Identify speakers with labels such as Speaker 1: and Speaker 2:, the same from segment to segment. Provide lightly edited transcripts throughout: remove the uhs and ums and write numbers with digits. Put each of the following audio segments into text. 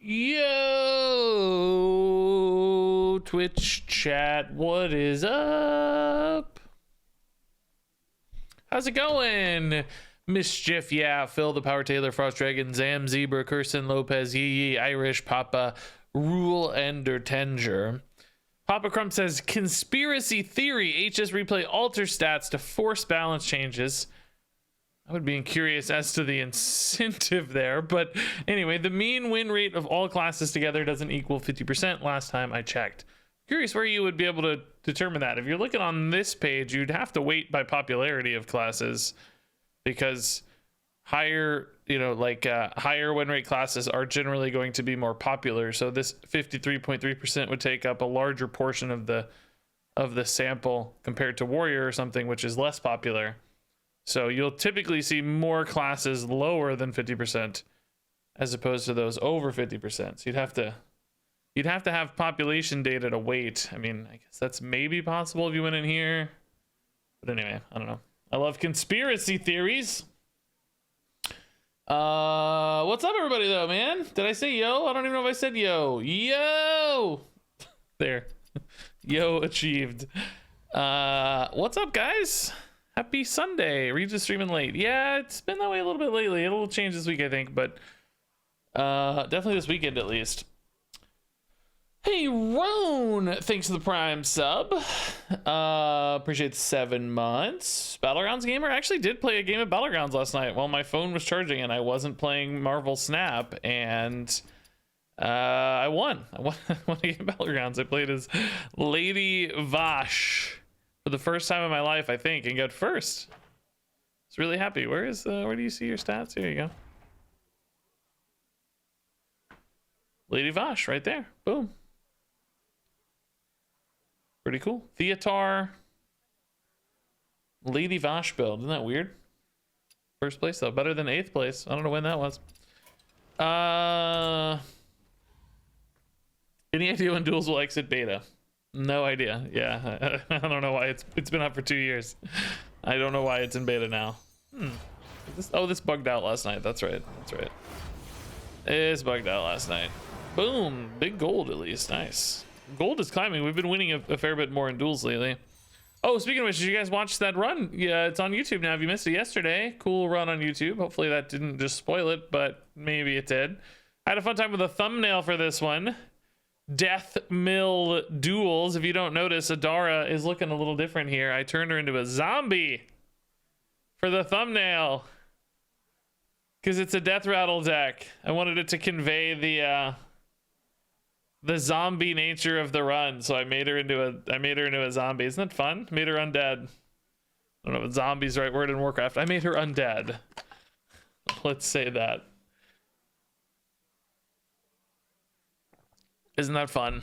Speaker 1: Yo, Twitch chat, what is up? How's it going? Mischief, yeah, Phil, the Power Taylor, Frost Dragon, Zam, Zebra, Kirsten, Lopez, Yee, Irish, Papa, Rule, Ender, Tenger. Papa Crump says, conspiracy theory, HS replay alter stats to force balance changes. I would be curious as to the incentive there, but anyway, the mean win rate of all classes together doesn't equal 50% last time I checked. Curious where you would be able to determine that. If you're looking on this page, you'd have to weight by popularity of classes, because higher, higher win rate classes are generally going to be more popular. So this 53.3% would take up a larger portion of the sample compared to Warrior or something, which is less popular. So you'll typically see more classes lower than 50% as opposed to those over 50%. So you'd have to have population data to weight. I mean, I guess that's maybe possible if you went in here. But anyway, I don't know. I love conspiracy theories. What's up, everybody, though, man? Did I say yo? I don't even know if I said yo. Yo! There. Yo achieved. What's up, guys? Happy Sunday. Regis streaming late. Yeah, it's been that way a little bit lately. It'll change this week, I think, but definitely this weekend at least. Hey, Roan, thanks for the Prime sub. Appreciate the 7 months. Battlegrounds gamer. I actually did play a game of Battlegrounds last night while my phone was charging and I wasn't playing Marvel Snap, and I won. I won a game of Battlegrounds. I played as Lady Vash for the first time in my life, I think, and got first. I was really happy. Where do you see your stats? Here you go. Lady Vash right there. Boom. Pretty cool. Theatar. Lady Vash build. Isn't that weird? First place, though. Better than 8th place. I don't know when that was. Any idea when Duels will exit beta? No idea. Yeah, I don't know why it's been out for 2 years. I don't know why it's in beta now. This bugged out last night. That's right. It's bugged out last night. Boom, big gold at least. Nice. Gold is climbing. We've been winning a fair bit more in duels lately. Oh, speaking of which, did you guys watch that run? Yeah, it's on YouTube now. If you missed it yesterday, cool run on YouTube. Hopefully that didn't just spoil it, but maybe it did. I had a fun time with a thumbnail for this one. Death Mill Duels. If you don't notice, Adara is looking a little different here. I turned her into a zombie for the thumbnail because it's a death rattle deck. I wanted it to convey the zombie nature of the run, so I made her into a zombie. Isn't that fun? Made her undead. I don't know if zombie's the right word in Warcraft. I made her undead. Let's say that. Isn't that fun?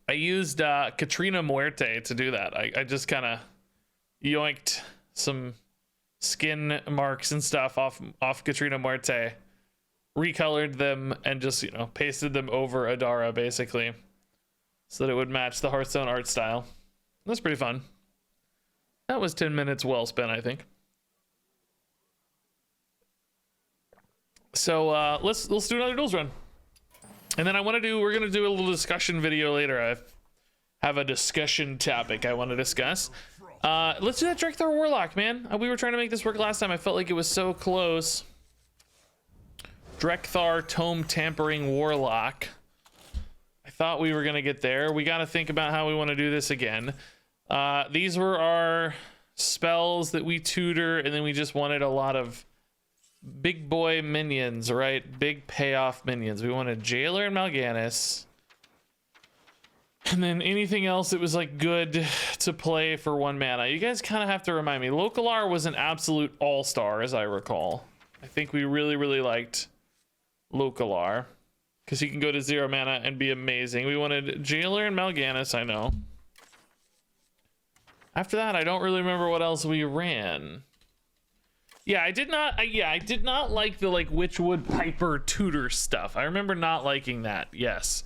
Speaker 1: I used Katrina Muerte to do that. I just kind of yoinked some skin marks and stuff off Katrina Muerte, recolored them, and just, pasted them over Adara, basically, so that it would match the Hearthstone art style. That's pretty fun. That was 10 minutes well spent, I think. So let's do another duels run. And then we're gonna do a little discussion video later. I have a discussion topic I want to discuss. Let's do that Drekthar Warlock, man. We were trying to make this work last time. I felt like it was so close. Drekthar Tome Tampering Warlock. I thought we were gonna get there. We got to think about how we want to do this again. These were our spells that we tutor, and then we just wanted a lot of big boy minions, right? Big payoff minions. We wanted Jailer and Mal'Ganis, and then anything else that was like good to play for 1 mana. You guys kind of have to remind me. Localar was an absolute all-star, as I recall. I think we really liked Localar because he can go to 0 mana and be amazing. We wanted Jailer and Mal'Ganis, I know. After that, I don't really remember what else we ran. Yeah, I did not like the Witchwood Piper tutor stuff. I remember not liking that. Yes.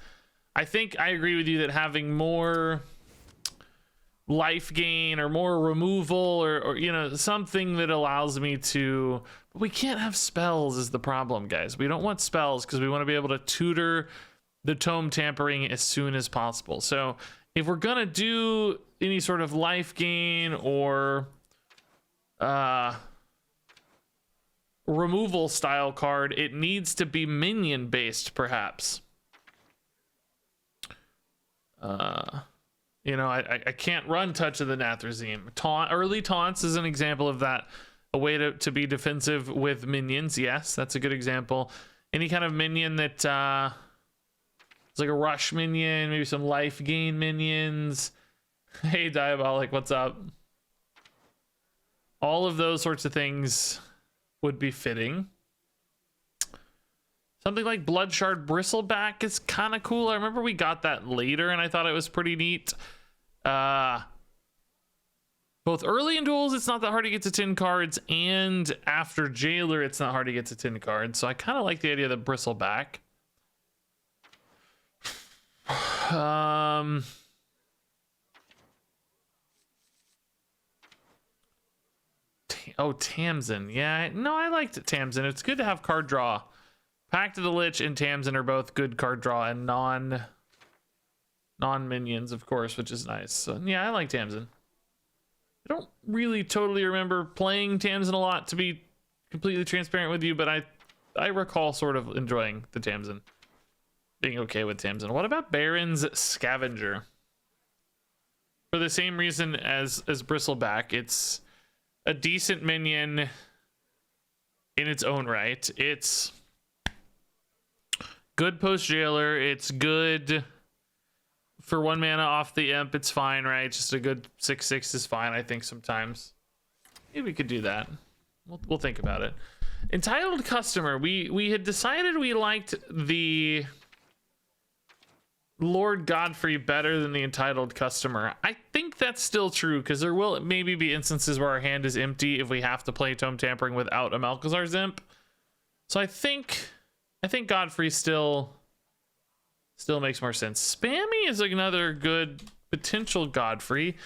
Speaker 1: I think I agree with you that having more life gain or more removal or something that allows me to We can't have spells is the problem, guys. We don't want spells because we want to be able to tutor the tome tampering as soon as possible. So if we're gonna do any sort of life gain or removal style card, it needs to be minion based, perhaps. You know, I can't run Touch of the Nathrezim. Early taunts is an example of that. A way to be defensive with minions. Yes, that's a good example. Any kind of minion that it's like a rush minion, maybe some life gain minions. Hey, Diabolic, what's up? All of those sorts of things would be fitting. Something like Bloodshard Bristleback is kind of cool. I remember we got that later and I thought it was pretty neat. Both early in Duels, it's not that hard to get to 10 cards, and after Jailer, it's not hard to get to 10 cards. So I kind of like the idea of the Bristleback. Oh, Tamsin. Yeah, no, I liked Tamsin. It's good to have card draw. Pact of the Lich and Tamsin are both good card draw and non-minions, of course, which is nice. So yeah, I like Tamsin. I don't really totally remember playing Tamsin a lot, to be completely transparent with you, but I recall sort of enjoying the Tamsin. Being okay with Tamsin. What about Baron's Scavenger? For the same reason as Bristleback, it's a decent minion in its own right. It's good post Jailer. It's good for 1 mana off the imp. It's fine, right? Just a good 6/6 is fine, I think, sometimes. Maybe we could do that. We'll think about it. Entitled Customer. We had decided we liked the Lord Godfrey better than the Entitled Customer. I think that's still true, because there will maybe be instances where our hand is empty if we have to play Tome Tampering without a Malchezaar's Imp. So I think Godfrey still makes more sense. Spammy is another good potential Godfrey.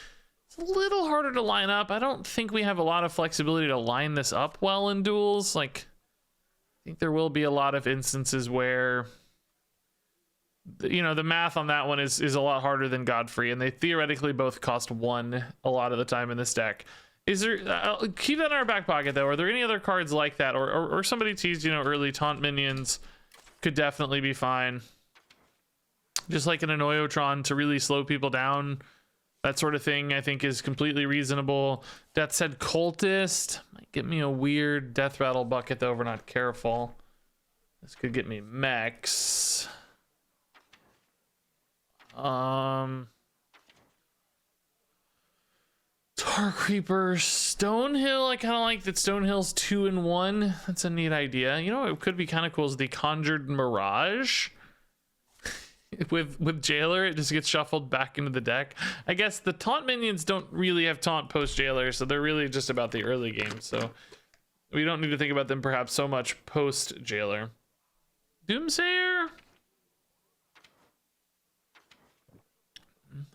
Speaker 1: It's a little harder to line up. I don't think we have a lot of flexibility to line this up well in Duels. Like, I think there will be a lot of instances where, you know, the math on that one is a lot harder than Godfrey, and they theoretically both cost 1 a lot of the time in this deck. Is there, keep that in our back pocket though. Are there any other cards like that, or somebody teased, you know, early taunt minions could definitely be fine. Just like an Annoyotron to really slow people down, that sort of thing, I think is completely reasonable. Death Said Cultist might get me a weird Death Rattle bucket though if we're not careful. This could get me mechs. Tar Creeper, Stonehill. I kind of like that Stonehill's 2-in-1. That's a neat idea. You know, it could be kind of cool is the Conjured Mirage. With Jailer, it just gets shuffled back into the deck. I guess the taunt minions don't really have taunt post Jailer, so they're really just about the early game. So we don't need to think about them perhaps so much post Jailer. Doomsayer.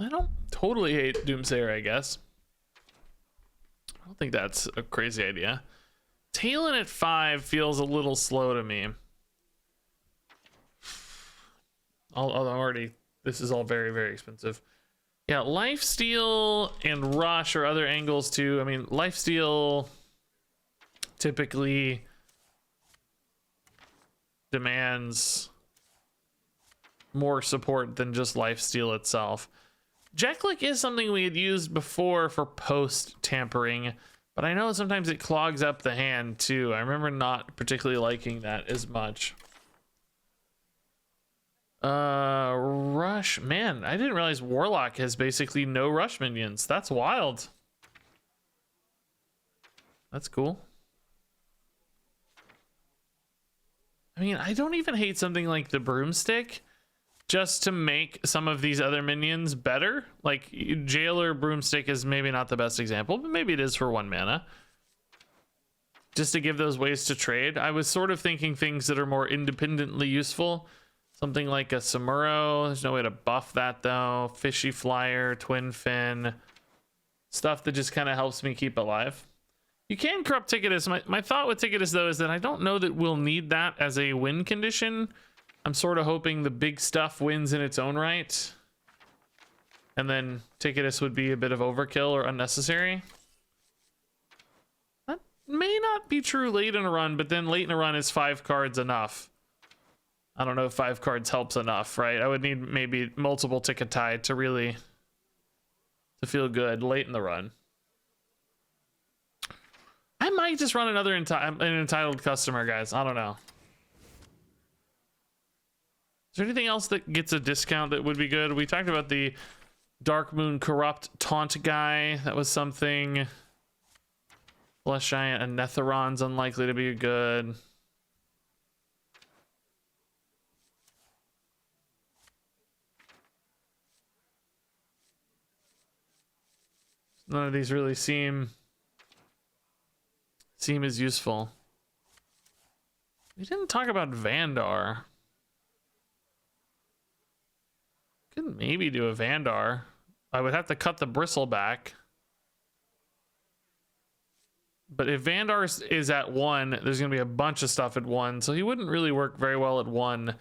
Speaker 1: I don't totally hate Doomsayer, I guess. I don't think that's a crazy idea. Talon at 5 feels a little slow to me. Already, this is all very, very expensive. Yeah, Lifesteal and Rush or other angles too. I mean, Lifesteal typically demands more support than just Lifesteal itself. Jeklik is something we had used before for post tampering, but I know sometimes it clogs up the hand too. I remember not particularly liking that as much. Rush, man, I didn't realize Warlock has basically no rush minions. That's wild. That's cool. I mean, I don't even hate something like the Broomstick just to make some of these other minions better. Like Jailer Broomstick is maybe not the best example, but maybe it is for 1 mana. Just to give those ways to trade. I was sort of thinking things that are more independently useful. Something like a Samuro. There's no way to buff that though. Fishy Flyer, Twin Fin. Stuff that just kind of helps me keep alive. You can corrupt Ticketus. My thought with Ticketus, though, is that I don't know that we'll need that as a win condition. I'm sort of hoping the big stuff wins in its own right. And then Ticketus would be a bit of overkill or unnecessary. That may not be true late in a run, but then late in a run is 5 cards enough. I don't know if 5 cards helps enough, right? I would need maybe multiple ticket tie to really to feel good late in the run. I might just run another an entitled customer, guys. I don't know. Is there anything else that gets a discount that would be good? We talked about the Dark Moon Corrupt Taunt guy. That was something. Flesh Giant and Netheron's unlikely to be good. None of these really seem as useful. We didn't talk about Vandar. Could maybe do a Vandar. I would have to cut the bristle back. But if Vandar is at 1, there's going to be a bunch of stuff at 1, so he wouldn't really work very well at 1.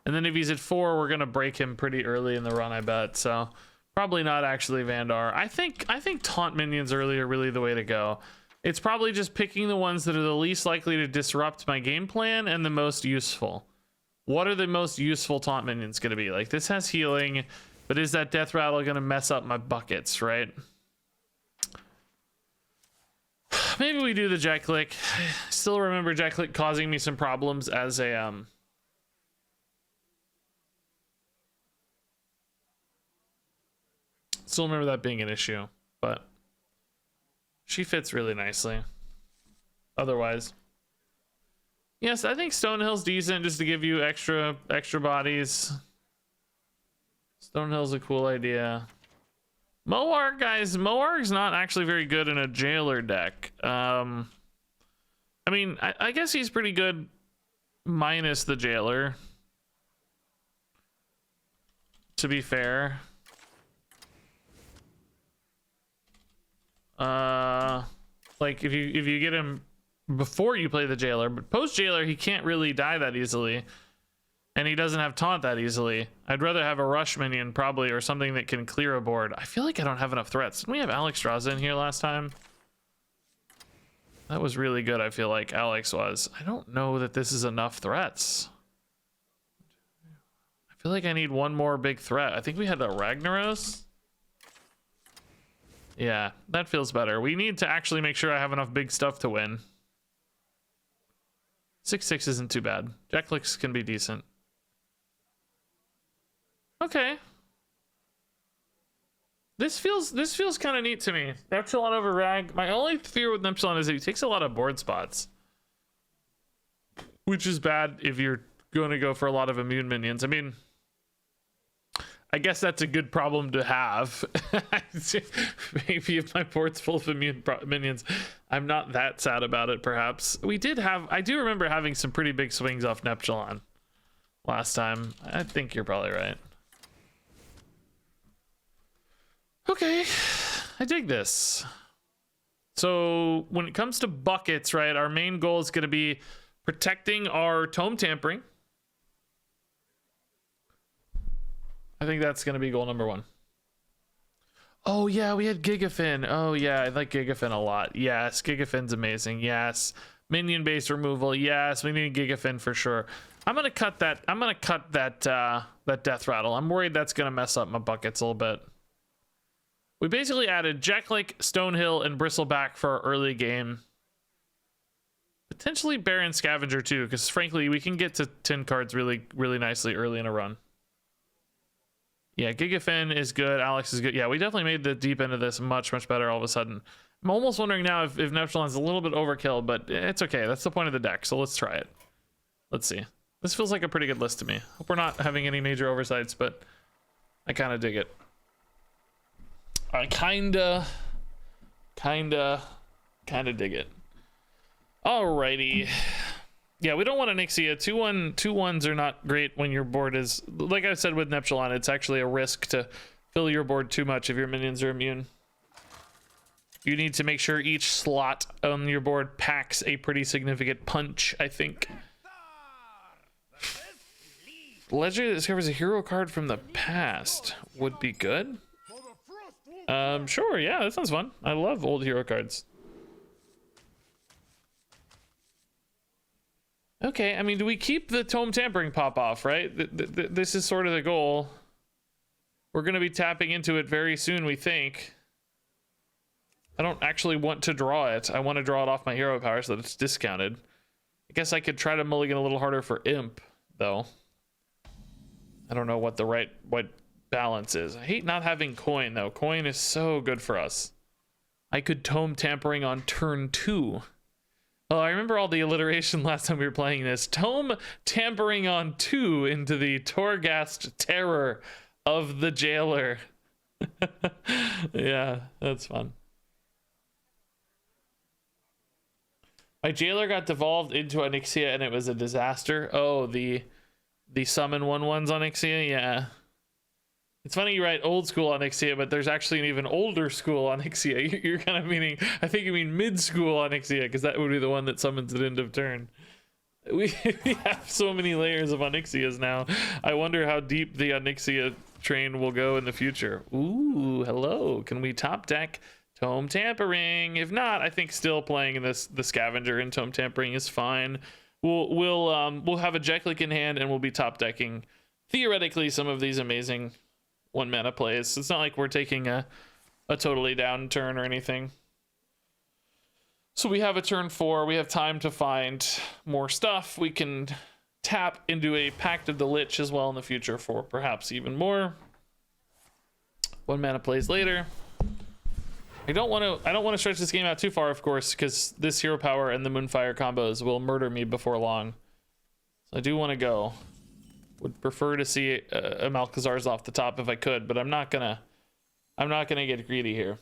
Speaker 1: And then if he's at 4, we're going to break him pretty early in the run, I bet. So probably not actually Vandar. I think taunt minions early are really the way to go. It's probably just picking the ones that are the least likely to disrupt my game plan and the most useful. What are the most useful taunt minions going to be? Like, this has healing, but is that death rattle going to mess up my buckets, right? Maybe we do the Jack Click. Still remember Jack Click causing me some problems as a still remember that being an issue, but she fits really nicely. Otherwise, yes, I think Stonehill's decent just to give you extra bodies. Stonehill's a cool idea. Moarg, guys, Moarg's not actually very good in a jailer deck. I mean, I guess he's pretty good minus the jailer, to be fair. Like if you get him before you play the jailer, but post jailer he can't really die that easily, and he doesn't have taunt that easily. I'd rather have a rush minion probably, or something that can clear a board. I feel like I don't have enough threats. Didn't we have Alex Straza in here last time? That was really good. I feel like Alex was. I don't know that this is enough threats. I feel like I need one more big threat. I think we had a Ragnaros. Yeah, that feels better. We need to actually make sure I have enough big stuff to win. 6/6 isn't too bad. Jack Clicks can be decent. Okay. This feels kind of neat to me. Neptulon over Rag. My only fear with Neptulon is that he takes a lot of board spots, which is bad if you're going to go for a lot of immune minions. I mean, I guess that's a good problem to have. Maybe if my board's full of immune minions, I'm not that sad about it, perhaps. I do remember having some pretty big swings off Neptulon last time. I think you're probably right. Okay, I dig this. So when it comes to buckets, right, our main goal is going to be protecting our Tome Tampering. I think that's going to be goal number 1. Oh, yeah, we had Gigafin. Oh, yeah, I like Gigafin a lot. Yes, Gigafin's amazing. Yes. Minion base removal. Yes, we need Gigafin for sure. I'm going to cut that. I'm going to cut that death rattle. I'm worried that's going to mess up my buckets a little bit. We basically added Jacklake, Stonehill, and Bristleback for our early game. Potentially Baron Scavenger too, because frankly, we can get to 10 cards really, really nicely early in a run. Yeah, Gigafin is good. Alex is good. Yeah, we definitely made the deep end of this much, much better all of a sudden. I'm almost wondering now if Neptulon's a little bit overkill, but it's okay. That's the point of the deck, so let's try it. Let's see. This feels like a pretty good list to me. Hope we're not having any major oversights, but I kind of dig it. I kinda dig it. Alrighty. Yeah, we don't want Onyxia. 2/1s are not great when your board is, like I said with Neptulon, it's actually a risk to fill your board too much if your minions are immune. You need to make sure each slot on your board packs a pretty significant punch, I think. Legendary that discovers a hero card from the past would be good. Sure, yeah, that sounds fun. I love old hero cards. Okay, I mean, do we keep the tome tampering pop off, right? This is sort of the goal. We're going to be tapping into it very soon, we think. I don't actually want to draw it. I want to draw it off my hero power so that it's discounted. I guess I could try to mulligan a little harder for Imp, though. I don't know what the right balance is. I hate not having coin, though. Coin is so good for us. I could tome tampering on turn 2. Oh, I remember all the alliteration last time we were playing this. Tome tampering on 2 into the Torghast terror of the jailer. Yeah, that's fun. My jailer got devolved into Onyxia and it was a disaster. Oh, the summon 1/1s on Onyxia, yeah. It's funny you write old school Onyxia, but there's actually an even older school Onyxia. You're kind of meaning, I think you mean mid school Onyxia, because that would be the one that summons at end of turn. We have so many layers of Onyxias now. I wonder how deep the Onyxia train will go in the future. Ooh, hello. Can we top deck Tome Tampering? If not, I think still playing the Scavenger and Tome Tampering is fine. We'll have a Jeklik in hand and we'll be top decking theoretically some of these amazing 1 mana plays. It's not like we're taking a totally down turn or anything. So we have a turn 4. We have time to find more stuff. We can tap into a Pact of the Lich as well in the future for perhaps even more 1 mana plays later. I don't want to stretch this game out too far, of course, because this hero power and the Moonfire combos will murder me before long. So I do want to go. Would prefer to see a Malchezaar's off the top if I could, but I'm not gonna get greedy here.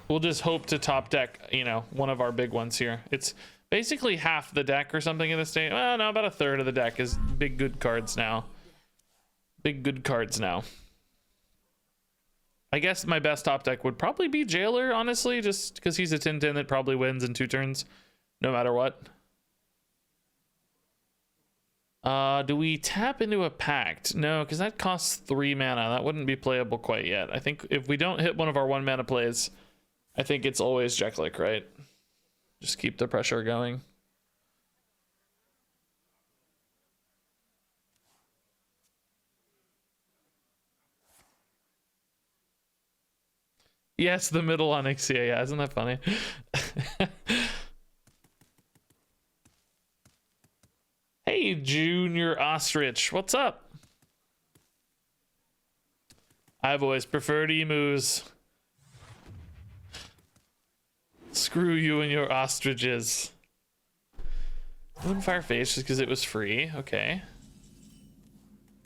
Speaker 1: We'll just hope to top deck, you know, one of our big ones here. It's basically half the deck or something in this state. Well, no, about a third of the deck is big good cards now. Big good cards now. I guess my best top deck would probably be Jailer, honestly, just because he's a 10/10 that probably wins in 2 turns, no matter what. Do we tap into a Pact? No, because that costs 3 mana. That wouldn't be playable quite yet. I think if we don't hit one of our 1 mana plays, I think it's always Jeklik, right? Just keep the pressure going. Yes, the middle Onyxia. Yeah, isn't that funny? Hey, Junior Ostrich. What's up? I've always preferred emus. Screw you and your ostriches. Moonfire Face just because it was free. Okay.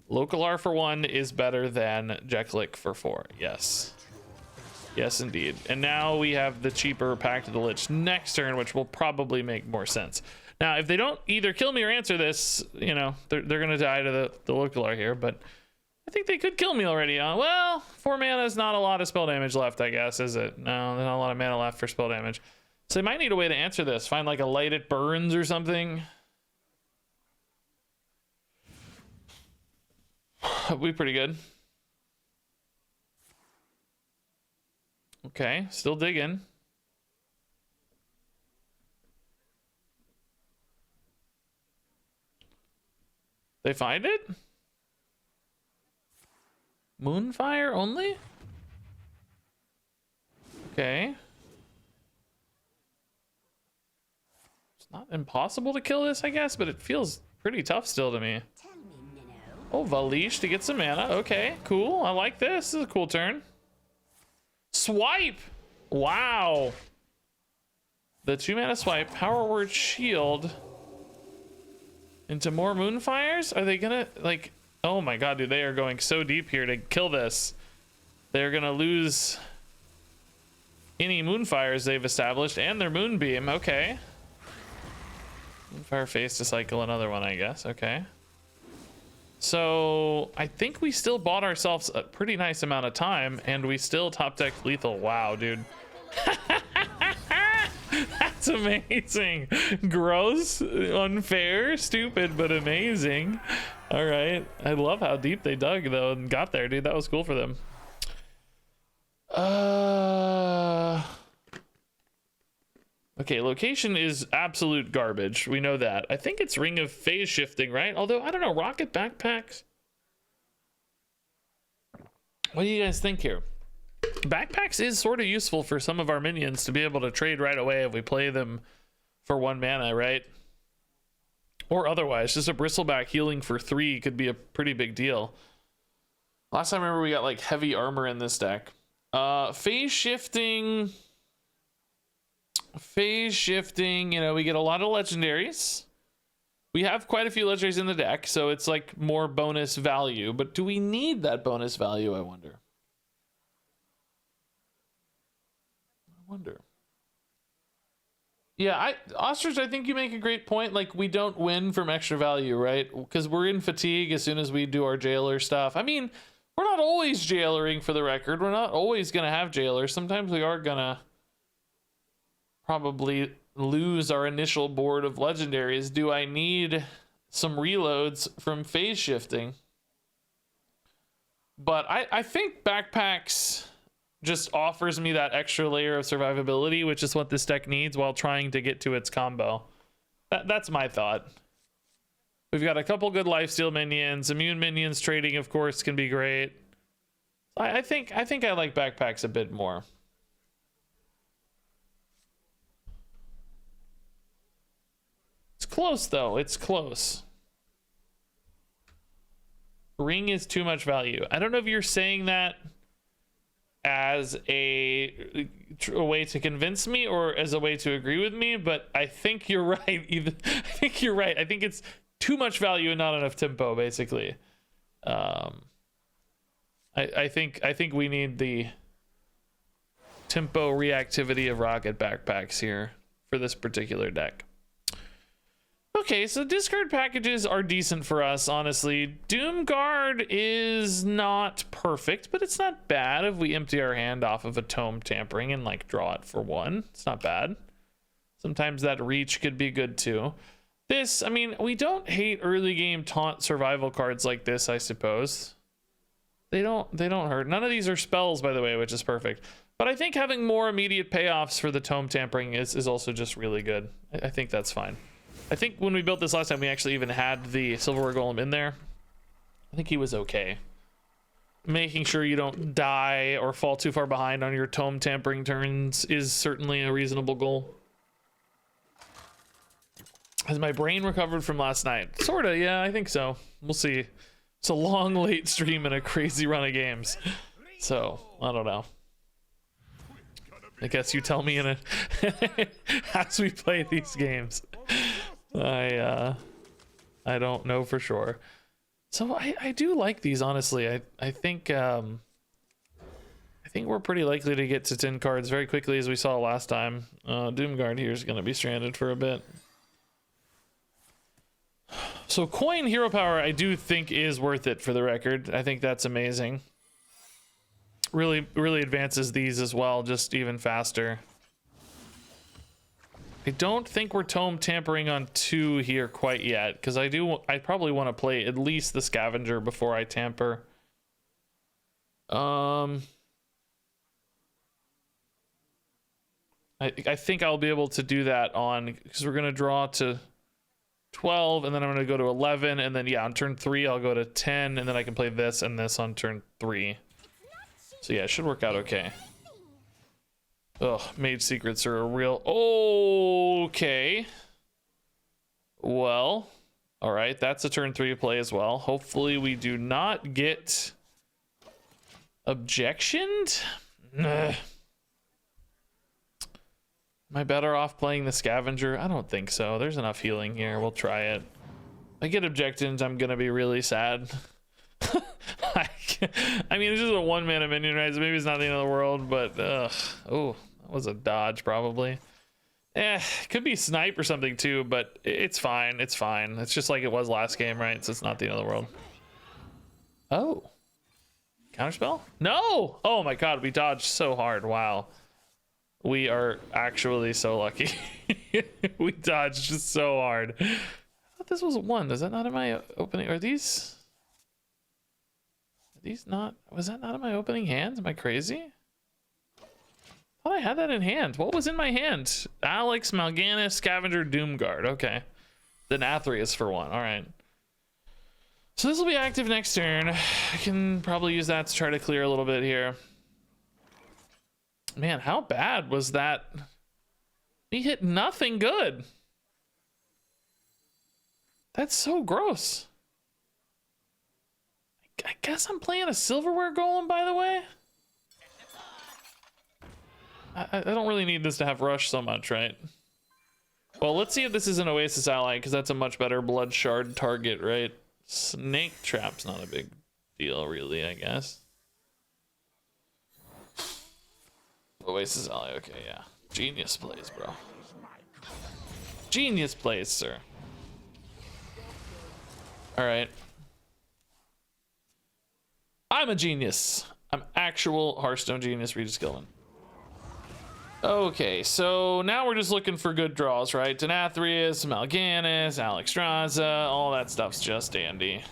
Speaker 1: Local R for 1 is better than Jeklik for 4. Yes. Yes, indeed. And now we have the cheaper Pact of the Lich next turn, which will probably make more sense. Now, if they don't either kill me or answer this, you know, they're going to die to the local R here, but I think they could kill me already. Well, 4 mana is not a lot of spell damage left, I guess, is it? No, there's not a lot of mana left for spell damage. So they might need a way to answer this. Find like a Light It Burns or something. That'd be pretty good. Okay, still digging. They find it? Moonfire only? Okay. It's not impossible to kill this, I guess, but it feels pretty tough still to me. Oh, Valish to get some mana. Okay, cool. I like this. This is a cool turn. Swipe! Wow. The 2 mana swipe. Power Word Shield. Into more Moonfires? Are they gonna, like... Oh my god, dude. They are going so deep here to kill this. They're gonna lose any Moonfires they've established and their Moonbeam. Okay. Moonfire Face to cycle another one, I guess. Okay. So I think we still bought ourselves a pretty nice amount of time, and we still top deck lethal. Wow, dude. That's amazing. Gross, unfair, stupid, but amazing. All right. I love how deep they dug though and got there, dude. That was cool for them. Okay, location is absolute garbage. We know that. I think it's Ring of Phase Shifting, right? Although, I don't know, rocket backpacks? What do you guys think here? Backpacks is sort of useful for some of our minions to be able to trade right away if we play them for 1 mana, right? Or otherwise, just a bristleback healing for 3 could be a pretty big deal. Last time I remember we got like heavy armor in this deck. Phase shifting, you know, we get a lot of legendaries. We have quite a few legendaries in the deck, so it's like more bonus value. But do we need that bonus value, I wonder? Yeah, Ostrich, I think you make a great point. Like, we don't win from extra value, right? Because we're in fatigue as soon as we do our jailer stuff. I mean, we're not always jailering, for the record. We're not always going to have jailers. Sometimes we are going to probably lose our initial board of legendaries. Do I need some reloads from phase shifting? But I think backpacks just offers me that extra layer of survivability, which is what this deck needs while trying to get to its combo. That's my thought. We've got a couple good lifesteal minions. Immune minions trading, of course, can be great. I think I like backpacks a bit more. It's close, though. It's close. Ring is too much value. I don't know if you're saying that as a way to convince me or as a way to agree with me, but I think you're right. I think you're right. I think it's too much value and not enough tempo, basically. I think we need the tempo reactivity of rocket backpacks here for this particular deck. Okay, so discard packages are decent for us, honestly. Doomguard is not perfect, but it's not bad if we empty our hand off of a Tome Tampering and, like, draw it for 1. It's not bad. Sometimes that reach could be good, too. This, I mean, we don't hate early game taunt survival cards like this, I suppose. They don't hurt. None of these are spells, by the way, which is perfect. But I think having more immediate payoffs for the Tome Tampering is also just really good. I think that's fine. I think when we built this last time, we actually even had the Silverware Golem in there. I think he was okay. Making sure you don't die or fall too far behind on your Tome Tampering turns is certainly a reasonable goal. Has my brain recovered from last night? Sorta, yeah, I think so. We'll see. It's a long, late stream and a crazy run of games. So, I don't know. I guess you tell me in a as we play these games. I don't know for sure. So I do like these, honestly. I think we're pretty likely to get to 10 cards very quickly, as we saw last time. Doomguard here is going to be stranded for a bit. So coin hero power I do think is worth it, for the record. I think that's amazing. Really advances these as well, just even faster. I don't think we're Tome Tampering on 2 here quite yet, because I probably want to play at least the Scavenger before I tamper. I think I'll be able to do that on, because we're gonna draw to 12, and then I'm gonna go to 11, and then yeah, on turn 3 I'll go to 10, and then I can play this and this on turn 3. So yeah, it should work out okay. Ugh, Mage Secrets are a real... Okay. Well, all right, that's a turn 3 play as well. Hopefully we do not get objectioned. Ugh. Am I better off playing the Scavenger? I don't think so. There's enough healing here. We'll try it. If I get objections, I'm gonna be really sad. I mean, it's just a 1 mana minion, right? So maybe it's not the end of the world, but oh, that was a dodge probably. Could be snipe or something too, but it's fine. It's fine. It's just like it was last game, right? So it's not the end of the world. Oh. Counterspell? No! Oh my god, we dodged so hard. Wow. We are actually so lucky. We dodged just so hard. I thought this was a 1. Is that not in my opening? Are these not? Was that not in my opening hand? Am I crazy? I thought I had that in hand. What was in my hand? Alex, Mal'Ganis, Scavenger, Doomguard. Okay. Then Athreus for 1. All right. So this will be active next turn. I can probably use that to try to clear a little bit here. Man, how bad was that? He hit nothing good. That's so gross. I guess I'm playing a silverware golem, by the way. I don't really need this to have rush so much, right? Well, let's see if this is an Oasis ally, because that's a much better blood shard target, right? Snake trap's not a big deal, really, I guess. Oasis ally, okay, yeah. Genius plays, bro. Genius plays, sir. All right. I'm a genius. I'm actual Hearthstone genius, RegisKillbin. Okay, so now we're just looking for good draws, right? Denathrius, Mal'Ganis, Alexstrasza, all that stuff's just dandy.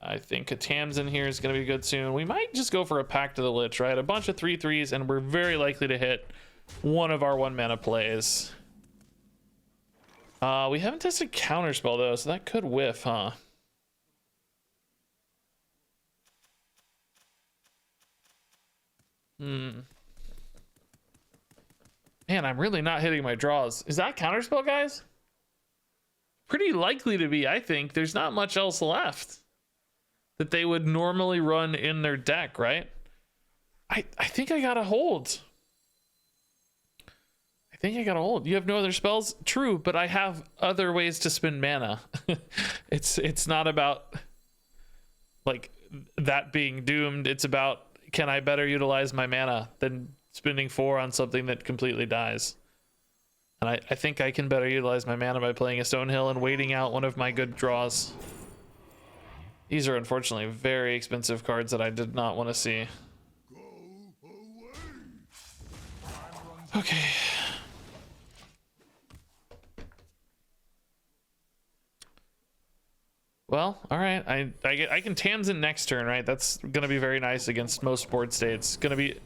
Speaker 1: I think Katam's here is going to be good soon. We might just go for a Pact of the Lich, right? A bunch of 3/3s, and we're very likely to hit one of our 1-mana plays. We haven't tested Counterspell, though, so that could whiff, huh? Man, I'm really not hitting my draws. Is that Counterspell, guys? Pretty likely to be, I think. There's not much else left that they would normally run in their deck, right? I think I gotta hold. I think I gotta hold. You have no other spells? True, but I have other ways to spend mana. It's not about like that being doomed. It's about, can I better utilize my mana than spending 4 on something that completely dies? And I think I can better utilize my mana by playing a Stonehill and waiting out one of my good draws. These are unfortunately very expensive cards that I did not want to see. Okay. Well, all right. I can Tamsin next turn, right? That's gonna be very nice against most board states. Gonna be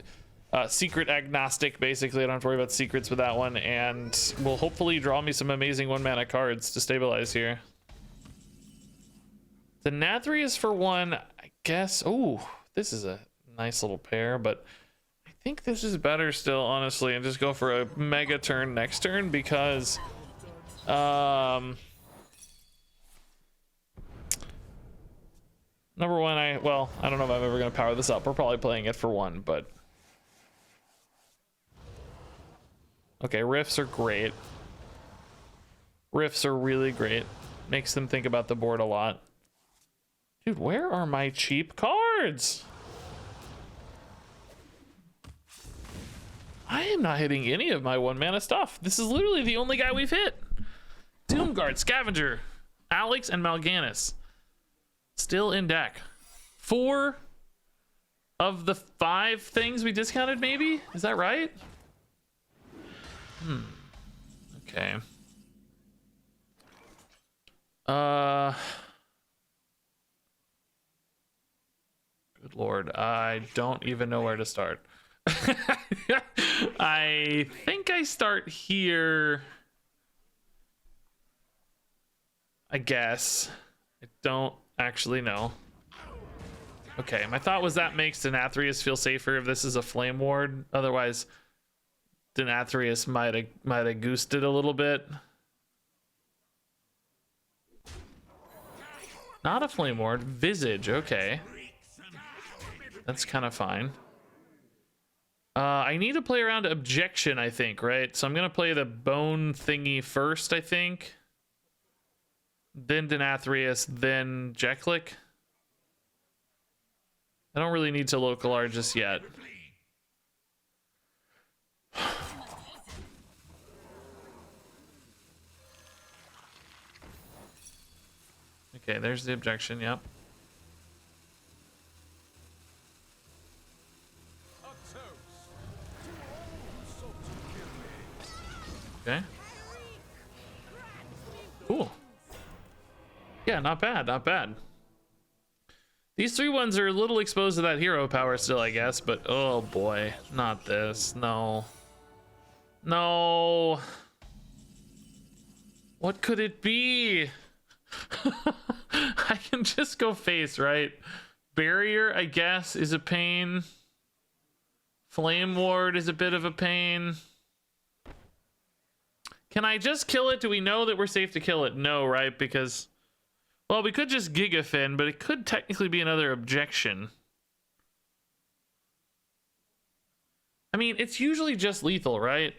Speaker 1: secret agnostic, basically. I don't have to worry about secrets with that one, and will hopefully draw me some amazing 1-mana cards to stabilize here. The Nathrius for 1, I guess. Oh, this is a nice little pair, but I think this is better still, honestly, and just go for a mega turn next turn, because number one, I don't know if I'm ever gonna power this up. We're probably playing it for 1, but okay, Rifts are great. Rifts are really great. Makes them think about the board a lot. Dude, where are my cheap cards? I am not hitting any of my 1-mana stuff. This is literally the only guy we've hit. Doomguard, Scavenger, Alex, and Mal'Ganis. Still in deck. 4 of the 5 things we discounted, maybe? Is that right? Okay. Good lord, I don't even know where to start. I think I start here, I guess. I don't actually know. Okay, my thought was that makes Denathrius feel safer if this is a Flame Ward. Otherwise, Denathrius might have goosed it a little bit. Not a Flame Ward. Visage, okay. That's kind of fine. I need to play around Objection, I think, right? So I'm going to play the Bone thingy first, I think. Then Denathrius, then Jeklik. I don't really need to local art just yet. Okay, there's the Objection, yep. Okay. Cool. Yeah, not bad, not bad. These 3/1s are a little exposed to that hero power still, I guess, but oh boy, not this. No. No. What could it be? I can just go face, right? Barrier, I guess, is a pain. Flame Ward is a bit of a pain. Can I just kill it? Do we know that we're safe to kill it? No, right? Because, well, we could just Gigafin, but it could technically be another objection. I mean, it's usually just lethal, right?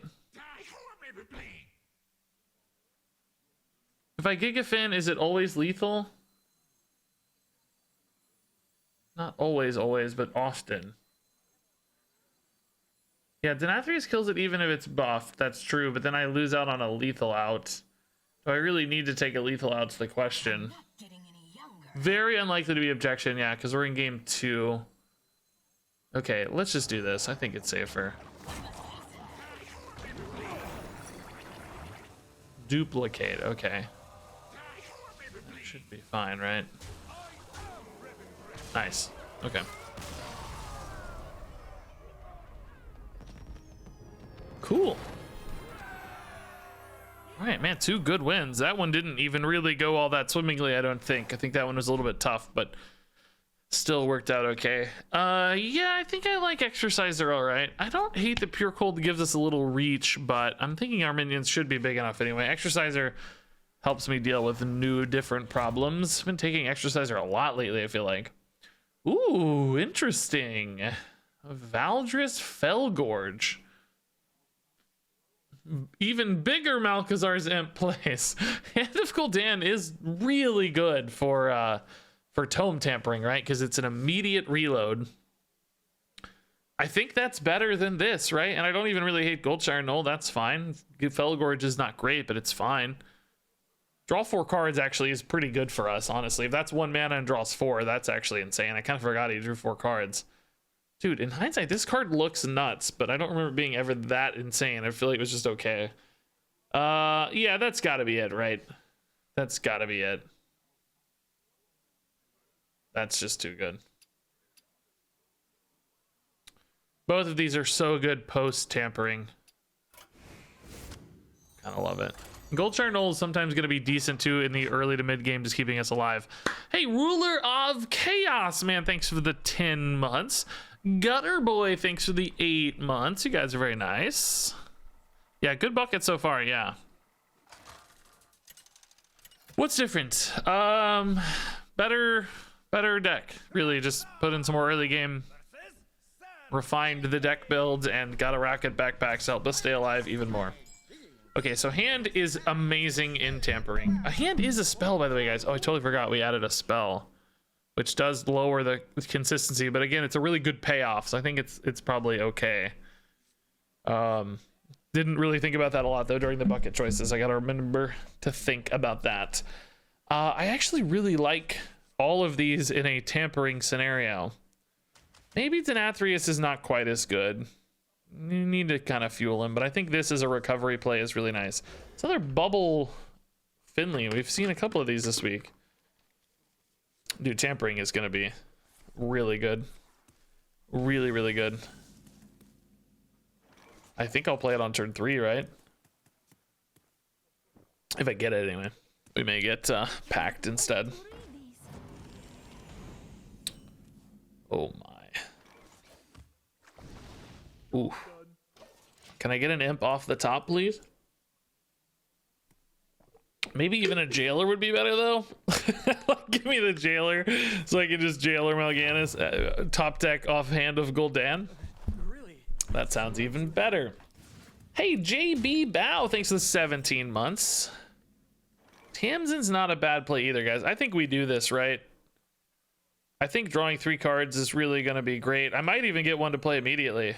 Speaker 1: If I Gigafin, is it always lethal? Not always, but often. Yeah, Denathrius kills it even if it's buffed. That's true, but then I lose out on a lethal out. Do I really need to take a lethal out's the question. Very unlikely to be objection, yeah, because we're in game 2. Okay, let's just do this. I think it's safer. Duplicate, okay. That should be fine, right? Nice. Okay. Cool. All right, man, 2 good wins. That one didn't even really go all that swimmingly, I don't think. I think that one was a little bit tough, but still worked out okay. Yeah, I think I like Exerciser all right. I don't hate that Pure Cold gives us a little reach, but I'm thinking our minions should be big enough anyway. Exerciser helps me deal with new, different problems. I've been taking Exerciser a lot lately, I feel like. Ooh, interesting. Valdris Felgorge. Even bigger Malkazar's imp plays. Hand of Gul'dan is really good for tome tampering, right? Because it's an immediate reload. I think that's better than this, right? And I don't even really hate Goldshire Knoll. That's fine. Felgorge is not great, but it's fine. Draw 4 cards actually is pretty good for us, honestly. If that's 1 mana and draws 4, that's actually insane. I kind of forgot he drew 4 cards. Dude, in hindsight, this card looks nuts, but I don't remember it being ever that insane. I feel like it was just okay. Yeah, that's gotta be it, right? That's gotta be it. That's just too good. Both of these are so good post-tampering. Kind of love it. Goldshire Knoll is sometimes going to be decent too in the early to mid game, just keeping us alive. Hey, Ruler of Chaos, man, thanks for the 10 months. Gutter Boy, thanks for the 8 months. You guys are very nice. Yeah, good bucket so far, yeah. What's different? Better deck. Really, just put in some more early game. Refined the deck build and got a Rocket backpacks to help us stay alive even more. Okay, so hand is amazing in tampering. A hand is a spell, by the way, guys. Oh, I totally forgot we added a spell, which does lower the consistency, but again, it's a really good payoff, so I think it's probably okay. Didn't really think about that a lot though during the bucket choices. I gotta remember to think about that. I actually really like all of these in a tampering scenario. Maybe Denathrius is not quite as good. You need to kind of fuel him, but I think this as a recovery play is really nice. This other bubble Finley, we've seen a couple of these this week. Dude, tampering is going to be really good. Really, really good. I think I'll play it on turn 3, right? If I get it anyway. We may get packed instead. Oh my. Ooh. Can I get an imp off the top, please? Maybe even a jailer would be better, though. Give me the jailer so I can just jailer Mal'Ganis. Top deck off Hand of Gul'dan. That sounds even better. Hey, JB Bow, thanks for the 17 months. Tamsin's not a bad play either, guys. I think we do this, right? I think drawing 3 cards is really going to be great. I might even get one to play immediately.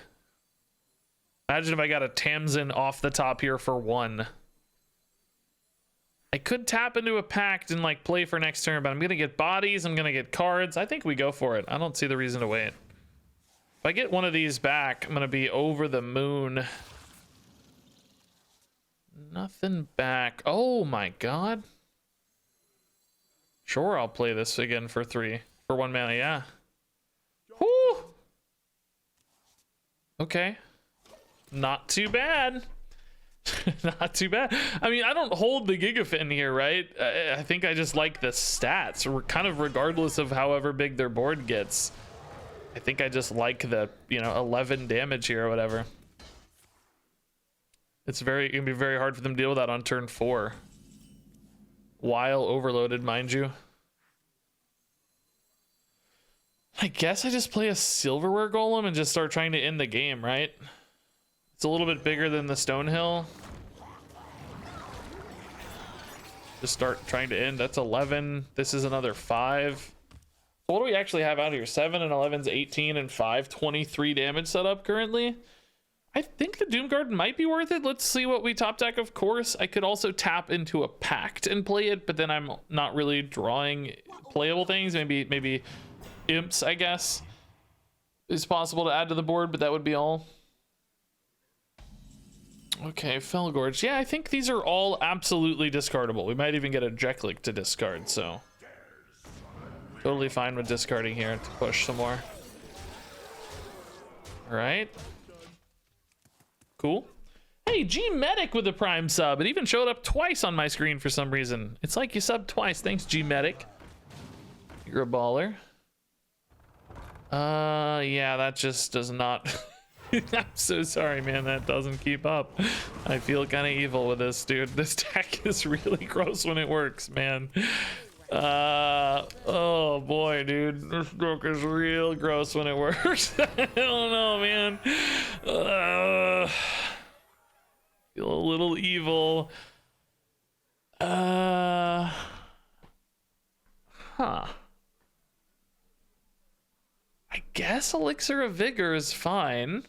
Speaker 1: Imagine if I got a Tamsin off the top here for 1. I could tap into a pact and like play for next turn, but I'm gonna get bodies, I'm gonna get cards. I think we go for it. I don't see the reason to wait. If I get one of these back, I'm gonna be over the moon. Nothing back. Oh my god. Sure, I'll play this again for 1 mana, yeah. Whoo! Okay. Not too bad. Not too bad. I mean, I don't hold the Gigafin here, right? I think I just like the stats, kind of regardless of however big their board gets. I think I just like the, 11 damage here or whatever. It's gonna be very hard for them to deal with that on turn 4. While overloaded, mind you. I guess I just play a Silverware Golem and just start trying to end the game, right? It's a little bit bigger than the Stonehill. Just start trying to end. That's 11. This is another 5. So what do we actually have out here? 7 and 11's 18 and 5. 23 damage set up currently. I think the Doomguard might be worth it. Let's see what we top deck, of course. I could also tap into a Pact and play it, but then I'm not really drawing playable things. Maybe Imps, I guess, is possible to add to the board, but that would be all. Okay, Felgorge. Yeah, I think these are all absolutely discardable. We might even get a Jeklik to discard, so totally fine with discarding here to push some more. All right. Cool. Hey, G-Medic with a Prime sub. It even showed up twice on my screen for some reason. It's like you subbed twice. Thanks, G-Medic. You're a baller. Yeah, that just does not... I'm so sorry, man. That doesn't keep up. I feel kind of evil with this, dude. This deck is really gross when it works, man. Oh boy, dude. This deck is real gross when it works. I don't know, man. Feel a little evil. Huh. I guess Elixir of Vigor is fine.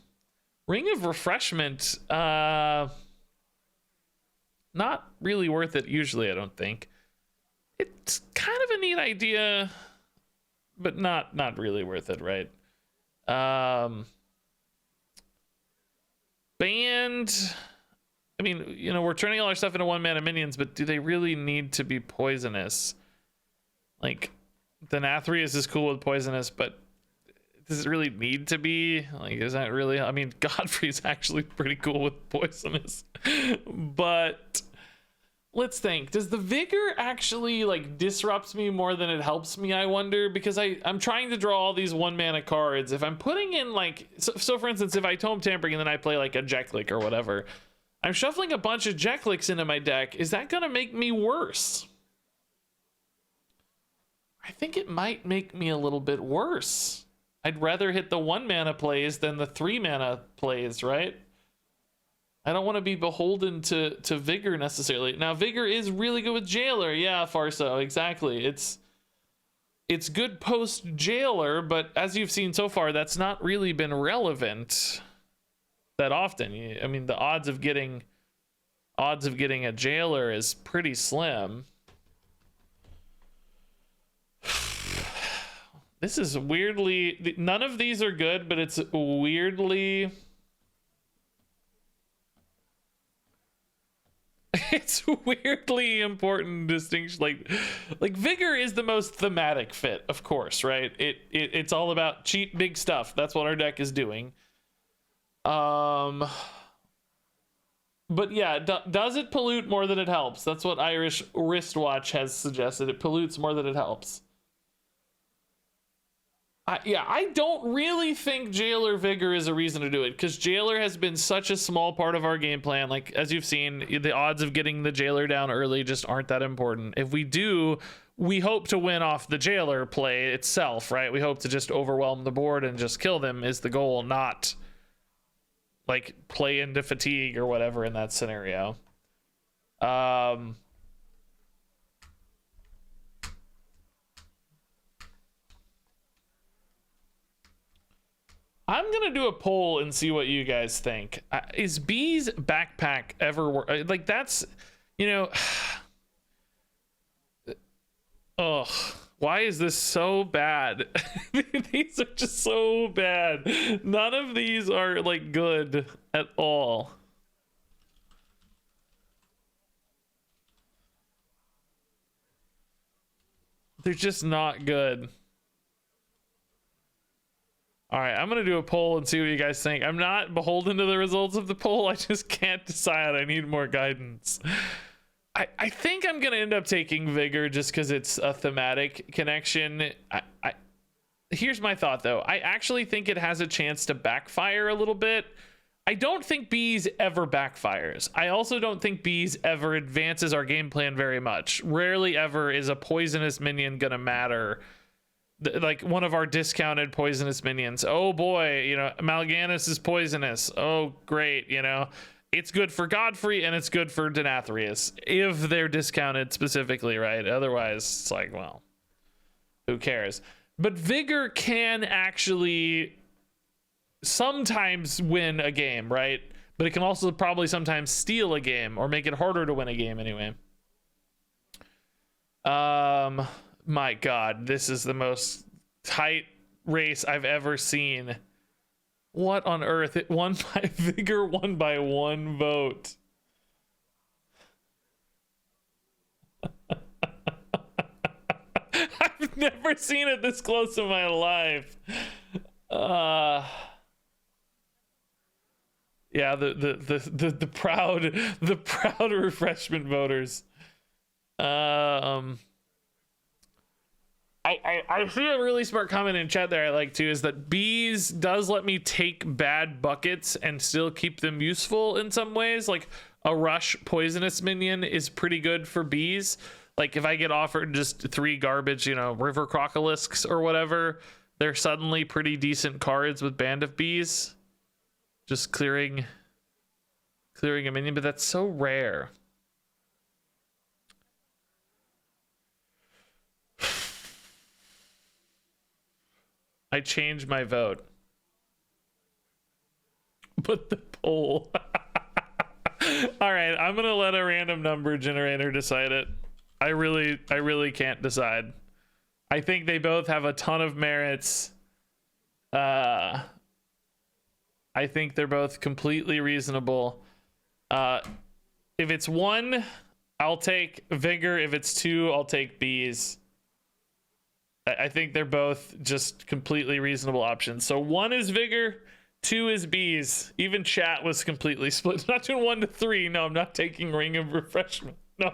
Speaker 1: Ring of Refreshment, not really worth it usually, I don't think. It's kind of a neat idea, but not really worth it, right? Band, I mean, we're turning all our stuff into 1 mana minions, but do they really need to be poisonous? Like, the Nathrius is cool with poisonous, but does it really need to be? Like, is that really... I mean, Godfrey's actually pretty cool with poisonous. But let's think. Does the Vigor actually, like, disrupt me more than it helps me, I wonder? Because I'm trying to draw all these 1 mana cards. If I'm putting in, like... So for instance, if I Tome Tampering and then I play, like, a Jeklik or whatever, I'm shuffling a bunch of Jekliks into my deck. Is that going to make me worse? I think it might make me a little bit worse. I'd rather hit the 1 mana plays than the 3 mana plays, right? I don't want to be beholden to Vigor necessarily. Now, Vigor is really good with Jailer. Yeah, Farso, exactly. It's good post Jailer, but as you've seen so far, that's not really been relevant that often. I mean, the odds of getting a Jailer is pretty slim. This is weirdly... None of these are good, but it's weirdly... It's weirdly important distinction. Like Vigor is the most thematic fit, of course, right? It's all about cheap big stuff. That's what our deck is doing. But yeah, does it pollute more than it helps? That's what Irish Wristwatch has suggested. It pollutes more than it helps. I don't really think Jailer Vigor is a reason to do it, because Jailer has been such a small part of our game plan. Like, as you've seen, the odds of getting the Jailer down early just aren't that important. If we do, we hope to win off the Jailer play itself, right? We hope to just overwhelm the board and just kill them is the goal, not like play into fatigue or whatever in that scenario. I'm gonna do a poll and see what you guys think. Is B's backpack ever like, that's, ugh, why is this so bad? These are just so bad. None of these are like good at all. They're just not good. All right, I'm gonna do a poll and see what you guys think. I'm not beholden to the results of the poll. I just can't decide. I need more guidance. I think I'm gonna end up taking Vigor just because it's a thematic connection. Here's my thought though. I actually think it has a chance to backfire a little bit. I don't think Bees ever backfires. I also don't think Bees ever advances our game plan very much. Rarely ever is a poisonous minion gonna matter. Like one of our discounted poisonous minions. Oh boy, you know, Mal'Ganis is poisonous. Oh great, you know. It's good for Godfrey and it's good for Denathrius if they're discounted specifically, right? Otherwise, it's like, well, who cares? But Vigor can actually sometimes win a game, right? But it can also probably sometimes steal a game or make it harder to win a game anyway. My God, this is the most tight race I've ever seen. What on earth? It won by Vigor, won by 1 vote. I've never seen it this close in my life. Yeah, the proud refreshment voters. I see a really smart comment in chat there I like too, is that Bees does let me take bad buckets and still keep them useful in some ways. Like a rush poisonous minion is pretty good for Bees. Like if I get offered just 3 garbage, you know, river crocolisks or whatever, they're suddenly pretty decent cards with Band of Bees. Just clearing a minion, but that's so rare. I changed my vote. But the poll. All right, I'm gonna let a random number generator decide it. I really can't decide. I think they both have a ton of merits. I think they're both completely reasonable. If it's 1, I'll take Vigor. If it's 2, I'll take Bees. I think they're both just completely reasonable options. So 1 is Vigor, 2 is Bees. Even chat was completely split. I'm not doing 1 to 3. No, I'm not taking Ring of Refreshment. No,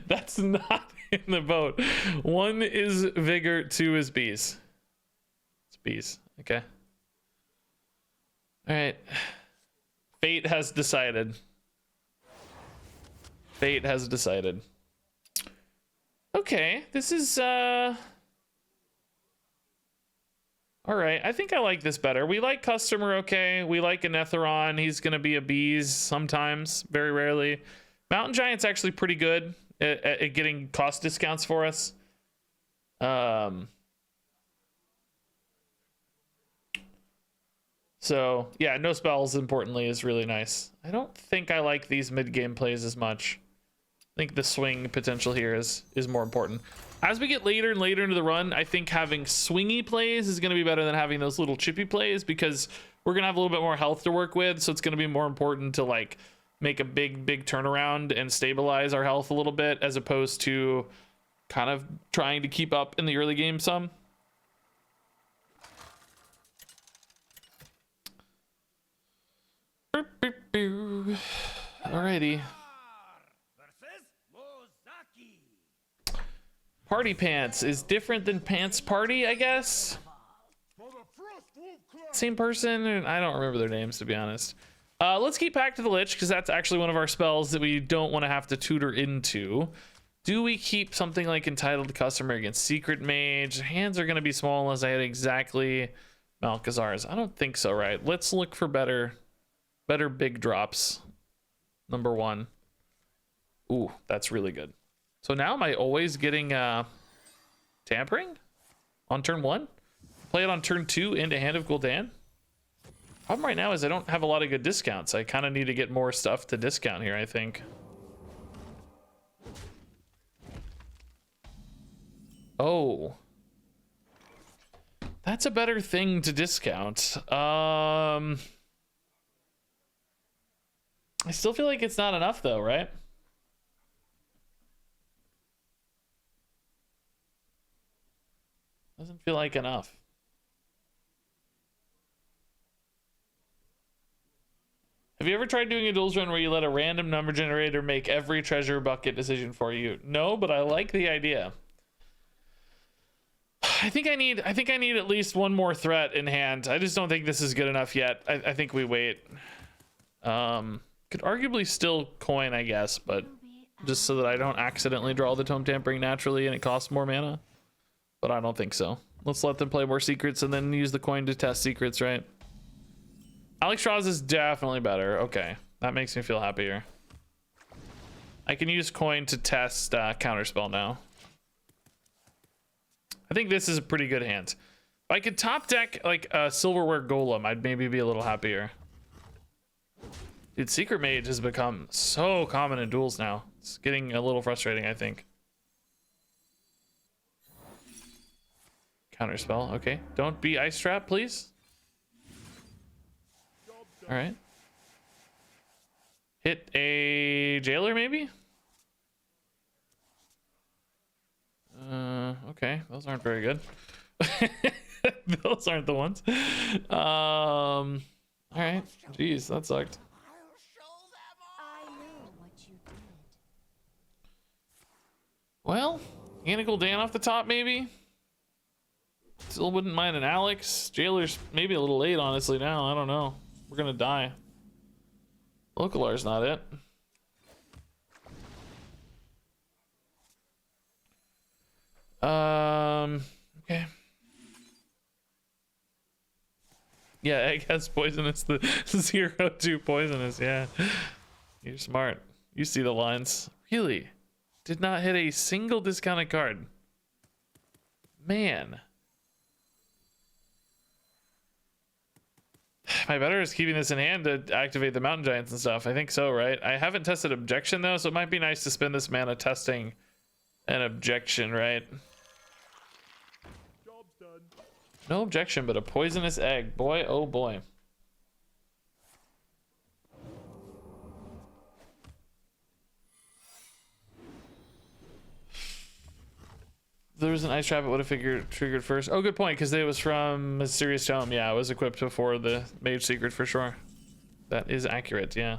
Speaker 1: that's not in the vote. 1 is Vigor, 2 is Bees. It's Bees. Okay. All right. Fate has decided. Fate has decided. Okay, this is all right, I think I like this better. We like Customer, okay. We like Anetheron. He's going to be a Bees sometimes, very rarely. Mountain Giant's actually pretty good at getting cost discounts for us. So, yeah, no spells, importantly, is really nice. I don't think I like these mid-game plays as much. I think the swing potential here is more important. As we get later and later into the run, I think having swingy plays is going to be better than having those little chippy plays, because we're going to have a little bit more health to work with. So it's going to be more important to like make a big turnaround and stabilize our health a little bit, as opposed to kind of trying to keep up in the early game some. Alrighty. Party Pants is different than Pants Party, I guess. Same person, and I don't remember their names, to be honest. Let's keep Pact to the Lich, because that's actually one of our spells that we don't want to have to tutor into. Do we keep something like Entitled Customer against Secret Mage? Hands are going to be small unless I had exactly Malkazar's. I don't think so, right? Let's look for better big drops. Number 1. Ooh, that's really good. So now am I always getting Tampering on turn 1? Play it on turn 2 into Hand of Gul'dan? Problem right now is I don't have a lot of good discounts. I kind of need to get more stuff to discount here, I think. Oh. That's a better thing to discount. I still feel like it's not enough though, right? Doesn't feel like enough. Have you ever tried doing a duels run where you let a random number generator make every treasure bucket decision for you? No, but I like the idea. I think I need at least one more threat in hand. I just don't think this is good enough yet. I think we wait. Could arguably still coin, I guess, but just so that I don't accidentally draw the Tome Tampering naturally and it costs more mana. But I don't think so. Let's let them play more secrets and then use the coin to test secrets, right? Alex Strauss is definitely better. Okay, that makes me feel happier. I can use coin to test Counterspell now. I think this is a pretty good hand. If I could top deck like a Silverware Golem, I'd maybe be a little happier. Dude, Secret Mage has become so common in duels now. It's getting a little frustrating, I think. Counterspell, okay. Don't be Ice Trap, please. All right. Hit a Jailer, maybe? Okay, those aren't very good. Those aren't the ones. All right. Jeez, that sucked. Well, Mechanical Dan off the top, maybe. Still wouldn't mind an Alex. Jailer's maybe a little late, honestly, now. I don't know. We're gonna die. Localar's not it. Okay. Yeah, I guess poisonous, the 0-2 poisonous, yeah. You're smart. You see the lines. Really? Did not hit a single discounted card. Man. My better is keeping this in hand to activate the Mountain Giants and stuff. I think so, right? I haven't tested Objection, though, so it might be nice to spend this mana testing an Objection, right? Job's done. No Objection, but a Poisonous Egg. Boy, oh boy. There was an Ice Trap, it would have triggered first. Oh, good point, because it was from Mysterious Tome. Yeah, it was equipped before the Mage Secret for sure. That is accurate, yeah.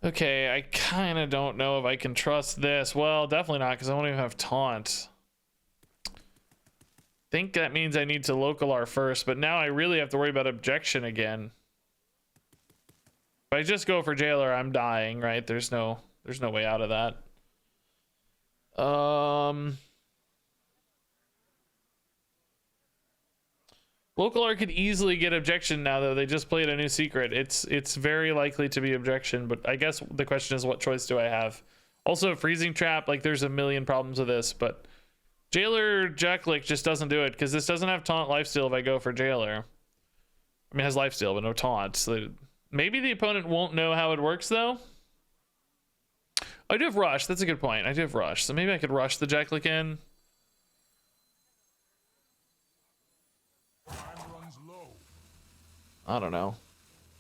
Speaker 1: Okay, I kind of don't know if I can trust this. Well, definitely not, because I won't even have Taunt. Think that means I need to Localar first, but now I really have to worry about Objection again. If I just go for Jailer, I'm dying, right? There's no way out of that. Localar could easily get Objection now, though. They just played a new secret. It's very likely to be Objection, but I guess the question is, what choice do I have? Also, Freezing Trap, like there's a million problems with this, but Jailer Jacklick just doesn't do it because this doesn't have Taunt Lifesteal if I go for Jailer. I mean, it has Lifesteal, but no Taunt. So maybe the opponent won't know how it works, though. I do have Rush. That's a good point. I do have Rush. So maybe I could rush the Jacklick in. I don't know.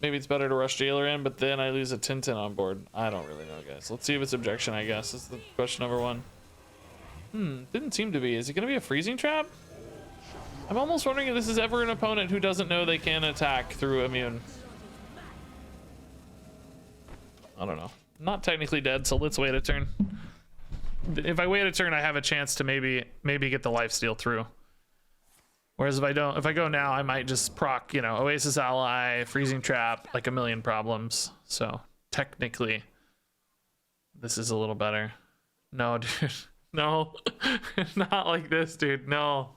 Speaker 1: Maybe it's better to rush Jailer in, but then I lose a Tintin on board. I don't really know, guys. Let's see if it's Objection, I guess. That's the question number one. Didn't seem to be. Is it going to be a Freezing Trap? I'm almost wondering if this is ever an opponent who doesn't know they can attack through immune. I don't know. Not technically dead, so let's wait a turn. If I wait a turn, I have a chance to maybe get the lifesteal through. Whereas if I go now, I might just proc, you know, Oasis Ally, Freezing Trap, like a million problems. So technically, this is a little better. No, dude, no, not like this, dude. No,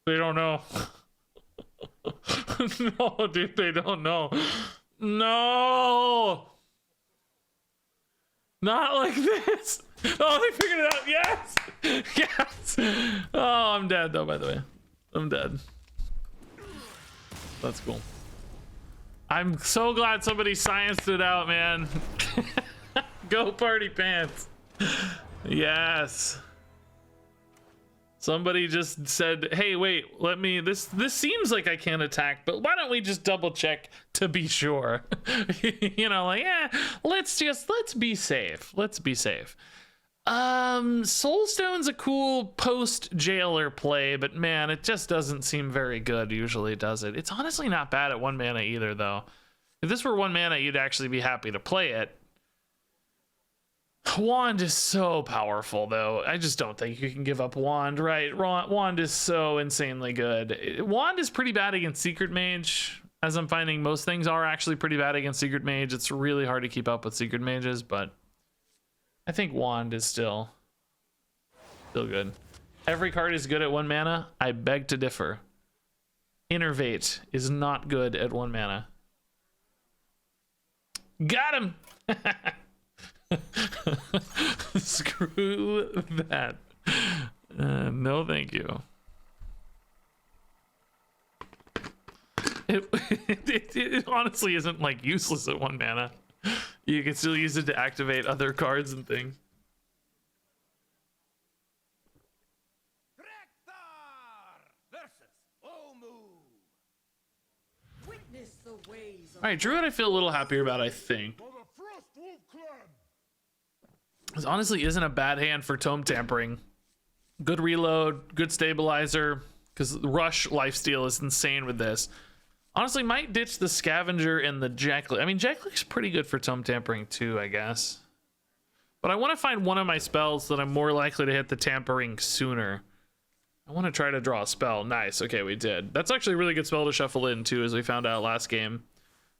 Speaker 1: they don't know. No, dude, they don't know. No. Not like this. Oh, they figured it out. Yes. Yes. Oh, I'm dead, though, by the way. I'm dead. That's cool. I'm so glad somebody scienced it out, man. Go Party Pants. Yes. Somebody just said, hey, wait, let me, this seems like I can't attack, but why don't we just double check to be sure? You know, like, yeah, let's be safe. Let's be safe. Soulstone's a cool post jailer play, but man, it just doesn't seem very good usually, does it? It's honestly not bad at 1 mana either, though. If this were 1 mana, you'd actually be happy to play it. Wand is so powerful, though. I just don't think you can give up Wand, right? Wand is so insanely good. Wand is pretty bad against Secret Mage, as I'm finding most things are actually pretty bad against Secret Mage. It's really hard to keep up with Secret Mages, but I think Wand is still good. Every card is good at 1 mana. I beg to differ. Innervate is not good at 1 mana. Got him! Screw that. No, thank you. It honestly isn't like useless at 1 mana. You can still use it to activate other cards and things. All right, Druid I feel a little happier about, I think. This honestly isn't a bad hand for Tome Tampering. Good reload, good stabilizer, because Rush lifesteal is insane with this. Honestly, might ditch the Scavenger and the Jacklick. I mean, Jacklick's pretty good for Tome Tampering too, I guess. But I want to find one of my spells that I'm more likely to hit the Tampering sooner. I want to try to draw a spell. Nice, okay, we did. That's actually a really good spell to shuffle in too, as we found out last game.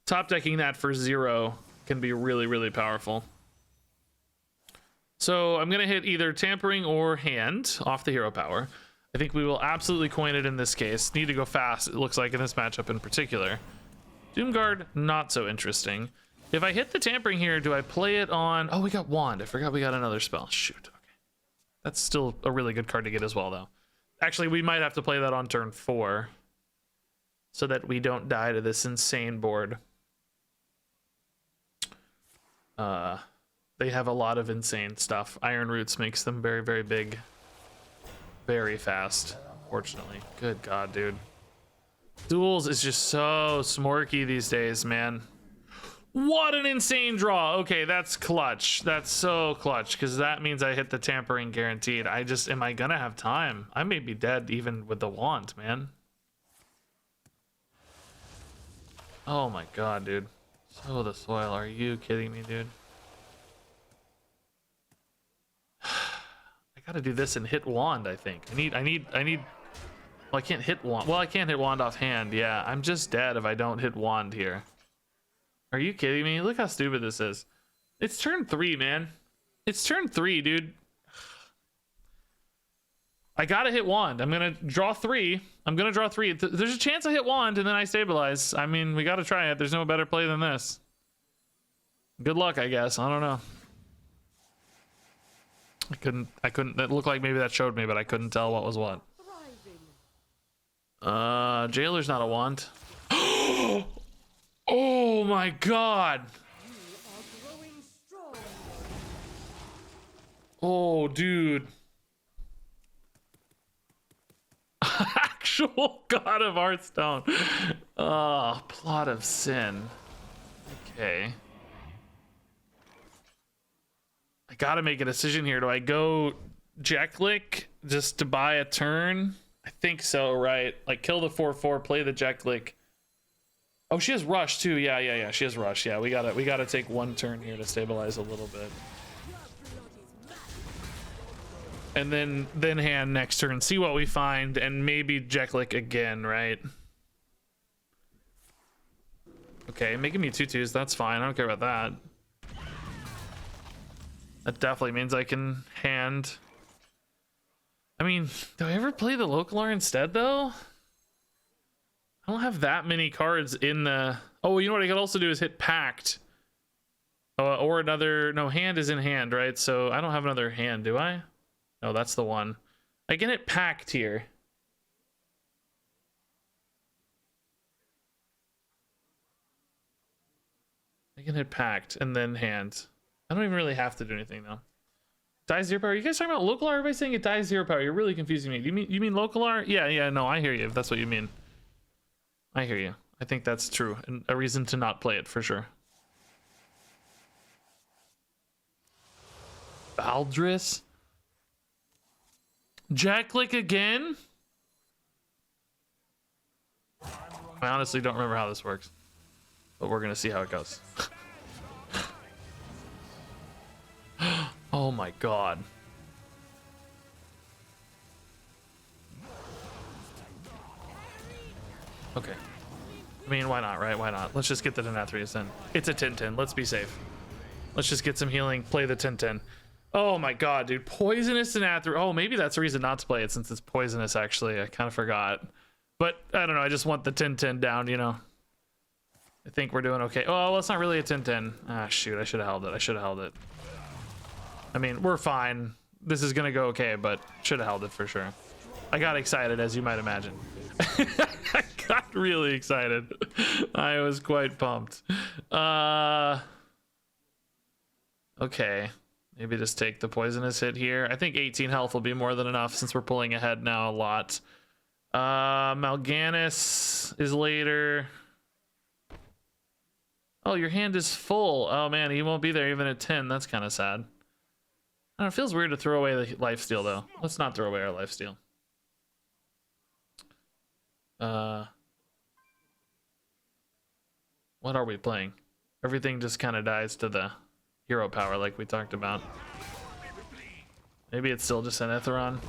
Speaker 1: Top decking that for 0 can be really, really powerful. So I'm going to hit either Tampering or Hand off the hero power. I think we will absolutely coin it in this case. Need to go fast, it looks like, in this matchup in particular. Doomguard, not so interesting. If I hit the Tampering here, do I play it on... Oh, we got Wand. I forgot we got another spell. Shoot, okay. That's still a really good card to get as well, though. Actually, we might have to play that on turn 4 so that we don't die to this insane board. They have a lot of insane stuff. Iron Roots makes them very, very big. Very fast, unfortunately. Good God, dude. Duels is just so smorky these days, man. What an insane draw. Okay, that's clutch. That's so clutch, because that means I hit the Tampering guaranteed. Am I gonna have time? I may be dead even with the Wand, man. Oh my God, dude. So the soil, are you kidding me, dude? I gotta do this and hit Wand, I think. I need well, I can't hit Wand. Well, I can't hit Wand off hand. Yeah, I'm just dead if I don't hit Wand here. Are you kidding me? Look how stupid this is. It's turn 3, man. It's turn 3, dude. I gotta hit Wand. I'm gonna draw 3. There's a chance I hit Wand and then I stabilize. I mean, we gotta try it. There's no better play than this. Good luck, I guess. I don't know. I couldn't, it looked like maybe that showed me, but I couldn't tell what was what. Jailer's not a Wand. Oh my God. Oh, dude. Actual God of Hearthstone. Plot of Sin. Okay. I gotta make a decision here. Do I go Jacklick just to buy a turn? I think so, right? Like, kill the 4/4, play the Jacklick. Oh, she has Rush too. Yeah. She has Rush. Yeah, we gotta take 1 turn here to stabilize a little bit. And then hand next turn, see what we find, and maybe Jacklick again, right? Okay, making me 2/2s, that's fine. I don't care about that. That definitely means I can hand. I mean, do I ever play the Localar instead, though? I don't have that many cards in the... Oh, you know what I could also do is hit Pact. Or another... No, hand is in hand, right? So I don't have another hand, do I? No, that's the one. I can hit Pact here. I can hit Pact and then hand. I don't even really have to do anything though. Dies 0 power. You guys talking about Localar? Everybody's saying it dies 0 power. You're really confusing me. You mean Localar? Yeah. No, I hear you. If that's what you mean. I hear you. I think that's true, and a reason to not play it for sure. Baldris? Jacklick again? I honestly don't remember how this works, but we're gonna see how it goes. Oh my god. Okay. I mean, why not, right? Why not? Let's just get the Denathrius in. It's a 10-10. Let's be safe. Let's just get some healing. Play the 10-10. Oh my god, dude. Poisonous Denathrius. Oh, maybe that's a reason not to play it since it's poisonous, actually. I kind of forgot. But, I don't know. I just want the 10-10 down, you know. I think we're doing okay. Oh, well, it's not really a 10-10. Ah, shoot. I should have held it. I should have held it. I mean, we're fine. This is going to go okay, but should have held it for sure. I got excited, as you might imagine. I got really excited. I was quite pumped. Okay. Maybe just take the poisonous hit here. I think 18 health will be more than enough since we're pulling ahead now a lot. Mal'Ganis is later. Oh, your hand is full. Oh man, he won't be there even at 10. That's kind of sad. I don't know, it feels weird to throw away the lifesteal though. Let's not throw away our lifesteal. What are we playing? Everything just kind of dies to the hero power like we talked about. Maybe it's still just an Etheron.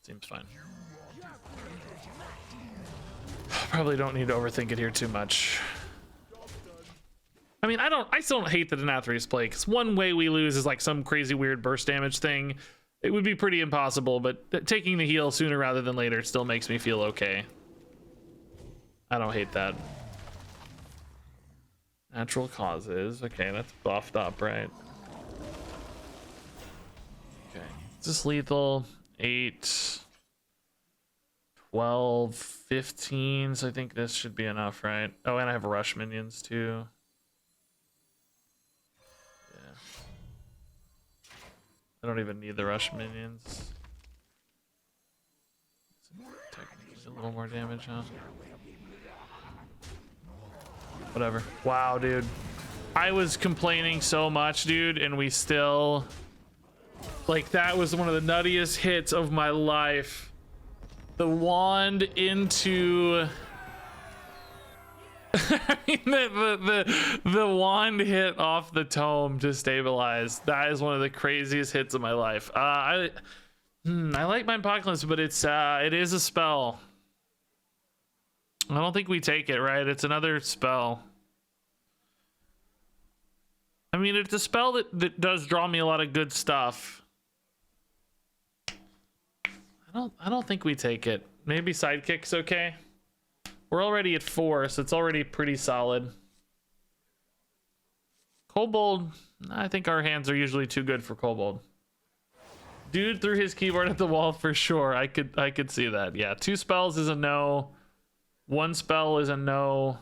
Speaker 1: Seems fine. Probably don't need to overthink it here too much. I mean, I still don't hate the Denathrius play, because one way we lose is like some crazy weird burst damage thing. It would be pretty impossible, but taking the heal sooner rather than later still makes me feel okay. I don't hate that. Natural causes. Okay, that's buffed up, right? Okay. Is this lethal? 8, 12, 15. So I think this should be enough, right? Oh, and I have rush minions too. Yeah. I don't even need the rush minions. Technically a little more damage, huh? Whatever. Wow, dude. I was complaining so much, dude, and we still... Like, that was one of the nuttiest hits of my life. The wand into... I mean, the wand hit off the tome to stabilize. That is one of the craziest hits of my life. I like my Apocalypse, but it is a spell. I don't think we take it, right? It's another spell. I mean, it's a spell that does draw me a lot of good stuff. I don't think we take it. Maybe Sidekick's okay. We're already at 4, so it's already pretty solid. Kobold, I think our hands are usually too good for Kobold. Dude threw his keyboard at the wall for sure. I could see that. Yeah, 2 spells is a no. 1 spell is a no.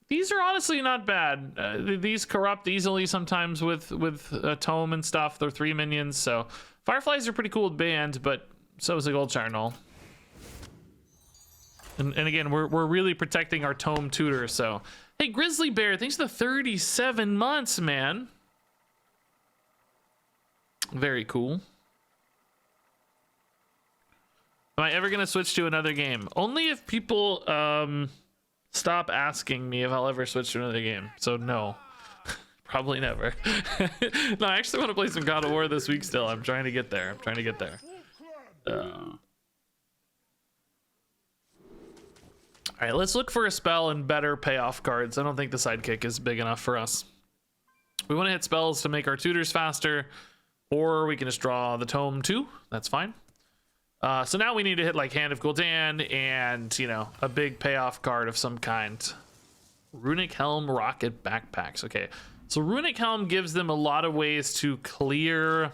Speaker 1: These are honestly not bad. These corrupt easily sometimes with a tome and stuff. They're 3 minions, so Fireflies are pretty cool with band, but so is a Gold Charnel. And again, we're really protecting our tome tutor. So hey, Grizzly Bear, thanks for the 37 months, man. Very cool. Am I ever gonna switch to another game? Only if people stop asking me if I'll ever switch to another game. So no, probably never. No, I actually want to play some God of War this week still. I'm trying to get there. All right, let's look for a spell and better payoff cards. I don't think the Sidekick is big enough for us. We want to hit spells to make our tutors faster, or we can just draw the tome too. That's fine. So now we need to hit like Hand of Gul'dan and, you know, a big payoff card of some kind. Runic Helm, Rocket Backpacks. Okay, so Runic Helm gives them a lot of ways to clear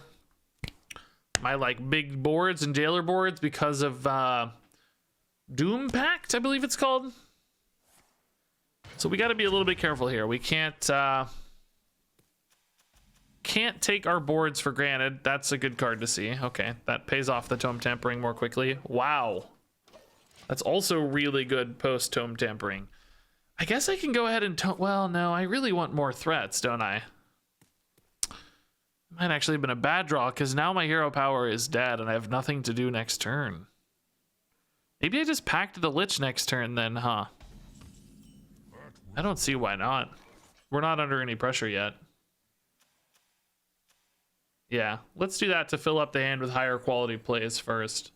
Speaker 1: my like big boards and jailer boards because of Doom Pact, I believe it's called. So we got to be a little bit careful here. We can't take our boards for granted. That's a good card to see. Okay, that pays off the Tome Tampering more quickly. Wow, that's also really good post Tome Tampering. I guess I can go ahead and well, no, I really want more threats, don't I? Might actually have been a bad draw because now my hero power is dead and I have nothing to do next turn. Maybe I just packed the Lich next turn then, huh? I don't see why not. We're not under any pressure yet. Yeah, let's do that to fill up the hand with higher quality plays first.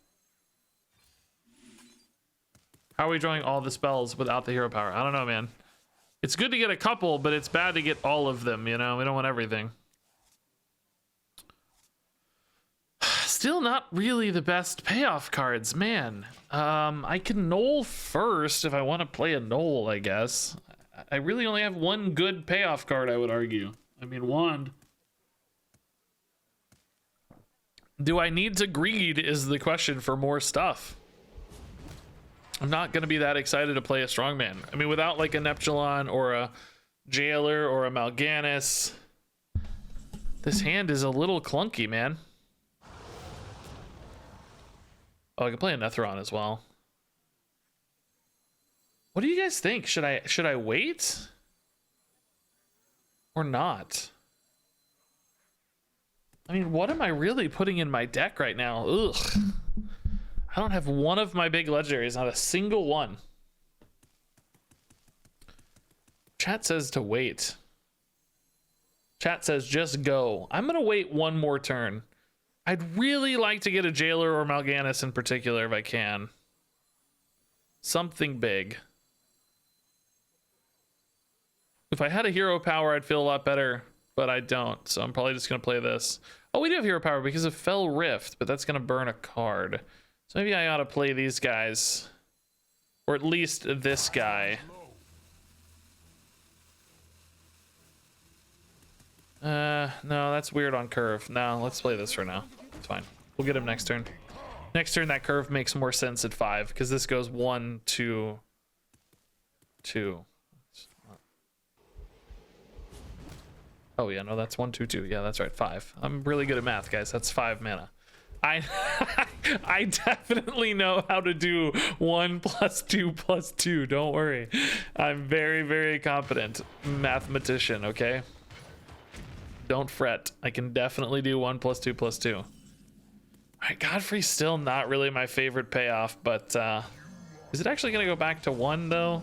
Speaker 1: How are we drawing all the spells without the hero power? I don't know, man. It's good to get a couple, but it's bad to get all of them, you know? We don't want everything. Still not really the best payoff cards, man. I can Knoll first if I want to play a Knoll, I guess. I really only have one good payoff card, I would argue. I mean, Wand. Do I need to greed is the question for more stuff. I'm not going to be that excited to play a strongman. I mean, without like a Neptulon or a Jailer or a Mal'Ganis, this hand is a little clunky, man. Oh, I can play a Netheron as well. What do you guys think? Should I wait or not? I mean, what am I really putting in my deck right now? Ugh. I don't have one of my big legendaries, not a single one. Chat says to wait. Chat says just go. I'm gonna wait one more turn. I'd really like to get a Jailer or Mal'Ganis in particular if I can. Something big. If I had a hero power, I'd feel a lot better, but I don't, so I'm probably just gonna play this. Oh, we do have hero power because of Fell Rift, but that's gonna burn a card. So maybe I ought to play these guys. Or at least this guy. No, that's weird on curve. No, let's play this for now. It's fine. We'll get him next turn. Next turn, that curve makes more sense at 5, because this goes 1, 2, 2. Oh yeah, no, that's 1, 2, 2. Yeah, that's right, 5. I'm really good at math, guys. That's 5 mana. I definitely know how to do 1 + 2 + 2. Don't worry. I'm very, very competent mathematician, okay? Don't fret. I can definitely do 1 + 2 + 2. All right, Godfrey's still not really my favorite payoff, but is it actually going to go back to 1 though?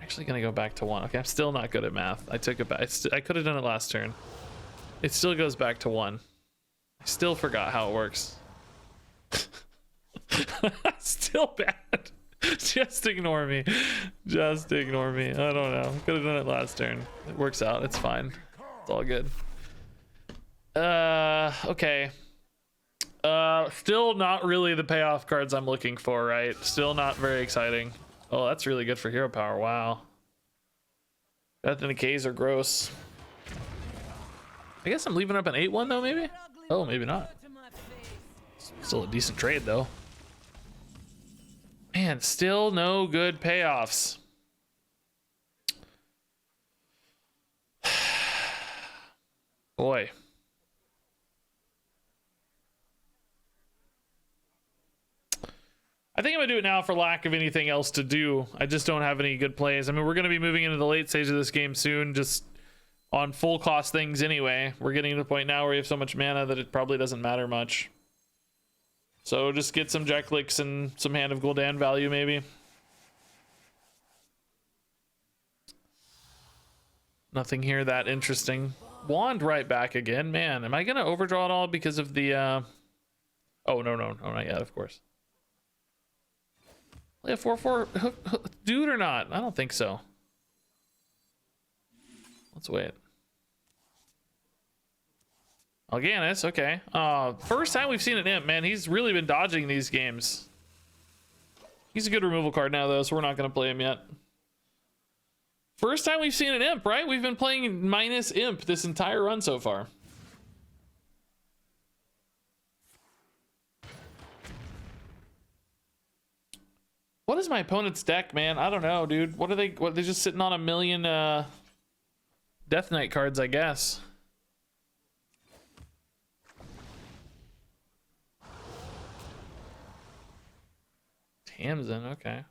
Speaker 1: Actually going to go back to 1. Okay, I'm still not good at math. I took it back. I could have done it last turn. It still goes back to 1. I still forgot how it works. Still bad. Just ignore me. Just ignore me. I don't know. Could have done it last turn. It works out. It's fine. It's all good. Okay. Still not really the payoff cards I'm looking for, right? Still not very exciting. Oh, that's really good for hero power. Wow. Death and Decays are gross. I guess I'm leaving up an 8-1 though, maybe? Oh, maybe not. Still a decent trade though. Man, still no good payoffs. Boy. I think I'm gonna do it now for lack of anything else to do. I just don't have any good plays. I mean, we're gonna be moving into the late stage of this game soon, just on full cost things anyway. We're getting to the point now where we have so much mana that it probably doesn't matter much. So just get some Jack Licks and some Hand of Gul'dan value maybe. Nothing here that interesting. Wand right back again. Man, am I gonna overdraw it all because of the oh no, not yet, of course. Yeah, 4/4 dude or not? I don't think so. Let's wait. Mal'Ganis, okay. First time we've seen an imp, man. He's really been dodging these games. He's a good removal card now, though, so we're not going to play him yet. First time we've seen an imp, right? We've been playing minus imp this entire run so far. What is my opponent's deck, man? I don't know, dude. What are they? What, they're just sitting on a million Death Knight cards, I guess. Tamsin, okay.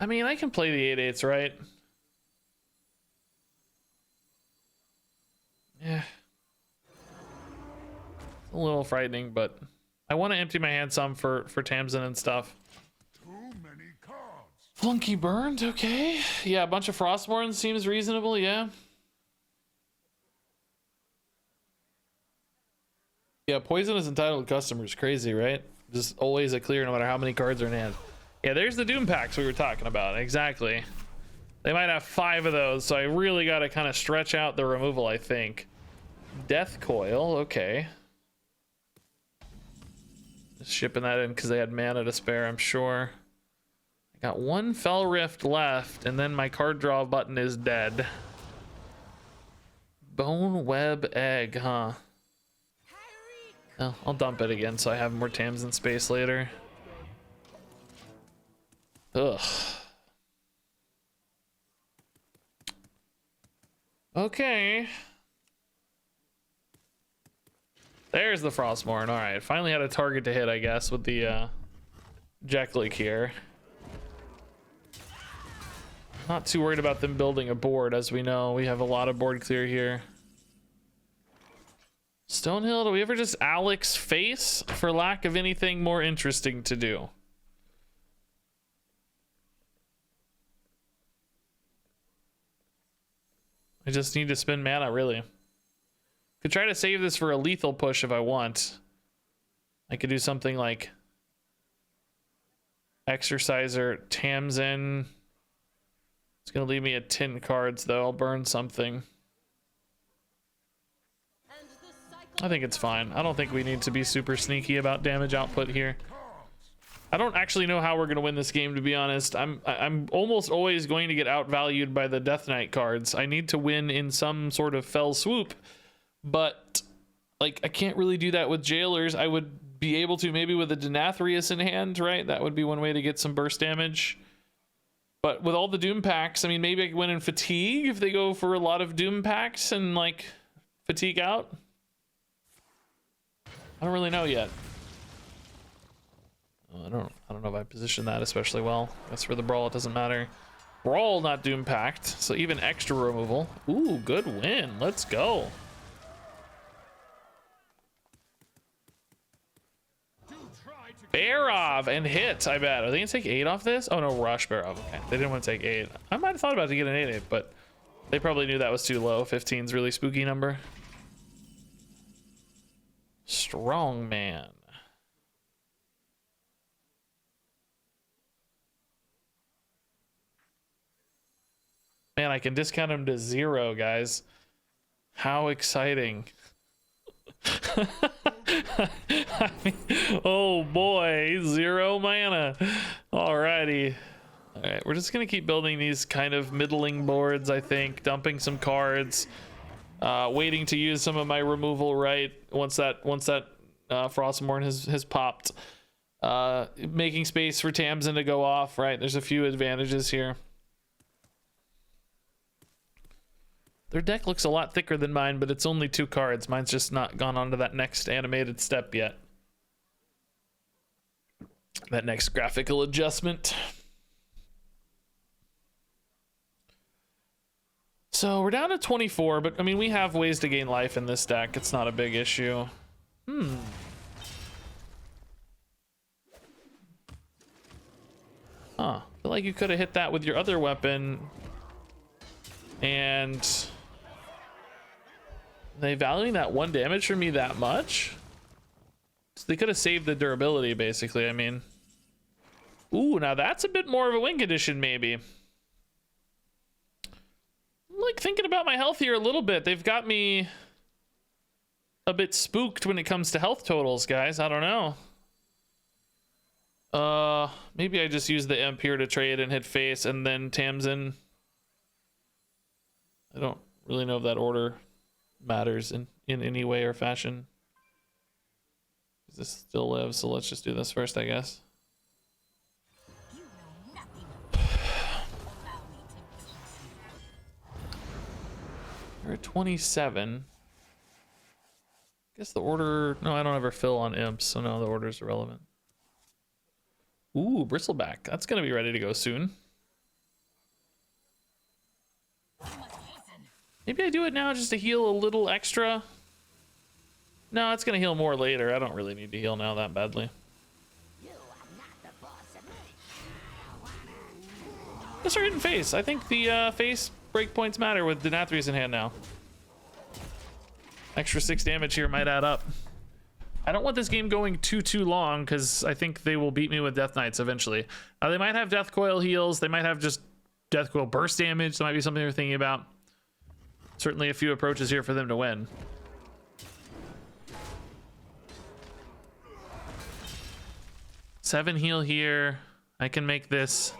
Speaker 1: I mean, I can play the 8/8s, right? Yeah. It's a little frightening, but I want to empty my hand some for Tamsin and stuff.
Speaker 2: Too many cards.
Speaker 1: Flunky burned, okay. Yeah, a bunch of Frostborns seems reasonable, yeah. Yeah, poison is entitled customers. Crazy, right? Just always a clear no matter how many cards are in hand. Yeah, there's the Doom packs we were talking about. Exactly. They might have 5 of those, so I really got to kind of stretch out the removal, I think. Death Coil, okay. Just shipping that in because they had mana to spare, I'm sure. I got 1 Fell Rift left, and then my card draw button is dead. Bone Web Egg, huh? Oh, I'll dump it again so I have more Tamsin space later. Ugh. Okay. There's the Frostmourne. All right, finally had a target to hit, I guess, with the Jacklick here. Not too worried about them building a board, as we know. We have a lot of board clear here. Stonehill, do we ever just Alex face for lack of anything more interesting to do? I just need to spend mana, really. Could try to save this for a lethal push if I want. I could do something like Exerciser, Tamsin. It's gonna leave me at 10 cards though. I'll burn something. I think it's fine. I don't think we need to be super sneaky about damage output here. I don't actually know how we're gonna win this game, to be honest. I'm almost always going to get outvalued by the Death Knight cards. I need to win in some sort of fell swoop, but like I can't really do that with Jailers. I would be able to maybe with a Denathrius in hand, right? That would be one way to get some burst damage. But with all the Doom packs, I mean, maybe I could win in Fatigue if they go for a lot of Doom packs and like Fatigue out. I don't really know yet. I don't know if I position that especially well. That's for the Brawl, it doesn't matter. Brawl not Doom packed, so even extra removal. Ooh, good win. Let's go. Barov and hit, I bet. Are they gonna take 8 off this? Oh no, Rush Barov. Okay, they didn't want to take 8. I might have thought about to get an 8/8, but they probably knew that was too low. 15's really spooky number. Strong man. Man, I can discount him to 0, guys. How exciting. I mean, oh boy, 0 mana. Alrighty. Alright, we're just gonna keep building these kind of middling boards, I think. Dumping some cards. Waiting to use some of my removal right once that Frostmourne has popped. Making space for Tamsin to go off, right? There's a few advantages here. Their deck looks a lot thicker than mine, but it's only 2 cards. Mine's just not gone on to that next animated step yet. That next graphical adjustment. So we're down to 24, but I mean, we have ways to gain life in this deck. It's not a big issue. Huh, I feel like you could have hit that with your other weapon. And they valuing that 1 damage for me that much? So they could have saved the durability, basically, I mean. Ooh, now that's a bit more of a win condition, maybe. I'm like thinking about my health here a little bit. They've got me a bit spooked when it comes to health totals, guys. I don't know. Maybe I just use the Imp here to trade and hit face and then Tamsin. I don't really know if that order matters in any way or fashion. This still lives, so let's just do this first, I guess. We're at 27. I guess the order... No, I don't ever fill on imps, so no, the order's irrelevant. Ooh, Bristleback. That's going to be ready to go soon. Maybe I do it now just to heal a little extra. No, it's gonna heal more later. I don't really need to heal now that badly. Let's start hitting face. I think the face breakpoints matter with Denathrius in hand now. Extra 6 damage here might add up. I don't want this game going too long because I think they will beat me with Death Knights eventually. They might have Death Coil heals. They might have just Death Coil burst damage. That might be something they're thinking about. Certainly a few approaches here for them to win. Seven heal here. I can make this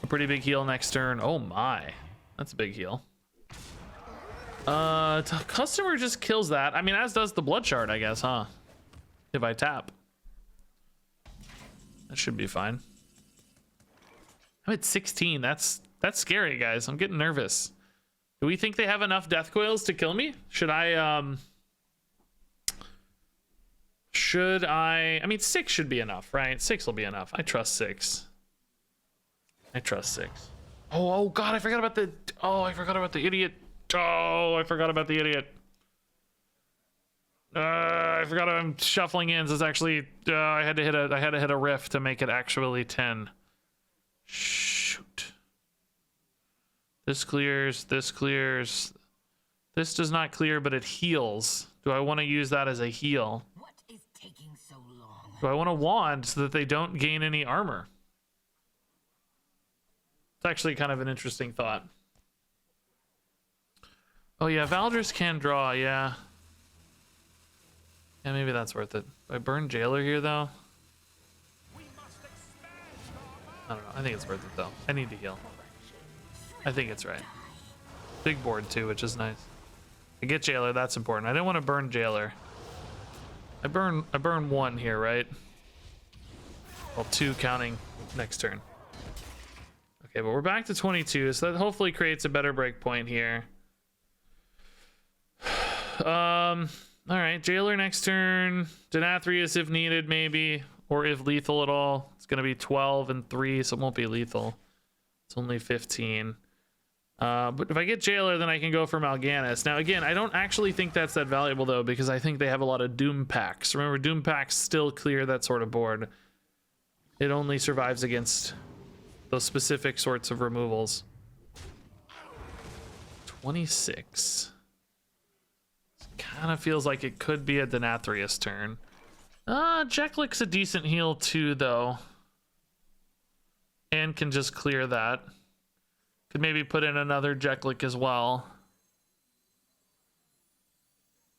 Speaker 1: a pretty big heal next turn. Oh my, that's a big heal. Customer just kills that. I mean, as does the Blood Shard, I guess, huh? If I tap. That should be fine. I'm at 16. That's scary, guys. I'm getting nervous. Do we think they have enough Death Coils to kill me? Should I I mean, 6 should be enough, right? 6 will be enough. I trust 6. I trust 6. Oh god, I forgot about the idiot. Oh, I forgot about the idiot. I forgot I'm shuffling in. So it's actually I had to hit a riff to make it actually 10. Shoot. This clears, this clears. This does not clear, but it heals. Do I want to use that as a heal?
Speaker 3: What is taking so long?
Speaker 1: Do I want a wand so that they don't gain any armor? It's actually kind of an interesting thought. Oh yeah, Valdris can draw, yeah. Yeah, maybe that's worth it. Do I burn Jailer here though? I don't know, I think it's worth it though. I need to heal. I think it's right. Big board too, which is nice. I get Jailer, that's important. I didn't want to burn Jailer. I burn 1 here, right? Well, 2 counting next turn. Okay, but we're back to 22, so that hopefully creates a better break point here. All right, Jailer next turn. Denathrius if needed, maybe, or if lethal at all. It's gonna be 12 and 3, so it won't be lethal. It's only 15. But if I get Jailer, then I can go for Mal'Ganis. Now, again, I don't actually think that's that valuable, though, because I think they have a lot of Doom Packs. Remember, Doom Packs still clear that sort of board. It only survives against those specific sorts of removals. 26. Kind of feels like it could be a Denathrius turn. Jeklik's a decent heal, too, though. And can just clear that. Could maybe put in another Jeklik as well.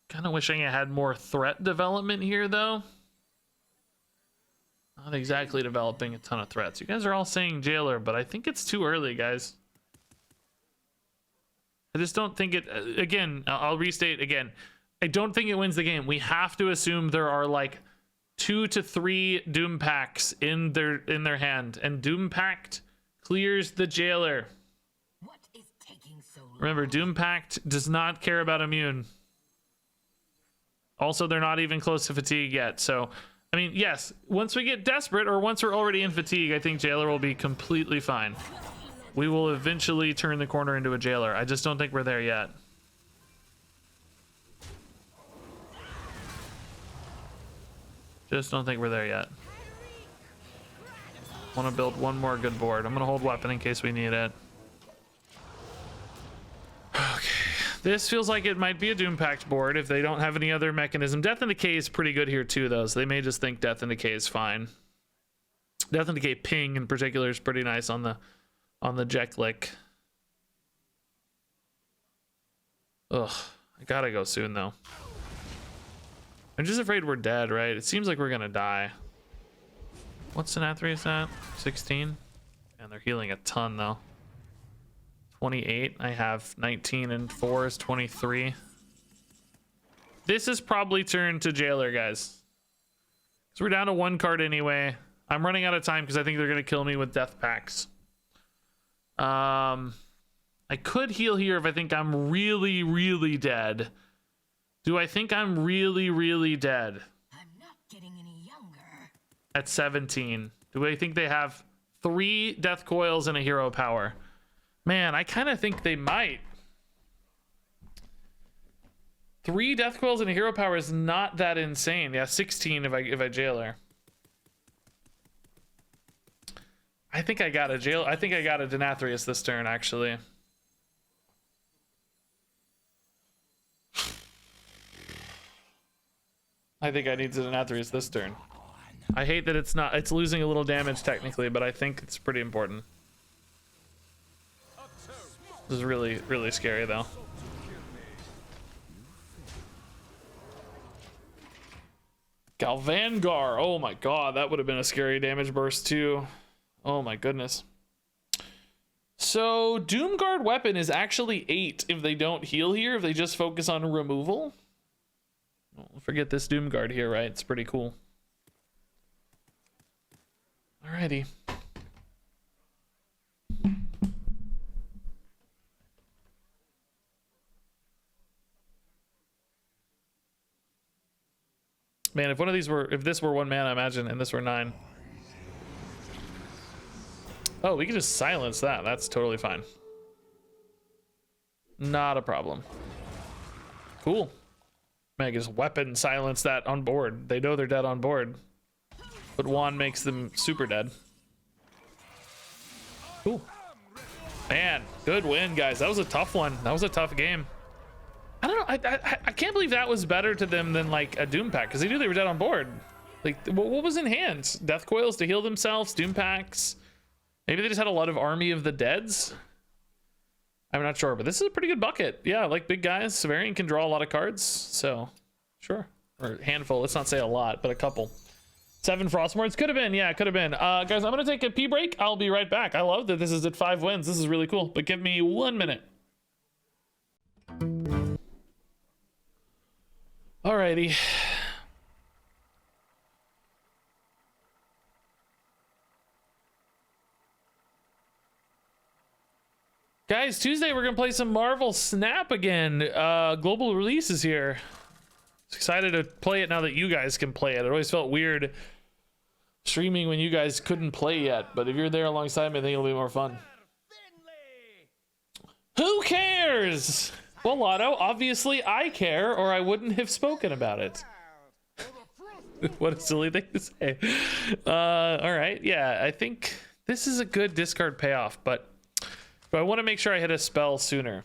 Speaker 1: Kind of wishing I had more threat development here, though. Not exactly developing a ton of threats. You guys are all saying Jailer, but I think it's too early, guys. I just don't think it... Again, I'll restate again. I don't think it wins the game. We have to assume there are like 2 to 3 Doom Packs in their hand, and Doom Pact clears the Jailer.
Speaker 3: What is taking so long?
Speaker 1: Remember, Doom Pact does not care about immune. Also, they're not even close to fatigue yet. So, I mean, yes, once we get desperate or once we're already in fatigue, I think Jailer will be completely fine. We will eventually turn the corner into a Jailer. I just don't think we're there yet. Just don't think we're there yet. Want to build one more good board. I'm going to hold weapon in case we need it. Okay. This feels like it might be a Doom Pact board if they don't have any other mechanism. Death and Decay is pretty good here too, though, so they may just think Death and Decay is fine. Death and Decay ping in particular is pretty nice on the Jeklik. Ugh, I gotta go soon though. I'm just afraid we're dead, right? It seems like we're gonna die. What's Denathrius at? 16? And they're healing a ton though. 28. I have 19 and 4 is 23. This is probably turned to Jailer, guys. Because we're down to 1 card anyway. I'm running out of time because I think they're gonna kill me with Death Packs. I could heal here if I think I'm really, really dead. Do I think I'm really, really dead?
Speaker 3: I'm not getting any younger.
Speaker 1: At 17. Do I think they have 3 Death Coils and a Hero Power? Man, I kind of think they might. 3 death coils and a hero power is not that insane. Yeah, 16 if I jail her. I think I got a Denathrius this turn, actually. I think I need to Denathrius this turn. I hate that it's losing a little damage technically, but I think it's pretty important. This is really, really scary though. Galvangar, oh my god, that would have been a scary damage burst too. Oh my goodness. So Doomguard weapon is actually 8 if they don't heal here, if they just focus on removal. Well, forget this Doomguard here, right? It's pretty cool. Alrighty. Man, if this were 1 mana, imagine, and this were 9. Oh, we can just silence that. That's totally fine. Not a problem. Cool. Man, I can just weapon silence that on board. They know they're dead on board. But Wand makes them super dead. Cool. Man, good win, guys. That was a tough one. That was a tough game. I don't know. I can't believe that was better to them than like a Doom Pack, because they knew they were dead on board. Like, what was in hand? Death Coils to heal themselves, Doom Packs. Maybe they just had a lot of Army of the Deads. I'm not sure, but this is a pretty good bucket. Yeah, like big guys. Severian can draw a lot of cards, so sure. Or a handful. Let's not say a lot, but a couple. 7 Frostmournes could have been. Yeah, could have been. Guys, I'm gonna take a pee break. I'll be right back. I love that this is at 5 wins. This is really cool. But give me 1 minute. Alrighty. Guys, Tuesday we're gonna play some Marvel Snap again. Global release is here. Excited to play it now that you guys can play it. It always felt weird streaming when you guys couldn't play yet, but if you're there alongside me, I think it'll be more fun. Who cares? Well, Lotto, obviously I care, or I wouldn't have spoken about it. What a silly thing to say. All right, yeah, I think this is a good discard payoff, but I want to make sure I hit a spell sooner.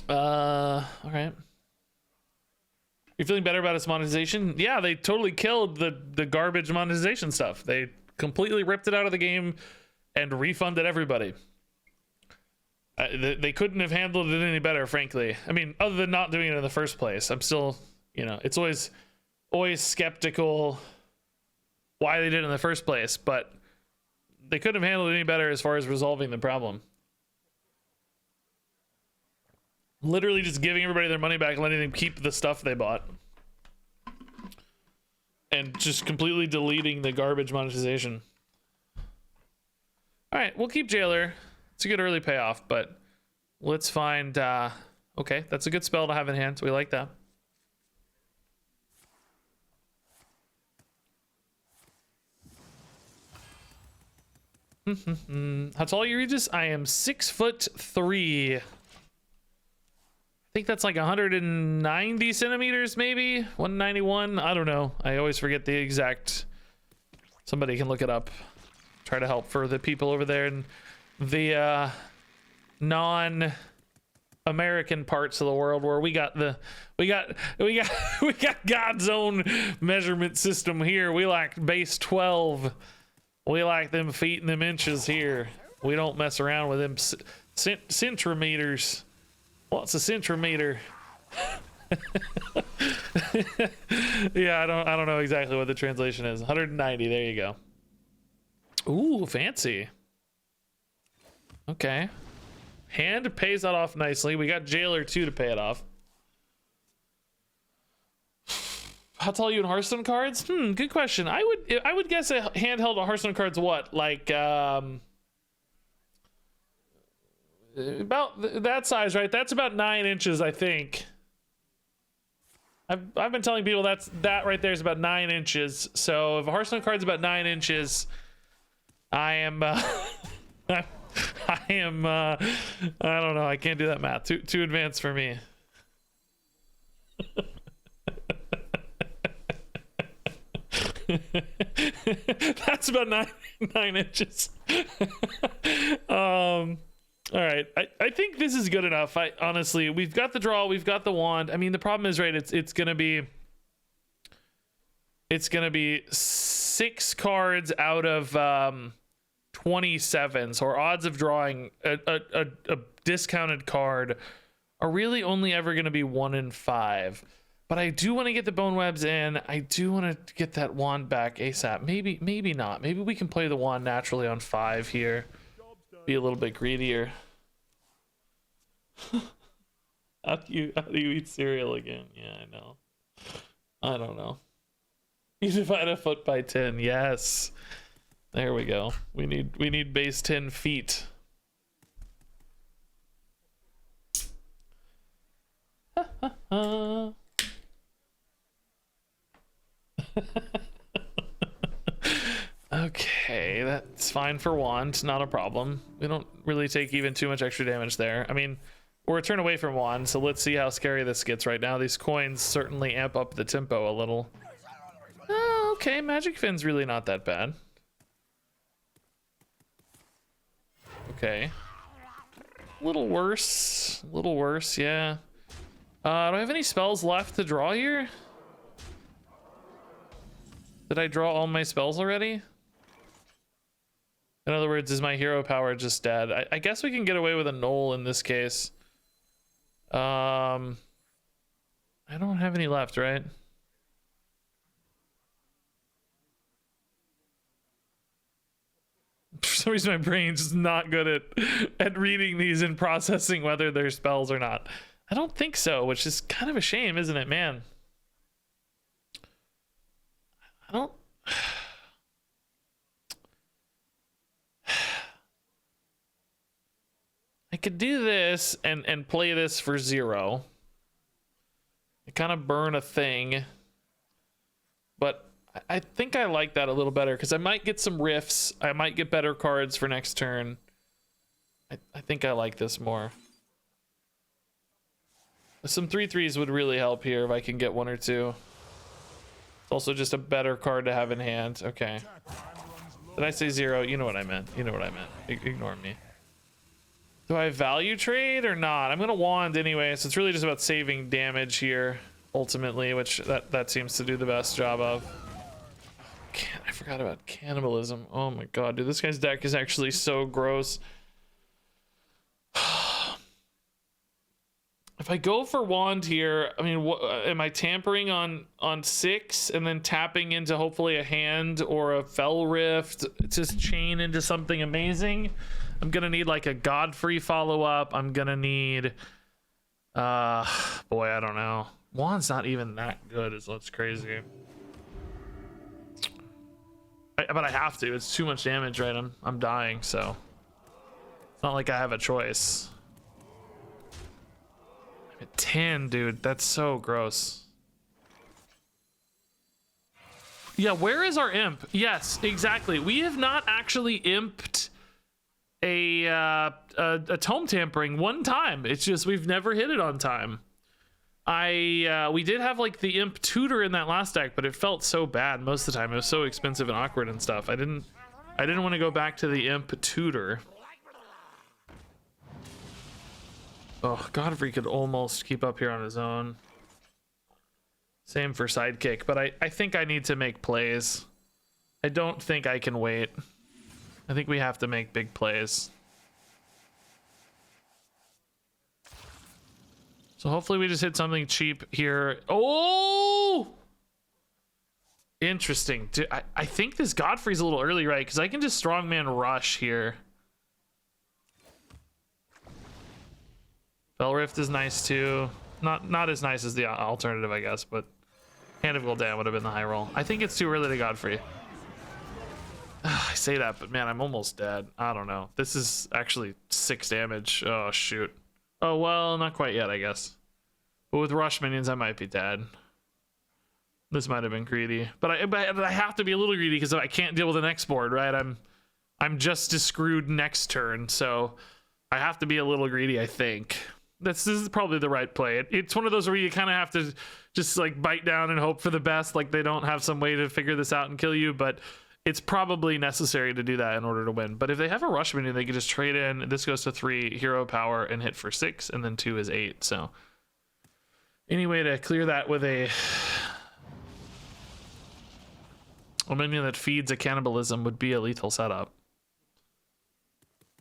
Speaker 1: All right. You feeling better about its monetization? Yeah, they totally killed the garbage monetization stuff. They completely ripped it out of the game and refunded everybody. They couldn't have handled it any better, frankly. I mean, other than not doing it in the first place. I'm still, you know, it's always skeptical why they did it in the first place, but they couldn't have handled it any better as far as resolving the problem. Literally just giving everybody their money back and letting them keep the stuff they bought. And just completely deleting the garbage monetization. All right, we'll keep Jailer. It's a good early payoff, but let's find... okay, that's a good spell to have in hand. So we like that. How tall are you, Regis? I am 6'3". I think that's like 190 centimeters, maybe 191. I don't know. I always forget the exact. Somebody can look it up. Try to help for the people over there in the non-American parts of the world where we got God's own measurement system here. We like base 12. We like them feet and them inches here. We don't mess around with them centimeters. What's a centimeter? Yeah, I don't know exactly what the translation is. 190. There you go. Ooh, fancy. Okay. Hand pays that off nicely. We got Jailer too to pay it off. How tall are you in Hearthstone cards? Good question. I would guess a handheld Hearthstone cards what? Like about that size, right? That's about 9 inches, I think. I've been telling people that right there is about 9 inches. So if a Hearthstone card's about 9 inches, I am I am I don't know, I can't do that math. Too advanced for me. That's about nine inches. All right, I think this is good enough. I honestly, we've got the draw, we've got the wand. I mean, the problem is, right, it's gonna be 6 cards out of 27, so our odds of drawing a discounted card are really only ever going to be 1 in 5. But I do want to get the bone webs in. I do want to get that wand back ASAP. Maybe not. Maybe we can play the wand naturally on 5 here. Be a little bit greedier. How do you eat cereal again? Yeah, I know. I don't know. You divide a foot by 10. Yes. There we go. We need base 10 feet. Okay, that's fine for wand, not a problem. We don't really take even too much extra damage there. I mean, we're a turn away from wand, so let's see how scary this gets right now. These coins certainly amp up the tempo a little. Oh, okay, Magic Fin's really not that bad. Okay. Little worse, yeah. Do I have any spells left to draw here? Did I draw all my spells already? In other words, is my hero power just dead? I guess we can get away with a null in this case. I don't have any left, right? For some reason, my brain's just not good at reading these and processing whether they're spells or not. I don't think so, which is kind of a shame, isn't it, man? I don't... I could do this and play this for 0. I kind of burn a thing. But I think I like that a little better because I might get some rifts. I might get better cards for next turn. I think I like this more. Some 3/3s would really help here if I can get 1 or 2. It's also just a better card to have in hand. Okay. Did I say 0? You know what I meant. You know what I meant. Ignore me. Do I value trade or not? I'm going to wand anyway, so it's really just about saving damage here, ultimately, which that seems to do the best job of. I forgot about cannibalism. Oh my god, dude, this guy's deck is actually so gross. If I go for wand here, I mean, am I tampering on 6 and then tapping into hopefully a hand or a Fell Rift to chain into something amazing? I'm gonna need like a Godfrey follow-up. I'm gonna need boy, I don't know. Wand's not even that good, is what's crazy. But I have to. It's too much damage, right? I'm dying, so it's not like I have a choice. I'm at 10, dude. That's so gross. Yeah, where is our imp? Yes, exactly. We have not actually imped a tome tampering one time. It's just we've never hit it on time. We did have like the imp tutor in that last deck, but it felt so bad most of the time. It was so expensive and awkward and stuff. I didn't want to go back to the imp tutor. Oh, Godfrey could almost keep up here on his own. Same for sidekick, but I think I need to make plays. I don't think I can wait. I think we have to make big plays. So hopefully we just hit something cheap here. Oh! Interesting. Dude, I think this Godfrey's a little early, right? Because I can just strongman rush here. Fell Rift is nice too. Not as nice as the alternative, I guess, but Hand of Gul'dan would have been the high roll. I think it's too early to Godfrey. I say that, but man, I'm almost dead. I don't know. This is actually 6 damage. Oh, shoot. Oh, well, not quite yet, I guess. But with rush minions, I might be dead. This might have been greedy. But I have to be a little greedy because I can't deal with the next board, right? I'm just as screwed next turn, so I have to be a little greedy, I think. This is probably the right play. It's one of those where you kind of have to just like bite down and hope for the best. Like they don't have some way to figure this out and kill you, but it's probably necessary to do that in order to win. But if they have a rush menu, they can just trade in. This goes to 3 hero power and hit for 6, and then 2 is 8. So any way to clear that with a menu that feeds a cannibalism would be a lethal setup.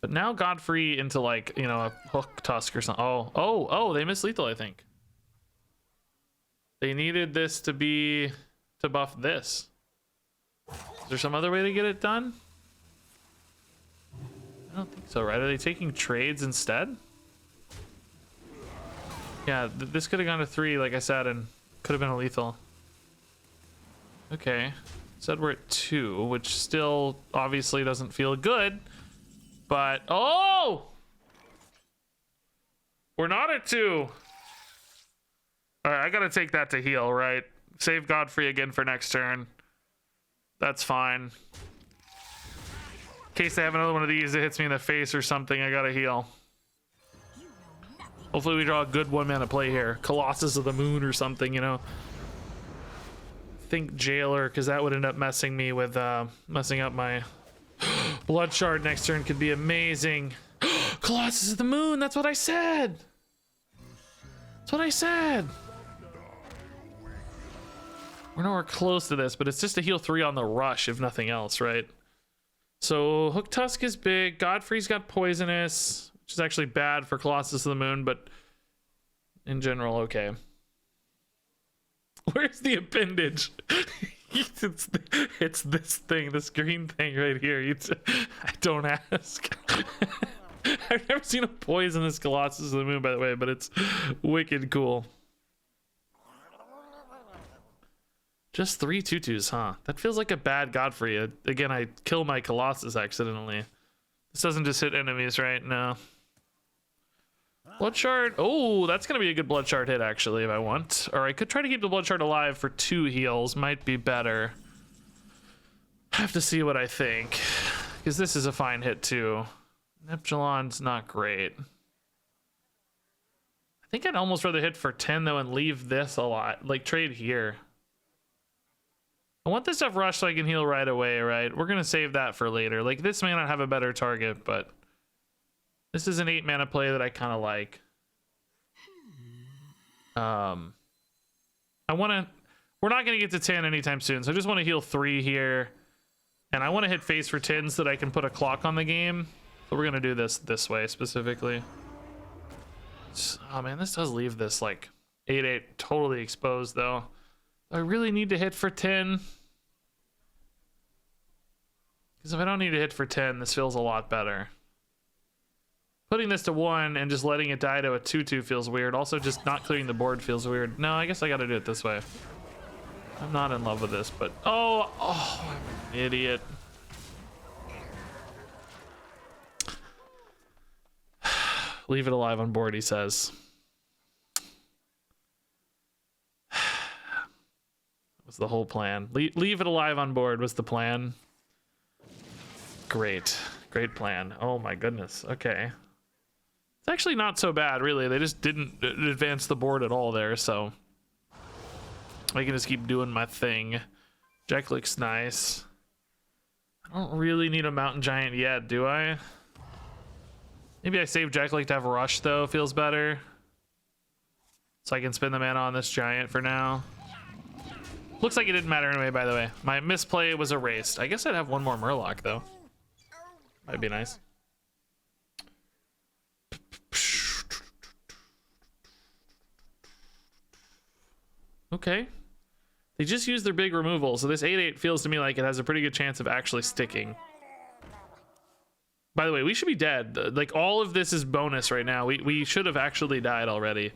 Speaker 1: But now Godfrey into like, you know, a hook tusk or something. Oh, they missed lethal, I think. They needed this to buff this. Is there some other way to get it done? I don't think so, right? Are they taking trades instead? Yeah, this could have gone to 3, like I said, and could have been a lethal. Okay. Said we're at 2, which still obviously doesn't feel good. But, oh! We're not at 2. All right, I gotta take that to heal, right? Save Godfrey again for next turn. That's fine. In case they have another one of these that hits me in the face or something, I gotta heal. Hopefully we draw a good 1-mana play here. Colossus of the Moon or something, you know? Think Jailer, because that would end up messing me with, messing up my... Blood Shard next turn could be amazing. Colossus of the Moon, that's what I said! That's what I said! We're nowhere close to this, but it's just to heal 3 on the rush, if nothing else, right? So, Hook Tusk is big. Godfrey's got Poisonous, which is actually bad for Colossus of the Moon, but in general, okay. Where's the appendage? It's this thing, this green thing right here. I don't ask. I've never seen a poisonous Colossus of the Moon, by the way, but it's wicked cool. Just 3 2/2s, huh? That feels like a bad Godfrey. Again, I kill my Colossus accidentally. This doesn't just hit enemies, right? No. Blood Shard. Oh, that's going to be a good Blood Shard hit, actually, if I want. Or I could try to keep the Blood Shard alive for 2 heals. Might be better. Have to see what I think. Because this is a fine hit, too. Neptulon's not great. I think I'd almost rather hit for 10, though, and leave this a lot. Like, trade here. I want this to have rush so I can heal right away, right? We're going to save that for later. Like, this may not have a better target, but... This is an 8-mana play that I kind of like. I want to... We're not going to get to 10 anytime soon, so I just want to heal 3 here. And I want to hit face for 10 so that I can put a clock on the game. So we're going to do this way specifically. Oh man, this does leave this like 8/8 totally exposed though. I really need to hit for 10. Because if I don't need to hit for 10, this feels a lot better. Putting this to 1 and just letting it die to a 2/2 feels weird. Also, just not clearing the board feels weird. No, I guess I gotta do it this way. I'm not in love with this, but... Oh, I'm an idiot. Leave it alive on board, he says. That was the whole plan. Leave it alive on board was the plan. Great. Great plan. Oh my goodness. Okay. It's actually not so bad, really. They just didn't advance the board at all there, so I can just keep doing my thing. Jack looks nice. I don't really need a mountain giant yet, do I? Maybe I save Jack to have a rush, though. Feels better. So I can spend the mana on this giant for now. Looks like it didn't matter anyway, by the way. My misplay was erased. I guess I'd have one more Murloc, though. Might be nice. Okay. They just used their big removal, so this 8/8 feels to me like it has a pretty good chance of actually sticking. By the way, we should be dead. Like, all of this is bonus right now. We should have actually died already.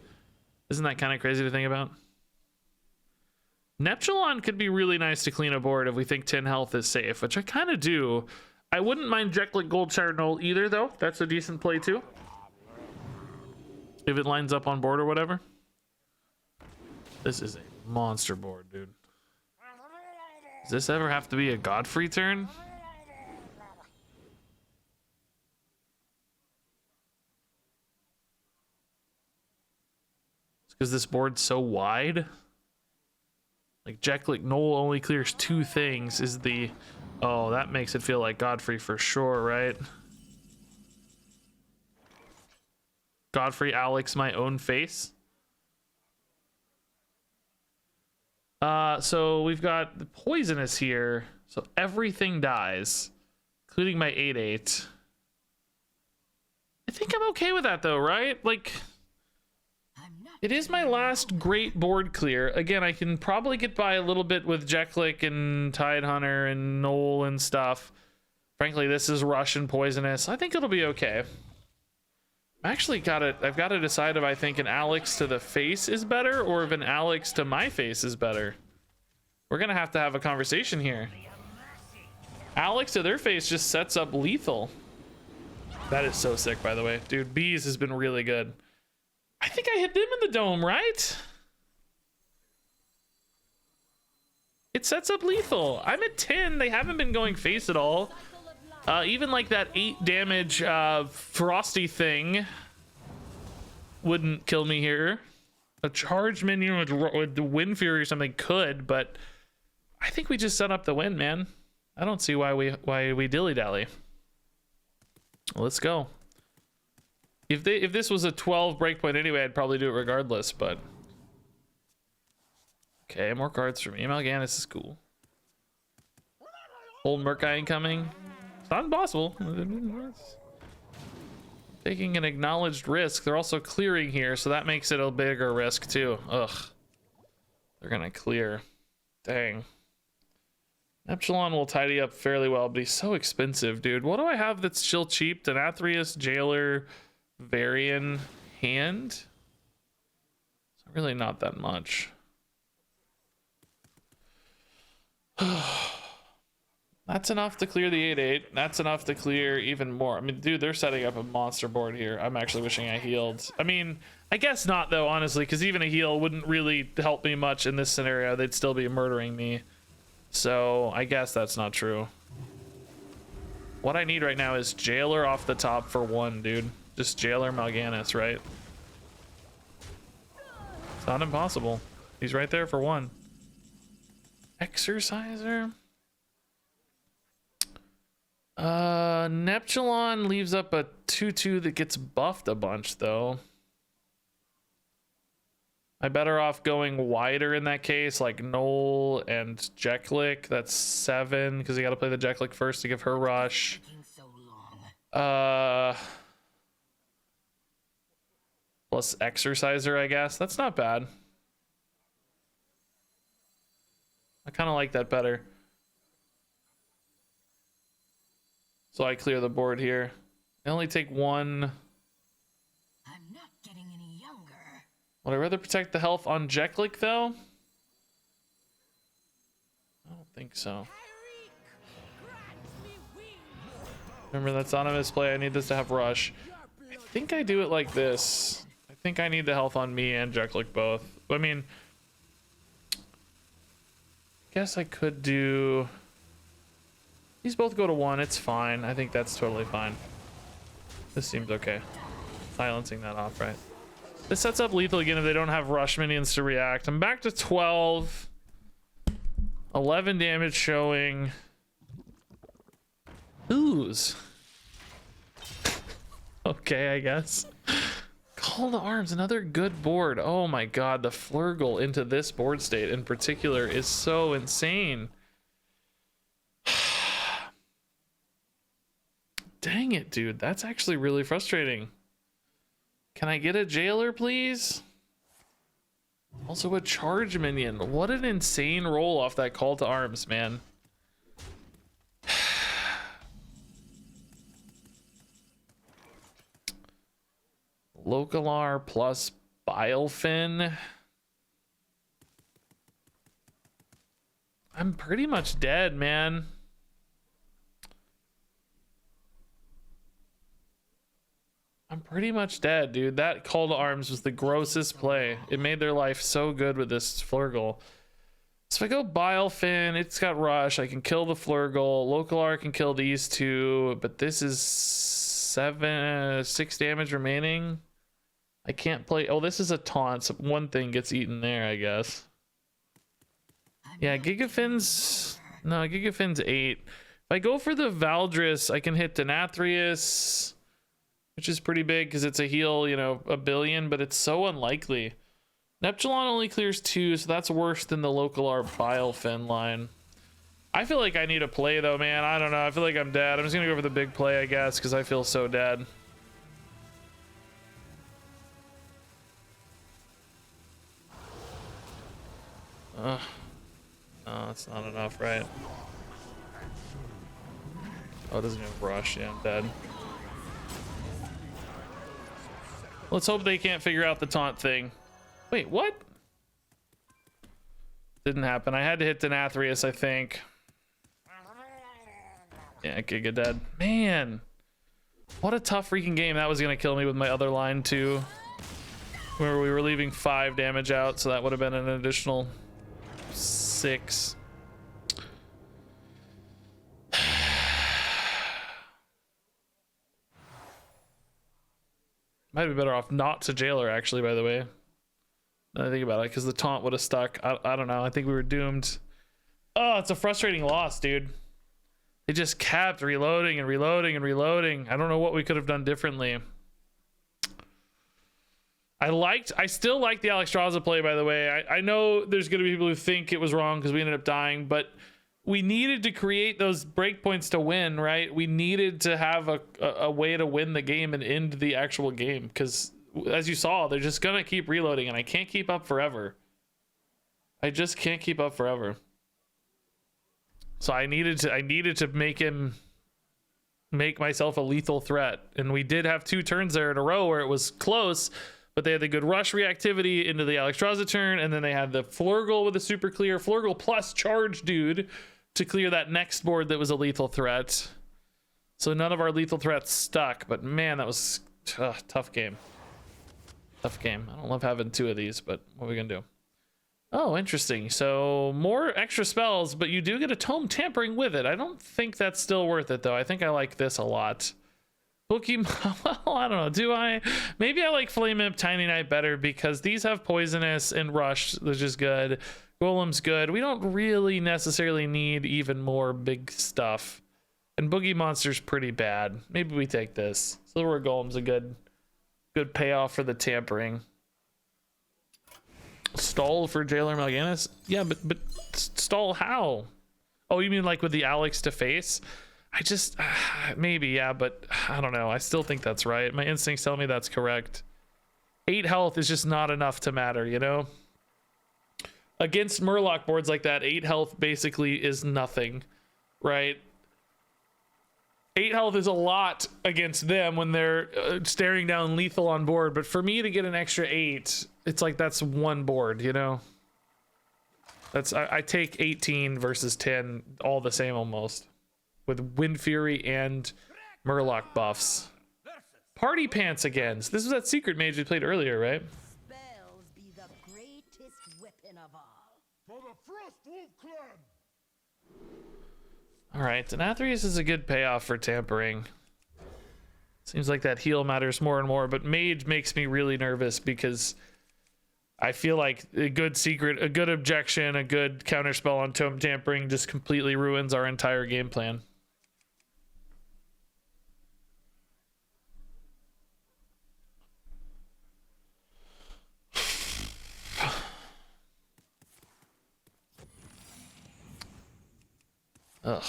Speaker 1: Isn't that kind of crazy to think about? Neptulon could be really nice to clean a board if we think 10 health is safe, which I kind of do. I wouldn't mind Jeklik Goldshire Knoll either, though. That's a decent play, too. If it lines up on board or whatever. This is a monster board, dude. Does this ever have to be a Godfrey turn? because this board's so wide. Like Jeklik Knoll only clears 2 things is the... Oh, that makes it feel like Godfrey for sure, right? Godfrey, Alex, my own face. So we've got the poisonous here. So everything dies, including my 8/8. I think I'm okay with that though, right? Like, it is my last great board clear. Again, I can probably get by a little bit with Jeklik and Tidehunter and Knoll and stuff. Frankly, this is Rush and Poisonous. I think it'll be okay. I've got to decide if I think an Alex to the face is better or if an Alex to my face is better. We're gonna have to have a conversation here. Alex to their face just sets up lethal. That is so sick, by the way. Dude, Bees has been really good. I think I hit them in the dome, right? It sets up lethal. I'm at 10. They haven't been going face at all. Even like that 8 damage frosty thing wouldn't kill me here. A charged minion with Wind Fury or something could, but I think we just set up the win, man. I don't see why we dilly-dally. Let's go. If this was a 12 breakpoint anyway, I'd probably do it regardless, but... Okay, more cards for me. Mal'Ganis is cool. Old Murkai incoming. It's not impossible. Taking an acknowledged risk. They're also clearing here, so that makes it a bigger risk too. Ugh. They're gonna clear. Dang. Epsilon will tidy up fairly well, but he's so expensive, dude. What do I have that's still cheap? Denathrius, Jailer, Varian, Hand? It's really not that much. That's enough to clear the 8/8. That's enough to clear even more. I mean, dude, they're setting up a monster board here. I'm actually wishing I healed. I mean, I guess not though, honestly, because even a heal wouldn't really help me much in this scenario. They'd still be murdering me. So I guess that's not true. What I need right now is Jailer off the top for 1, dude. Just Jailer Mal'Ganis, right? It's not impossible. He's right there for 1. Exorciser? Neptulon leaves up a 2/2 that gets buffed a bunch though. I'm better off going wider in that case, like Knoll and Jeklik. That's 7 because you got to play the Jeklik first to give her rush. Plus Exorciser, I guess. That's not bad. I kind of like that better. So I clear the board here. I only take 1.
Speaker 3: I'm not getting any younger.
Speaker 1: Would I rather protect the health on Jeklik though? I don't think so. Remember, that's on a misplay. I need this to have rush. I think I do it like this. I think I need the health on me and Jeklik both. I mean, guess I could do... These both go to 1. It's fine. I think that's totally fine. This seems okay. Silencing that off, right? This sets up lethal again if they don't have rush minions to react. I'm back to 12. 11 damage showing. Ooze. Okay, I guess. Call to Arms, another good board. Oh my god, the Flurgle into this board state in particular is so insane. Dang it, dude. That's actually really frustrating. Can I get a Jailer, please? Also a charge minion. What an insane roll off that Call to Arms, man. Localar plus Bilefin. I'm pretty much dead, man. I'm pretty much dead, dude. That Call to Arms was the grossest play. It made their life so good with this Flurgle. So if I go Bilefin, it's got Rush. I can kill the Flurgle. Localar can kill these 2, but this is 6 damage remaining. I can't play. Oh, this is a taunt. So one thing gets eaten there, I guess. Yeah, Gigafin's... No, Gigafin's 8. If I go for the Valdris, I can hit Denathrius, which is pretty big because it's a heal, you know, 1 billion, but it's so unlikely. Neptulon only clears 2, so that's worse than the local ARP Bilefin line. I feel like I need a play, though, man. I don't know. I feel like I'm dead. I'm just going to go for the big play, I guess, because I feel so dead. No, that's not enough, right? Oh, it doesn't even rush. Yeah, I'm dead. Let's hope they can't figure out the taunt thing. Wait, what? Didn't happen. I had to hit Denathrius, I think. Yeah, Giga dead. Man, what a tough freaking game. That was gonna kill me with my other line too. Where we were leaving 5 damage out, so that would have been an additional 6. Might be better off not to jailer, actually, by the way. Now I think about it, because the taunt would have stuck. I don't know. I think we were doomed. Oh, it's a frustrating loss, dude. It just kept reloading and reloading and reloading. I don't know what we could have done differently. I still like the Alexstrasza play, by the way. I know there's going to be people who think it was wrong because we ended up dying, but we needed to create those breakpoints to win, right? We needed to have a way to win the game and end the actual game, because as you saw, they're just going to keep reloading, and I can't keep up forever. I just can't keep up forever. So I needed to make myself a lethal threat, and we did have 2 turns there in a row where it was close. But they had the good rush reactivity into the Alexstrasza turn, and then they had the Flurgle with a super clear, Flurgle plus charge dude to clear that next board that was a lethal threat. So none of our lethal threats stuck, but man, that was tough game. Tough game. I don't love having 2 of these, but what are we gonna do? Oh, interesting. So more extra spells, but you do get a Tome Tampering with it. I don't think that's still worth it, though. I think I like this a lot. Well, I don't know. Do I? Maybe I like Flame Imp Tiny Knight better because these have Poisonous and Rush, which is good. Golem's good. We don't really necessarily need even more big stuff. And Boogie Monster's pretty bad. Maybe we take this. Silver Golem's a good payoff for the tampering. Stall for Jailer Mal'Ganis? Yeah, but stall how? Oh, you mean like with the Alex to face? I just, maybe, yeah, but I don't know. I still think that's right. My instincts tell me that's correct. 8 health is just not enough to matter, you know? Against Murloc boards like that, 8 health basically is nothing, right? 8 health is a lot against them when they're staring down lethal on board, but for me to get an extra 8, it's like that's 1 board, you know? I take 18 versus 10, all the same almost. With Wind Fury and Murloc buffs. Party Pants again. So this was that secret mage we played earlier, right?
Speaker 3: Spells be the greatest weapon of all.
Speaker 2: For the Frostwolf clan!
Speaker 1: Alright, Denathrius is a good payoff for tampering. Seems like that heal matters more and more, but mage makes me really nervous because I feel like a good secret, a good objection, a good counterspell on Tome Tampering just completely ruins our entire game plan. Ugh.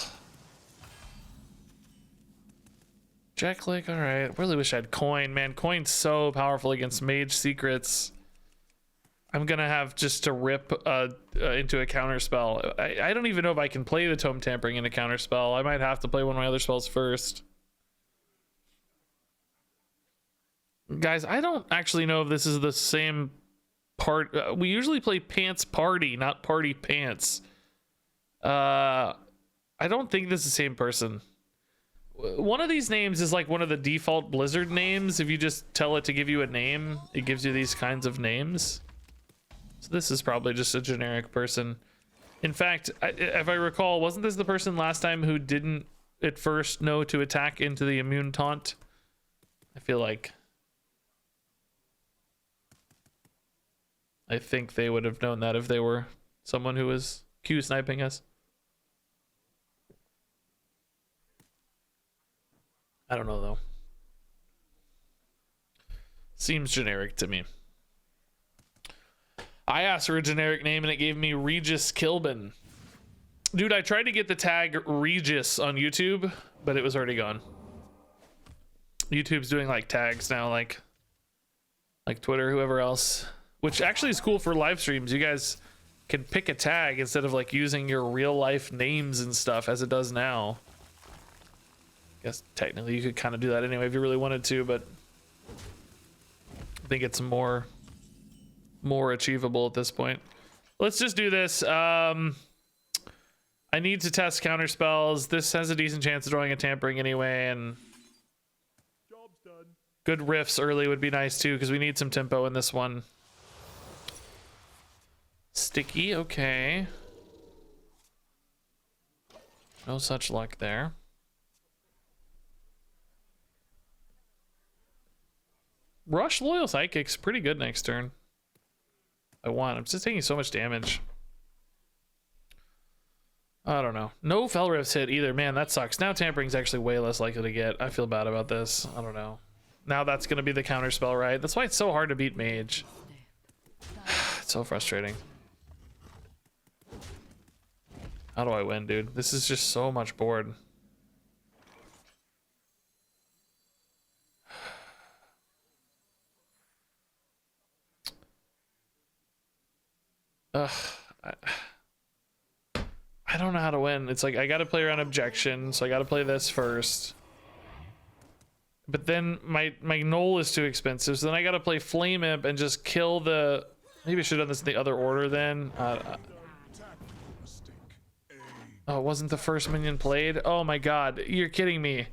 Speaker 1: Jacklick, alright. Really wish I had coin. Man, coin's so powerful against mage secrets. I'm gonna have just to rip into a counter spell. I don't even know if I can play the Tome Tampering in a counter spell. I might have to play one of my other spells first. Guys, I don't actually know if this is the same part. We usually play Pants Party, not Party Pants. I don't think this is the same person. One of these names is like one of the default Blizzard names. If you just tell it to give you a name, it gives you these kinds of names. So this is probably just a generic person. In fact, if I recall, wasn't this the person last time who didn't at first know to attack into the immune taunt? I feel like. I think they would have known that if they were someone who was Q sniping us. I don't know though. Seems generic to me. I asked for a generic name and it gave me RegisKillbin. Dude, I tried to get the tag Regis on YouTube, but it was already gone. YouTube's doing like tags now, like Twitter, whoever else, which actually is cool for live streams. You guys can pick a tag instead of like using your real life names and stuff as it does now. I guess technically you could kind of do that anyway if you really wanted to, but I think it's more achievable at this point. Let's just do this. I need to test counter spells. This has a decent chance of drawing a tampering anyway, and
Speaker 2: Job's done.
Speaker 1: good riffs early would be nice too, because we need some tempo in this one. Sticky, okay. No such luck there. Rush Loyal Psychic's pretty good next turn. I'm just taking so much damage. I don't know. No Fel Riffs hit either. Man, that sucks. Now Tampering's actually way less likely to get. I feel bad about this. I don't know. Now that's going to be the counter spell, right? That's why it's so hard to beat Mage. It's so frustrating. How do I win, dude? This is just so much board. I don't know how to win. It's like I gotta play around objection, so I gotta play this first. But then my Knoll is too expensive, so then I gotta play Flame Imp and just kill the... Maybe I should have done this in the other order then. Oh, it wasn't the first minion played? Oh my god, you're kidding me.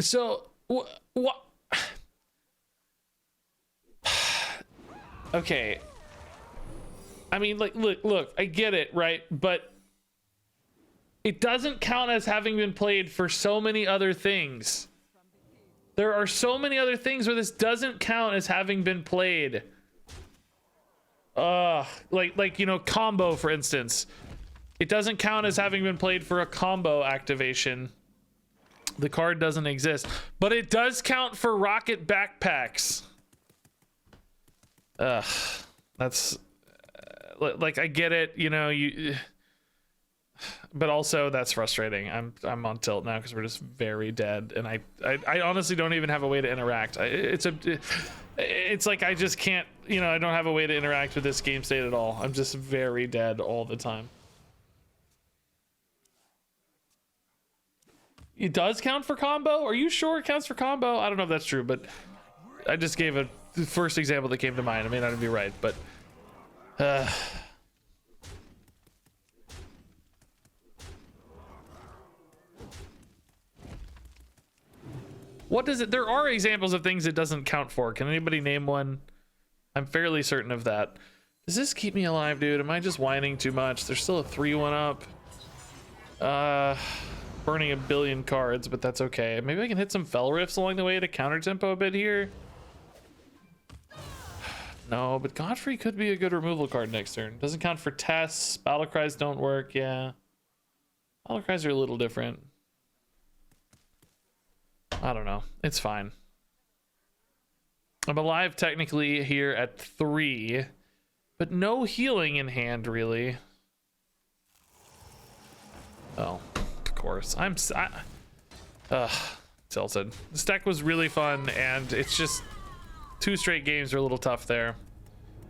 Speaker 1: So, what? Okay. I mean, like, look, I get it, right? But it doesn't count as having been played for so many other things. There are so many other things where this doesn't count as having been played. Like, you know, combo, for instance. It doesn't count as having been played for a combo activation. The card doesn't exist. But it does count for rocket backpacks. That's... like, I get it, you know, but also that's frustrating. I'm on tilt now because we're just very dead, and I honestly don't even have a way to interact. It's like I just can't, you know, I don't have a way to interact with this game state at all. I'm just very dead all the time. It does count for combo? Are you sure it counts for combo? I don't know if that's true, but I just gave a first example that came to mind. I may not be right, but what does it... There are examples of things it doesn't count for. Can anybody name one? I'm fairly certain of that. Does this keep me alive, dude? Am I just whining too much? There's still a 3-1 up. Burning a billion cards, but that's okay. Maybe I can hit some Fel Riffs along the way to counter tempo a bit here. No, but Godfrey could be a good removal card next turn. Doesn't count for tests. Battle cries don't work. Yeah. Battle cries are a little different. I don't know. It's fine. I'm alive technically here at 3, but no healing in hand, really. Oh, of course. Tilted. This deck was really fun, and it's just... 2 straight games are a little tough there.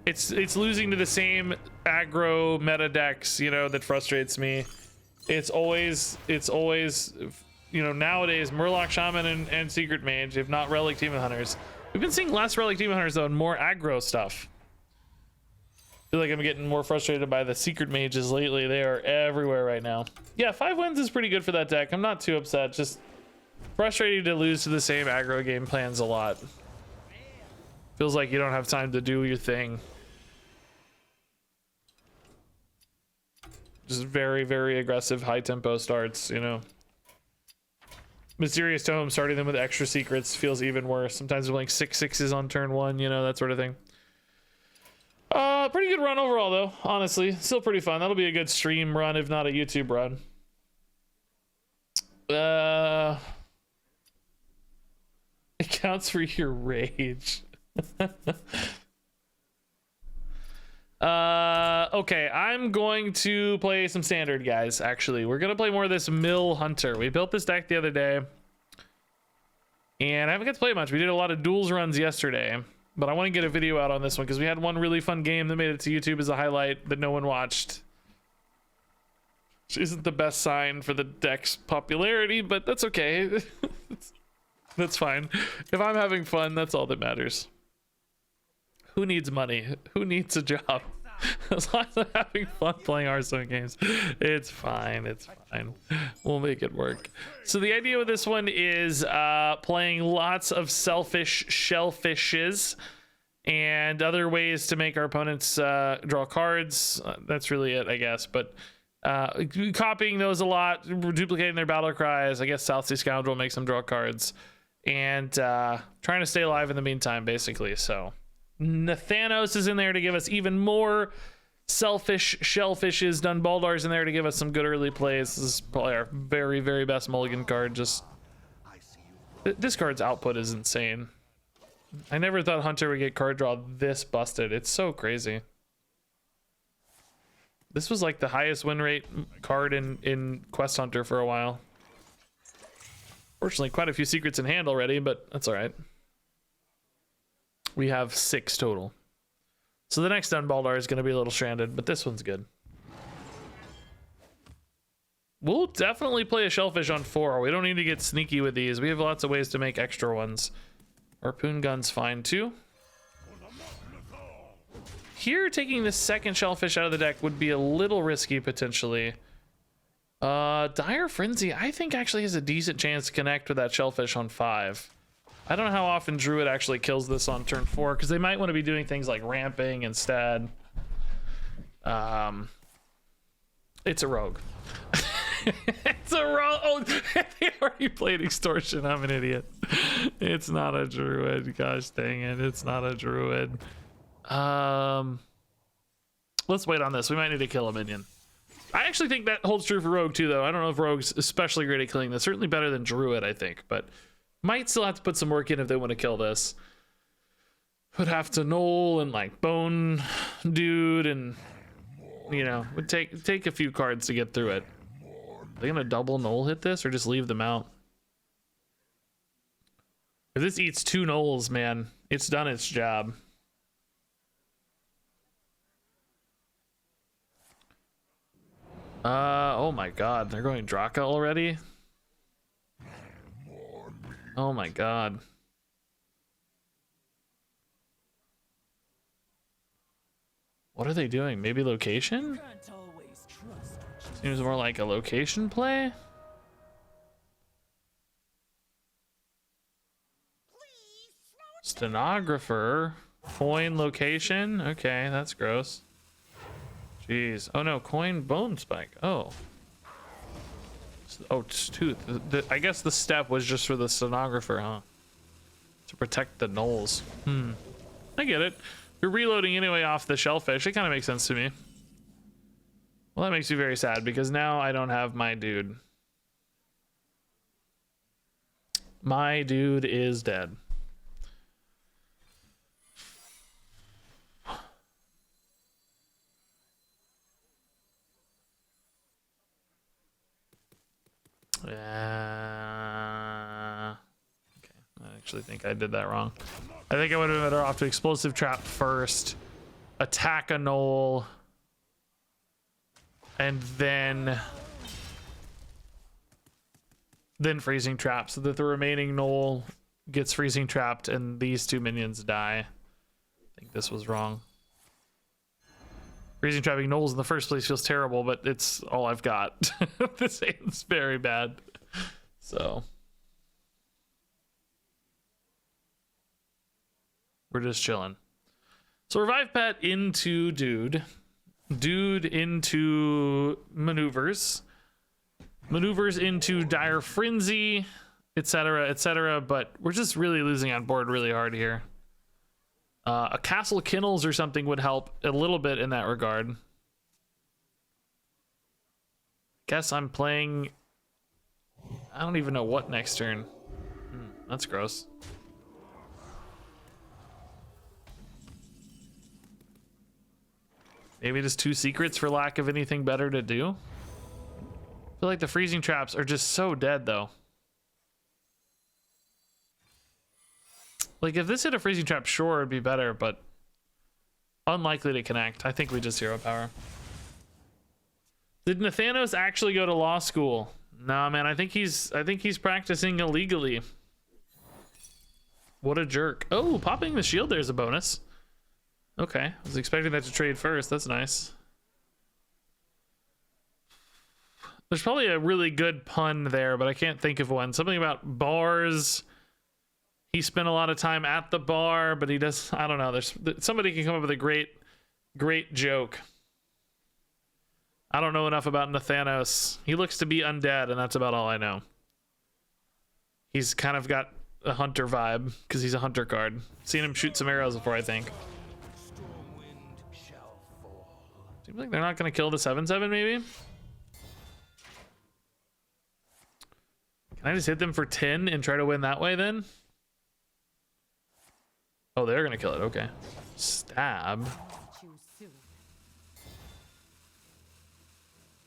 Speaker 1: It's losing to the same aggro meta decks, you know, that frustrates me. It's always, you know, nowadays Murloc Shaman and Secret Mage, if not Relic Demon Hunters. We've been seeing less Relic Demon Hunters though, and more aggro stuff. I feel like I'm getting more frustrated by the Secret Mages lately. They are everywhere right now. Yeah, 5 wins is pretty good for that deck. I'm not too upset. Just frustrating to lose to the same aggro game plans a lot. Feels like you don't have time to do your thing. Just very, very aggressive, high tempo starts, you know. Mysterious Tome, starting them with extra secrets feels even worse. Sometimes they're like 6/6s on turn 1, you know, that sort of thing. Pretty good run overall, though. Honestly, still pretty fun. That'll be a good stream run, if not a YouTube run. It counts for your rage. Okay, I'm going to play some standard, guys. Actually, we're gonna play more of this Mill Hunter. We built this deck the other day, and I haven't got to play much. We did a lot of duels runs yesterday, but I want to get a video out on this one because we had one really fun game that made it to YouTube as a highlight that no one watched. Which isn't the best sign for the deck's popularity, but that's okay. That's fine. If I'm having fun, that's all that matters. Who needs money? Who needs a job? As long as I'm having fun playing Hearthstone games, it's fine. It's fine. We'll make it work. So the idea with this one is playing lots of selfish shellfishes and other ways to make our opponents draw cards. That's really it, I guess. But copying those a lot, duplicating their battle cries. I guess South Sea Scoundrel makes them draw cards. And trying to stay alive in the meantime, basically. So Nathanos is in there to give us even more selfish shellfishes. Dunbaldar's in there to give us some good early plays. This is probably our very, very best mulligan card. Just this card's output is insane. I never thought Hunter would get card draw this busted. It's so crazy. This was like the highest win rate card in Quest Hunter for a while. Fortunately, quite a few secrets in hand already, but that's all right. We have 6 total. So the next Dunbaldar is going to be a little stranded, but this one's good. We'll definitely play a Shellfish on 4. We don't need to get sneaky with these. We have lots of ways to make extra ones. Harpoon Gun's fine too. Here, taking the second Shellfish out of the deck would be a little risky potentially. Dire Frenzy, I think actually has a decent chance to connect with that Shellfish on 5. I don't know how often Druid actually kills this on turn 4 because they might want to be doing things like ramping instead. It's a rogue. It's a rogue. Oh, they already played Extortion. I'm an idiot. It's not a Druid. Gosh dang it. It's not a Druid. Let's wait on this. We might need to kill a minion. I actually think that holds true for Rogue too, though. I don't know if Rogue's especially great at killing this. Certainly better than Druid, I think, but might still have to put some work in if they want to kill this. Would have to Knoll and like Bone Dude, and you know, would take a few cards to get through it. Are they gonna double Knoll hit this or just leave them out? If this eats 2 Knolls, man, it's done its job. Oh my god, they're going Draka already? Oh my god. What are they doing? Maybe location? Seems more like a location play. Stenographer. Coin location. Okay, that's gross. Jeez. Oh no, coin bone spike. Oh. Oh, it's tooth. I guess the step was just for the stenographer, huh? To protect the Knolls. I get it. You're reloading anyway off the Shellfish. It kind of makes sense to me. Well, that makes me very sad because now I don't have my dude. My dude is dead. Okay, I actually think I did that wrong. I think I would have been better off to explosive trap first, attack a Knoll, and then freezing trap so that the remaining Knoll gets freezing trapped and these 2 minions die. I think this was wrong. Freezing trapping Knolls in the first place feels terrible, but it's all I've got. This is very bad. So we're just chilling. So revive pet into dude. Dude into maneuvers. Maneuvers into Dire Frenzy, etc., etc. But we're just really losing on board really hard here. A Castle Kennels or something would help a little bit in that regard. Guess I'm playing... I don't even know what next turn. That's gross. Maybe just 2 secrets for lack of anything better to do. I feel like the freezing traps are just so dead though. Like if this hit a freezing trap, sure it'd be better, but unlikely to connect. I think we just 0 power. Did Nathanos actually go to law school? Nah, man, I think he's practicing illegally. What a jerk. Oh, popping the shield there's a bonus. Okay, I was expecting that to trade first. That's nice. There's probably a really good pun there, but I can't think of one. Something about bars. He spent a lot of time at the bar, but he does... I don't know. There's somebody can come up with a great joke. I don't know enough about Nathanos. He looks to be undead, and that's about all I know. He's kind of got a hunter vibe, because he's a hunter card. Seen him shoot some arrows before, I think. Seems like they're not going to kill the 7/7, maybe? Can I just hit them for 10 and try to win that way, then? Oh, they're going to kill it. Okay. Stab.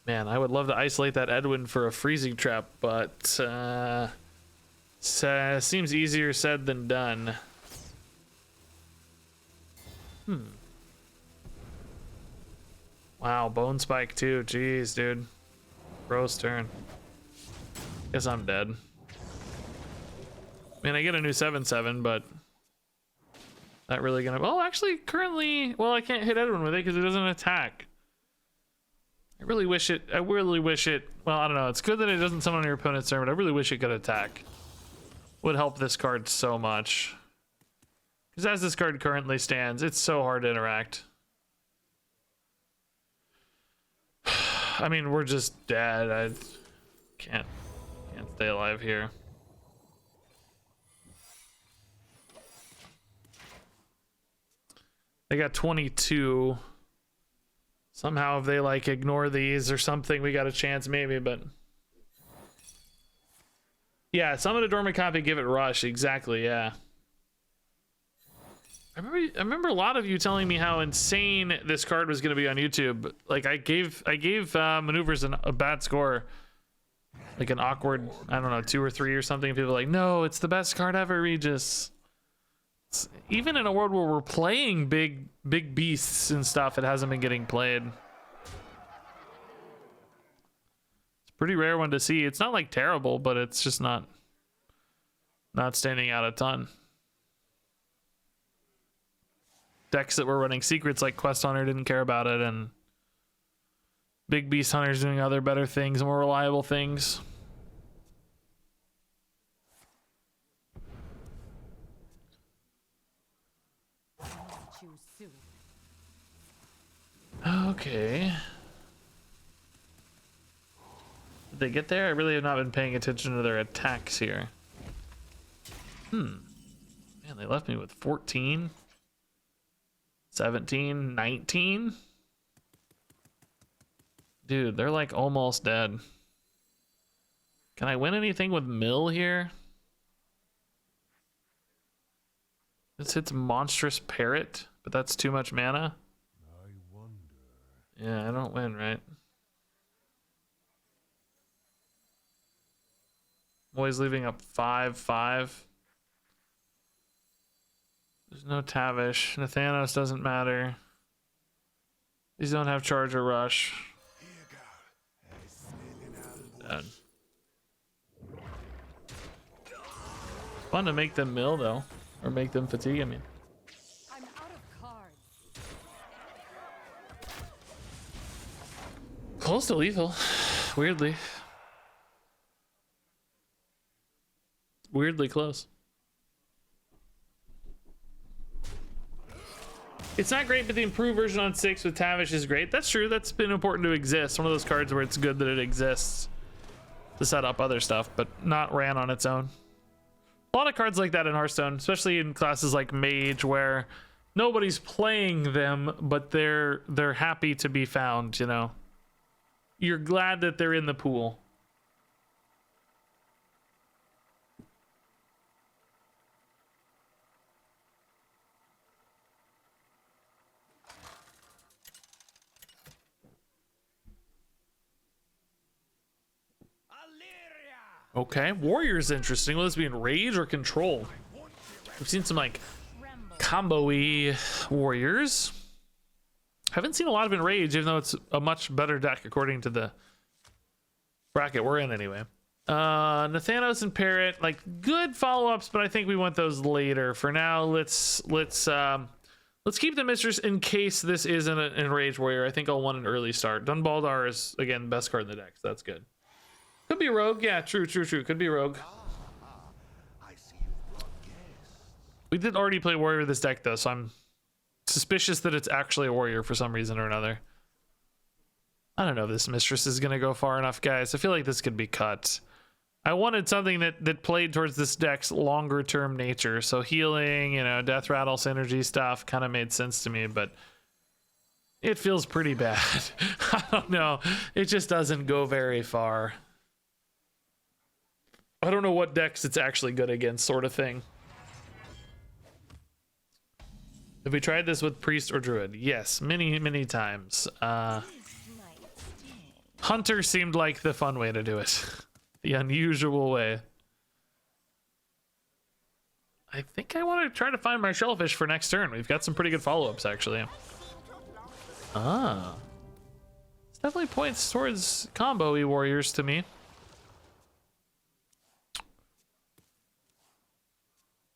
Speaker 1: Man, I would love to isolate that Edwin for a freezing trap, but seems easier said than done. Wow, bone spike too. Jeez, dude. Gross turn. Guess I'm dead. Man, I get a new 7/7, but not really gonna... Oh, actually, currently... Well, I can't hit Edwin with it because it doesn't attack. I really wish it... Well, I don't know. It's good that it doesn't summon on your opponent's turn, but I really wish it could attack. Would help this card so much. Because as this card currently stands, it's so hard to interact. I mean, we're just dead. I can't stay alive here. They got 22. Somehow if they like ignore these or something, we got a chance maybe, but yeah, summon a dormant copy, give it rush. Exactly, yeah. I remember a lot of you telling me how insane this card was going to be on YouTube. Like I gave maneuvers a bad score, like an awkward, I don't know, 2 or 3 or something. People are like, no, it's the best card ever, Regis. Even in a world where we're playing big beasts and stuff, it hasn't been getting played. It's a pretty rare one to see. It's not like terrible, but it's just not standing out a ton. Decks that were running secrets like Quest Hunter didn't care about it, and Big Beast Hunter's doing other better things, more reliable things. Okay. Did they get there? I really have not been paying attention to their attacks here. Man, they left me with 14, 17, 19. Dude, they're like almost dead. Can I win anything with Mill here? This hits Monstrous Parrot, but that's too much mana. Yeah, I don't win, right? Always leaving up 5/5. There's no Tavish. Nathanos doesn't matter. These don't have charge or rush. Dead. Fun to make them mill though, or make them fatigue. I mean.
Speaker 3: I'm out of cards.
Speaker 1: Close to lethal, weirdly. Weirdly close. It's not great, but the improved version on 6 with Tavish is great. That's true. That's been important to exist. One of those cards where it's good that it exists to set up other stuff, but not ran on its own. A lot of cards like that in Hearthstone, especially in classes like Mage, where nobody's playing them, but they're happy to be found, you know. You're glad that they're in the pool. Okay, warrior's interesting. Will this be in rage or control? We've seen some like combo-y warriors. Haven't seen a lot of enrage, even though it's a much better deck according to the bracket we're in anyway. Nathanos and Parrot, like good follow-ups, but I think we want those later. For now, let's keep the Mistress in case this isn't an enrage warrior. I think I'll want an early start. Dunbaldar is again the best card in the deck, so that's good. Could be rogue, yeah, true. Could be rogue. We did already play warrior with this deck though, so I'm suspicious that it's actually a warrior for some reason or another. I don't know if this Mistress is gonna go far enough, guys. I feel like this could be cut. I wanted something that played towards this deck's longer term nature. So healing, you know, death rattle synergy stuff kind of made sense to me, but it feels pretty bad. I don't know. It just doesn't go very far. I don't know what decks it's actually good against, sort of thing. Have we tried this with Priest or Druid? Yes, many times. Hunter seemed like the fun way to do it. The unusual way. I think I want to try to find my Shellfish for next turn. We've got some pretty good follow-ups, actually. Ah. This definitely points towards combo-y warriors to me.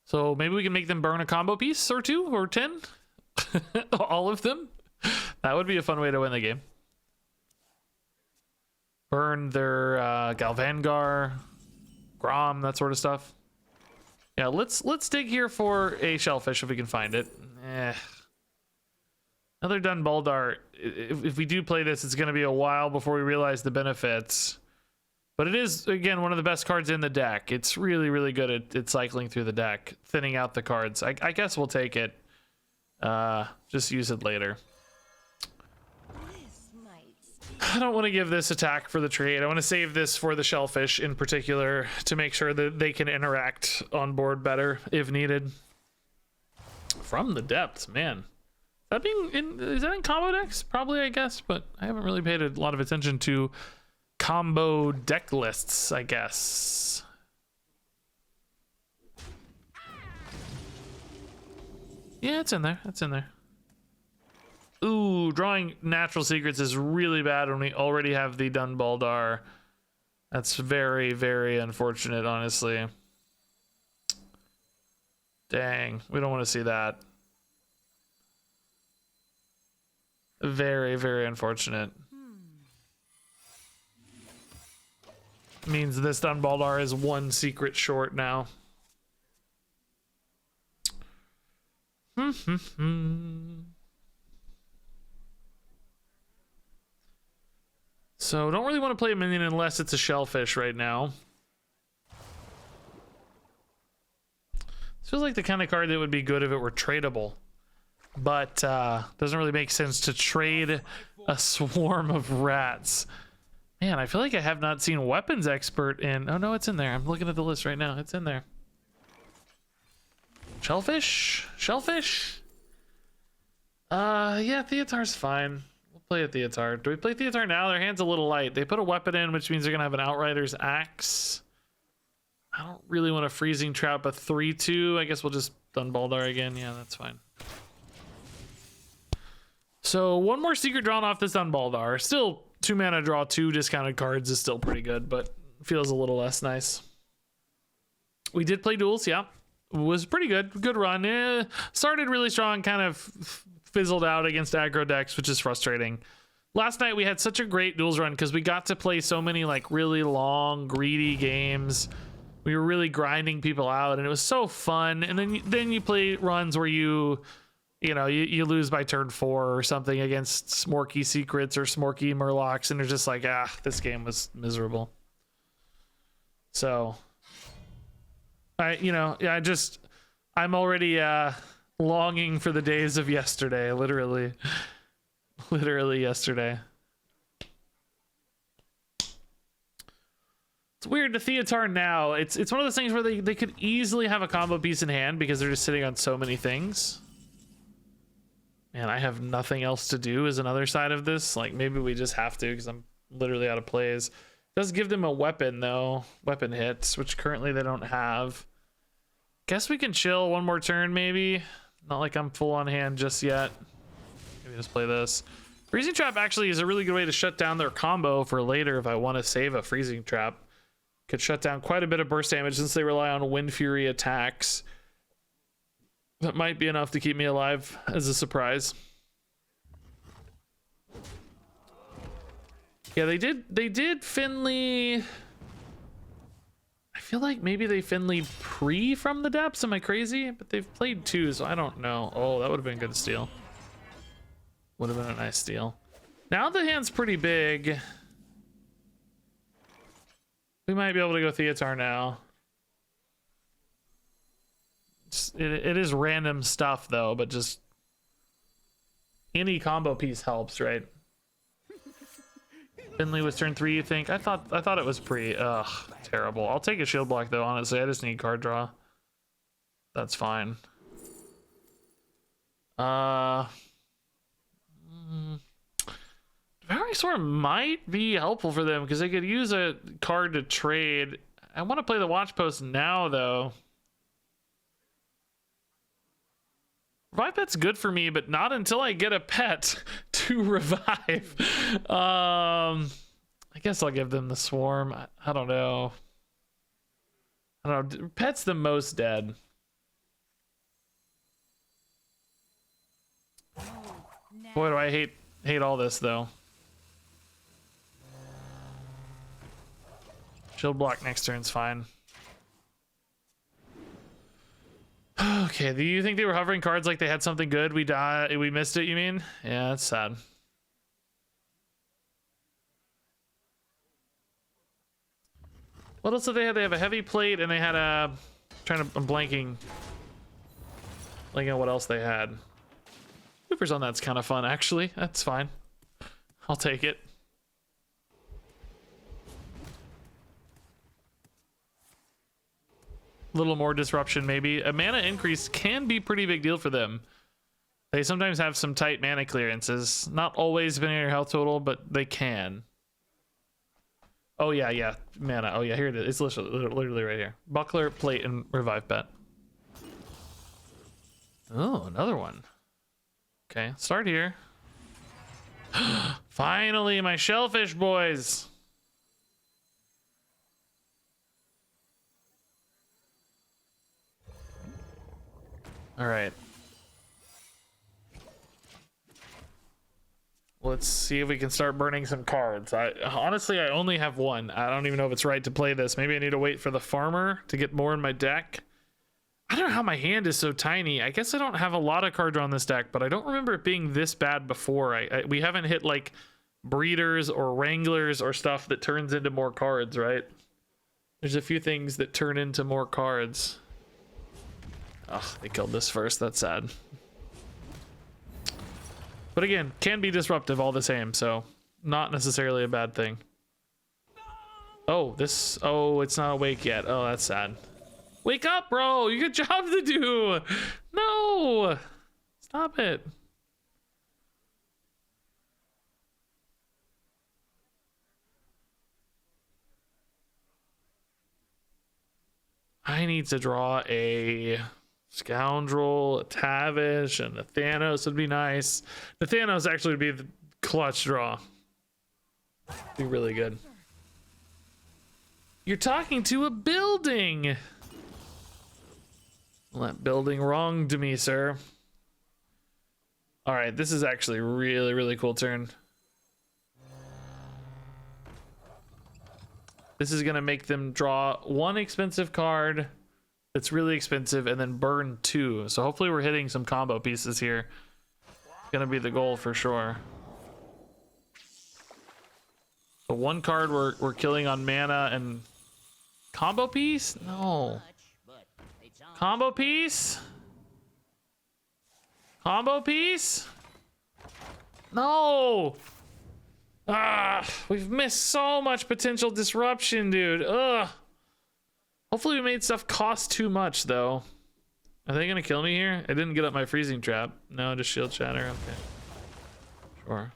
Speaker 1: So maybe we can make them burn a combo piece or 2 or 10. All of them. That would be a fun way to win the game. Burn their Galvangar, Grom, that sort of stuff. Yeah, let's dig here for a Shellfish if we can find it. Another Dunbaldar. If we do play this, it's going to be a while before we realize the benefits. But it is, again, one of the best cards in the deck. It's really good at cycling through the deck, thinning out the cards. I guess we'll take it. Just use it later. I don't want to give this attack for the trade. I want to save this for the Shellfish in particular to make sure that they can interact on board better if needed. From the depths, man. Is that in combo decks? Probably, I guess, but I haven't really paid a lot of attention to combo deck lists, I guess. Yeah, it's in there. It's in there. Ooh, drawing Natural Secrets is really bad when we already have the Dunbaldar. That's very unfortunate, honestly. Dang, we don't want to see that. Very unfortunate. Means this Dunbaldar is 1 secret short now. So don't really want to play a minion unless it's a Shellfish right now. This feels like the kind of card that would be good if it were tradable. But doesn't really make sense to trade a swarm of rats. Man, I feel like I have not seen Weapons Expert in... Oh, no, it's in there. I'm looking at the list right now. It's in there. Shellfish? Shellfish? Yeah, Theotar's fine. We'll play a Theotar. Do we play Theotar now? Their hand's a little light. They put a weapon in, which means they're going to have an Outrider's Axe. I don't really want a Freezing Trap, a 3-2. I guess we'll just Dunbaldar again. Yeah, that's fine. So, 1 more secret drawn off this Dunbaldar. Still... 2 mana draw 2 discounted cards is still pretty good, but feels a little less nice. We did play Duels, yeah. It was pretty good. Good run. Started really strong, kind of fizzled out against aggro decks, which is frustrating. Last night we had such a great Duels run because we got to play so many like really long, greedy games. We were really grinding people out, and it was so fun. And then you play runs where you lose by turn 4 or something against Smorky Secrets or Smorky Murlocs, and they're just like, this game was miserable. So, I'm already Longing for the days of yesterday, literally. Literally yesterday. It's weird to Theatar now. It's one of those things where they could easily have a combo piece in hand because they're just sitting on so many things. Man, I have nothing else to do is another side of this. Like, maybe we just have to because I'm literally out of plays. Does give them a weapon, though. Weapon hits, which currently they don't have. Guess we can chill one more turn, maybe. Not like I'm full on hand just yet. Maybe just play this. Freezing Trap actually is a really good way to shut down their combo for later if I want to save a Freezing Trap. Could shut down quite a bit of burst damage since they rely on Wind Fury attacks. That might be enough to keep me alive as a surprise. Yeah, they did Finley. I feel like maybe they Finley pre from the depths. Am I crazy? But they've played two, so I don't know. Oh, that would have been good to steal. Would have been a nice steal. Now the hand's pretty big. We might be able to go Theatar now. It is random stuff though, but just any combo piece helps, right? Finley was turn 3, you think? I thought it was pre. Ugh, terrible. I'll take a shield block though, honestly. I just need card draw. That's fine. Devouring Sword might be helpful for them because they could use a card to trade. I want to play the Watch Post now though. Revive pet's good for me, but not until I get a pet to revive. I guess I'll give them the Swarm. I don't know. I don't know. Pet's the most dead. Boy, do I hate all this though. Shield block next turn's fine. Okay, do you think they were hovering cards like they had something good? We missed it, you mean? Yeah, that's sad. What else did they have? They have a heavy plate and they had a... I'm blanking. Blanking on what else they had. Hoopers on that's kind of fun, actually. That's fine. I'll take it. Little more disruption maybe. A mana increase can be pretty big deal for them. They sometimes have some tight mana clearances. Not always depending on your health total, but they can. Oh yeah, mana. Oh yeah, here it is. It's literally right here. Buckler, plate, and revive bet. Oh, another one. Okay, start here. Finally, my shellfish boys. All right. Let's see if we can start burning some cards. Honestly, I only have one. I don't even know if it's right to play this. Maybe I need to wait for the farmer to get more in my deck. I don't know how my hand is so tiny. I guess I don't have a lot of card draw on this deck, but I don't remember it being this bad before. We haven't hit like breeders or wranglers or stuff that turns into more cards, right? There's a few things that turn into more cards. Oh, they killed this first. That's sad. But again, can be disruptive all the same, so not necessarily a bad thing. Oh, this... Oh, it's not awake yet. Oh, that's sad. Wake up, bro! You got a job to do! No! Stop it. I need to draw a Scoundrel, a Tavish, and a Thanos would be nice. The Thanos actually would be the clutch draw. Be really good. You're talking to a building! Well, that building wronged me, sir. Alright, this is actually a really, really cool turn. This is going to make them draw one expensive card that's really expensive and then burn two. So hopefully we're hitting some combo pieces here. Going to be the goal for sure. The one card we're killing on mana and combo piece? No. Combo piece? Combo piece? No! Ah, we've missed so much potential disruption, dude. Ugh. Hopefully we made stuff cost too much, though. Are they gonna kill me here? I didn't get up my freezing trap. No, just shield shatter. Okay. Sure.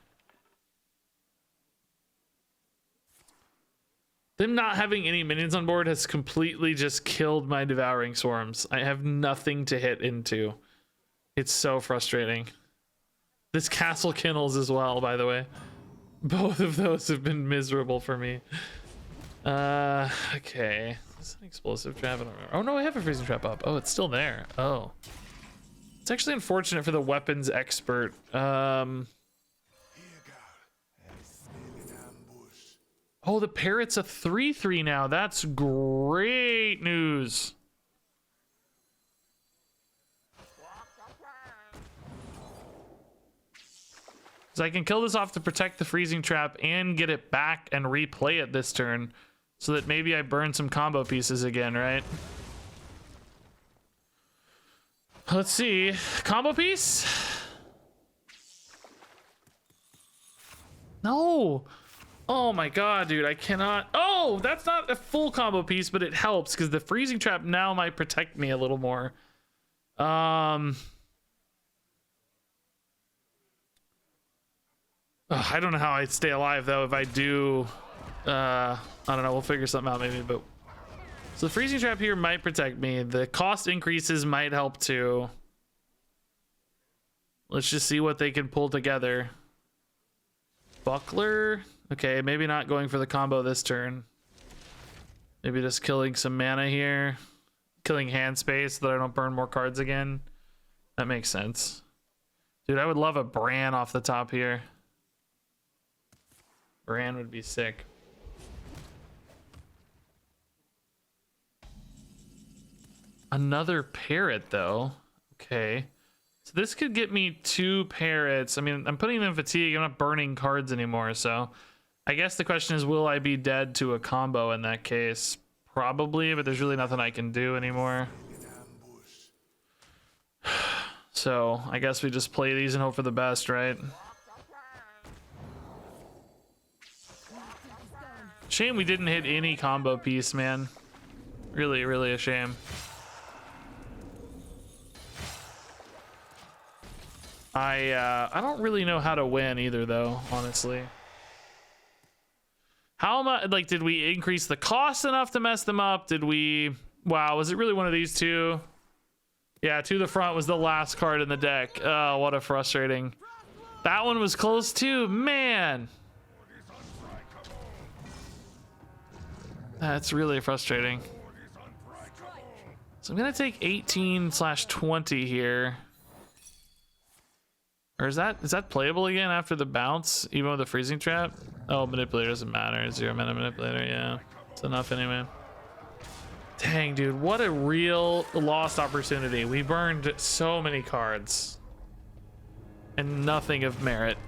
Speaker 1: Them not having any minions on board has completely just killed my devouring swarms. I have nothing to hit into. It's so frustrating. This castle kennels as well, by the way. Both of those have been miserable for me. Okay. Is an explosive trap? I don't remember. Oh no, I have a freezing trap up. Oh, it's still there. Oh. It's actually unfortunate for the weapons expert. Oh, the parrot's a 3/3 now. That's great news. So I can kill this off to protect the freezing trap and get it back and replay it this turn so that maybe I burn some combo pieces again, right? Let's see. Combo piece? No. Oh my god, dude, I cannot. Oh, that's not a full combo piece, but it helps because the freezing trap now might protect me a little more. I don't know how I'd stay alive though if I do. I don't know. We'll figure something out maybe. But so the freezing trap here might protect me. The cost increases might help too. Let's just see what they can pull together. Buckler. Okay, maybe not going for the combo this turn. Maybe just killing some mana here. Killing hand space so that I don't burn more cards again. That makes sense. Dude, I would love a Bran off the top here. Bran would be sick. Another parrot though. Okay. So this could get me 2 parrots. I mean, I'm putting them in fatigue. I'm not burning cards anymore. So I guess the question is, will I be dead to a combo in that case? Probably, but there's really nothing I can do anymore. So I guess we just play these and hope for the best, right? Shame we didn't hit any combo piece, man. Really, really a shame. I don't really know how to win either, though, honestly. How much, like, did we increase the cost enough to mess them up? Did we, wow, was it really one of these two? Yeah, to the front was the last card in the deck. Oh, what a frustrating. That one was close too, man. That's really frustrating. So I'm gonna take 18/20 here. Or is that playable again after the bounce, even with the freezing trap? Oh, manipulator doesn't matter. 0 mana manipulator, yeah. It's enough anyway. Dang, dude, what a real lost opportunity. We burned so many cards. And nothing of merit.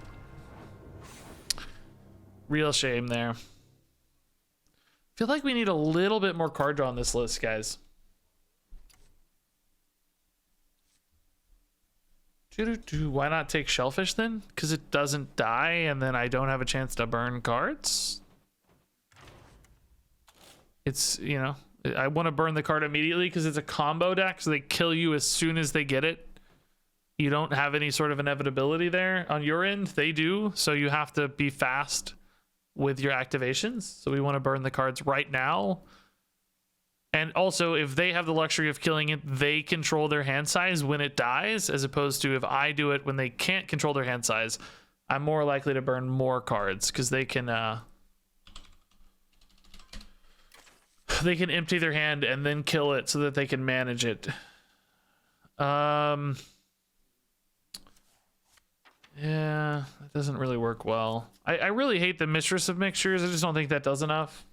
Speaker 1: Real shame there. Feel like we need a little bit more card draw on this list, guys. Why not take Shellfish then? Because it doesn't die and then I don't have a chance to burn cards? It's, you know, I want to burn the card immediately because it's a combo deck, so they kill you as soon as they get it. You don't have any sort of inevitability there on your end. They do, so you have to be fast with your activations. So we want to burn the cards right now. And also, if they have the luxury of killing it, they control their hand size when it dies, as opposed to if I do it when they can't control their hand size, I'm more likely to burn more cards because they can empty their hand and then kill it so that they can manage it. Yeah, that doesn't really work well. I really hate the Mistress of Mixtures. I just don't think that does enough.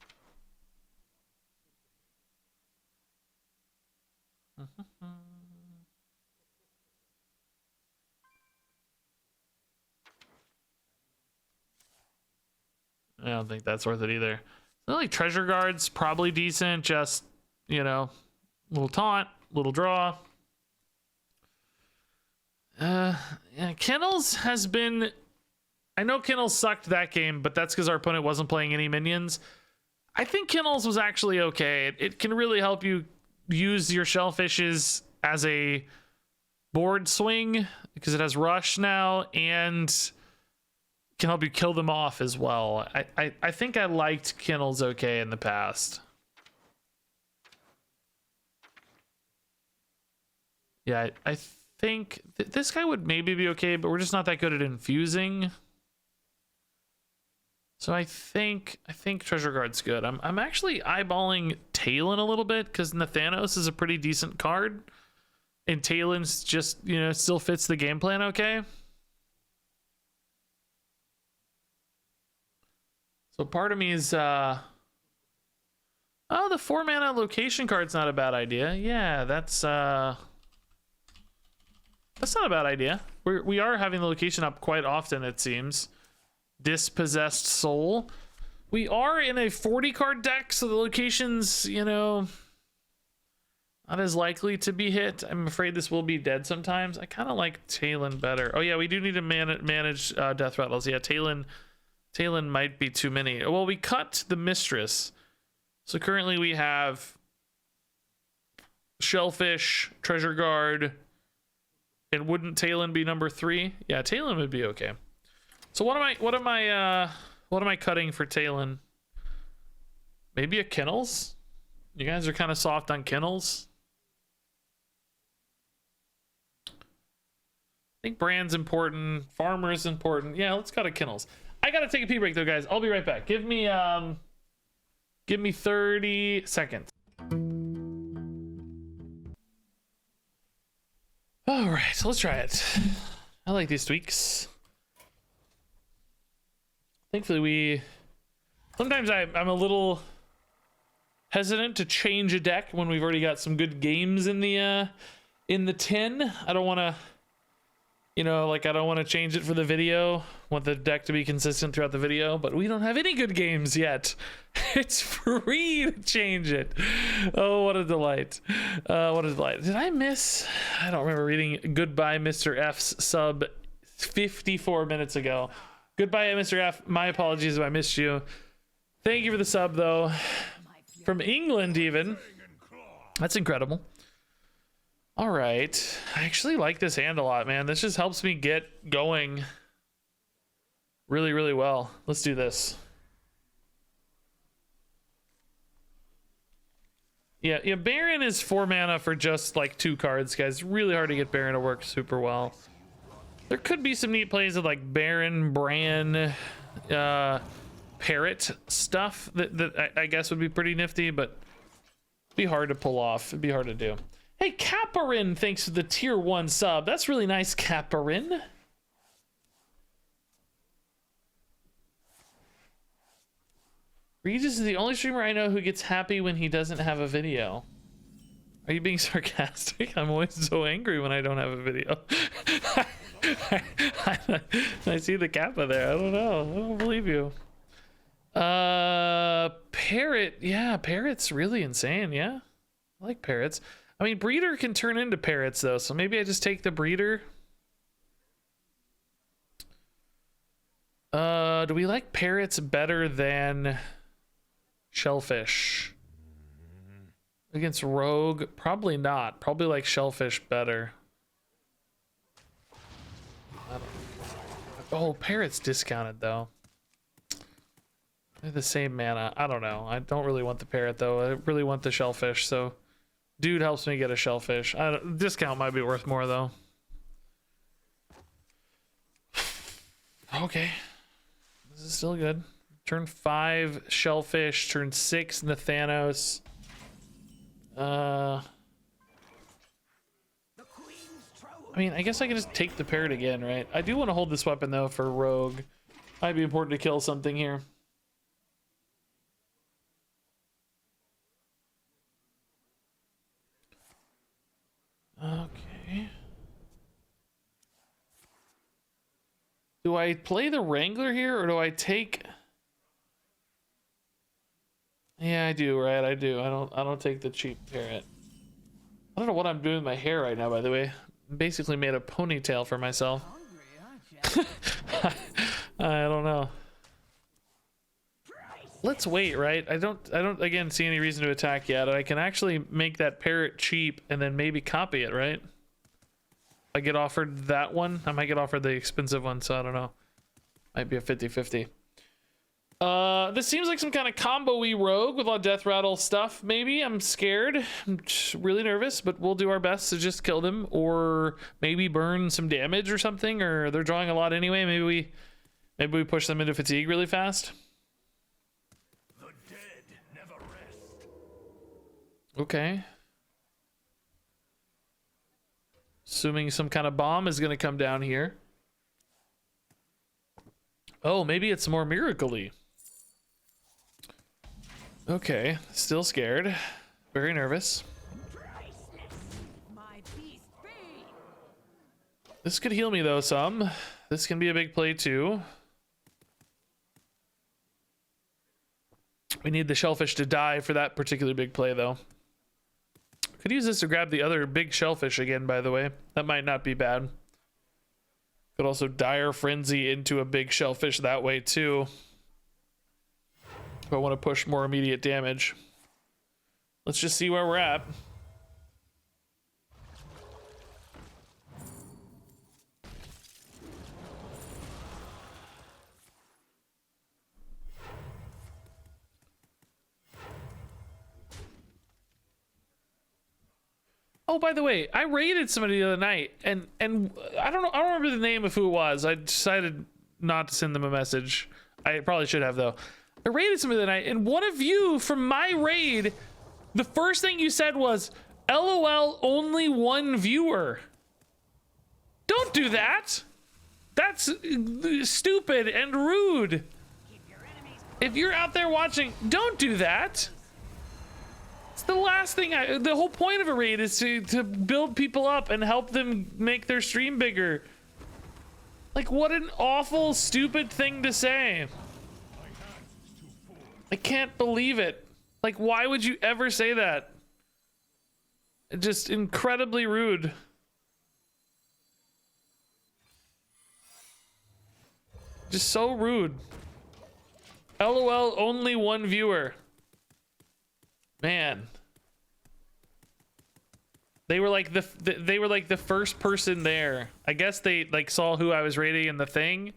Speaker 1: I don't think that's worth it either. Like Treasure Guard's probably decent, just, you know, little taunt, little draw. I yeah, Kennels has been. I know Kennels sucked that game, but that's because our opponent wasn't playing any minions. I think Kennels was actually okay. It can really help you use your shellfishes as a board swing because it has rush now and can help you kill them off as well. I think I liked Kennels okay in the past. Yeah, I think this guy would maybe be okay, but we're just not that good at infusing. So I think Treasure Guard's good. I'm actually eyeballing Talon a little bit because Nathanos is a pretty decent card, and Talon's just, you know, still fits the game plan okay. So part of me is oh, the 4-mana location card's not a bad idea. Yeah, that's not a bad idea. We are having the location up quite often, it seems. Dispossessed Soul. We are in a 40 card deck, so the location's, you know, not as likely to be hit. I'm afraid this will be dead sometimes. I kind of like Talon better. Oh yeah, we do need to manage death rattles. Yeah, Talon might be too many. Well, we cut the Mistress, so currently we have Shellfish, Treasure Guard, and wouldn't Talon be number 3? Yeah, Talon would be okay. So what am I cutting for Talon? Maybe a Kennels? You guys are kind of soft on Kennels. I think Brand's important, Farmer's important. Yeah, let's cut a Kennels. I gotta take a pee break though, guys. I'll be right back. Give me 30 seconds. All right, so let's try it. I like these tweaks. Thankfully, sometimes I'm a little hesitant to change a deck when we've already got some good games in the tin. I don't want to, you know, like I don't want to change it for the video. I want the deck to be consistent throughout the video, but we don't have any good games yet. It's free to change it. Oh, what a delight. What a delight. Did I miss? I don't remember reading Goodbye Mr. F's sub 54 minutes ago. Goodbye, Mr. F. My apologies if I missed you. Thank you for the sub, though. From England, even. That's incredible. All right. I actually like this hand a lot, man. This just helps me get going really, really well. Let's do this. Yeah, Baron is 4 mana for just like 2 cards, guys. Really hard to get Baron to work super well. There could be some neat plays of like Baron, Bran, Parrot stuff that I guess would be pretty nifty, but be hard to pull off. It'd be hard to do. Hey, Caparin, thanks for the tier 1 sub. That's really nice, Caparin. Regis is the only streamer I know who gets happy when he doesn't have a video. Are you being sarcastic? I'm always so angry when I don't have a video. I see the Kappa there. I don't know. I don't believe you. Parrot. Yeah, Parrot's really insane. Yeah, I like Parrots. I mean, Breeder can turn into Parrots though, so maybe I just take the Breeder. Do we like Parrots better than Shellfish? Against Rogue? Probably not. Probably like Shellfish better. Oh, Parrot's discounted though. They're the same mana. I don't know. I don't really want the Parrot though. I really want the Shellfish, so Dude helps me get a Shellfish. Discount might be worth more though. Okay. This is still good. Turn 5 Shellfish, turn 6 Nathanos. I mean, I guess I can just take the Parrot again, right? I do want to hold this weapon though for Rogue. Might be important to kill something here. Okay. Do I play the Wrangler here or do I take... Yeah, I do, right? I do. I don't take the cheap Parrot. I don't know what I'm doing with my hair right now, by the way. basically made a ponytail for myself.
Speaker 4: Hungry, aren't you?
Speaker 1: I don't know. Let's wait, right? I don't again see any reason to attack yet. I can actually make that parrot cheap and then maybe copy it, right? I get offered that one. I might get offered the expensive one, so I don't know. Might be a 50-50. This seems like some kind of combo-y rogue with a lot of death rattle stuff. Maybe I'm scared. I'm just really nervous, but we'll do our best to just kill them or maybe burn some damage or something. Or they're drawing a lot anyway. Maybe we push them into fatigue really fast.
Speaker 2: The dead never rest.
Speaker 1: Okay. Assuming some kind of bomb is going to come down here. Oh, maybe it's more miracle-y. Okay, still scared. Very nervous.
Speaker 3: My beast be.
Speaker 1: This could heal me though some. This can be a big play too. We need the shellfish to die for that particular big play though. Could use this to grab the other big shellfish again, by the way. That might not be bad. Could also dire frenzy into a big shellfish that way too. If I want to push more immediate damage. Let's just see where we're at. Oh, by the way, I raided somebody the other night, and I don't know, I don't remember the name of who it was. I decided not to send them a message. I probably should have though. I raided somebody the other night, and one of you from my raid, the first thing you said was, "LOL, only one viewer." Don't do that. That's stupid and rude. If you're out there watching, don't do that. It's the last thing the whole point of a raid is to build people up and help them make their stream bigger. Like, what an awful, stupid thing to say. I can't believe it. Like, why would you ever say that? Just incredibly rude. Just so rude. LOL, only one viewer. Man. They were like the first person there. I guess they like saw who I was raiding in the thing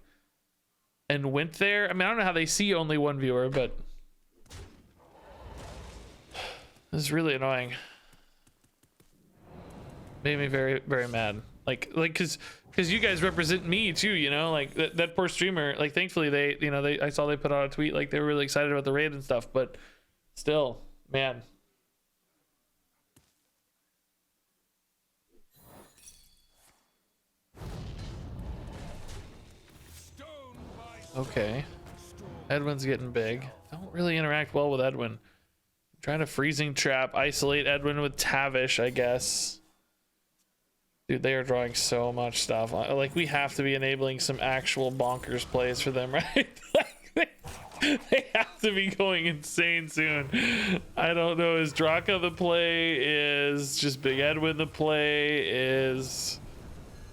Speaker 1: and went there. I mean, I don't know how they see only one viewer, but this is really annoying. Made me very, very mad. Like cause you guys represent me too, you know, like that poor streamer, like thankfully I saw they put out a tweet, like they were really excited about the raid and stuff, but still, man. Okay. Edwin's getting big. Don't really interact well with Edwin. I'm trying to freezing trap, isolate Edwin with Tavish, I guess. Dude, they are drawing so much stuff. Like, we have to be enabling some actual bonkers plays for them, right? Like, they have to be going insane soon. I don't know. Is Draka the play? Is just Big Edwin the play? Is...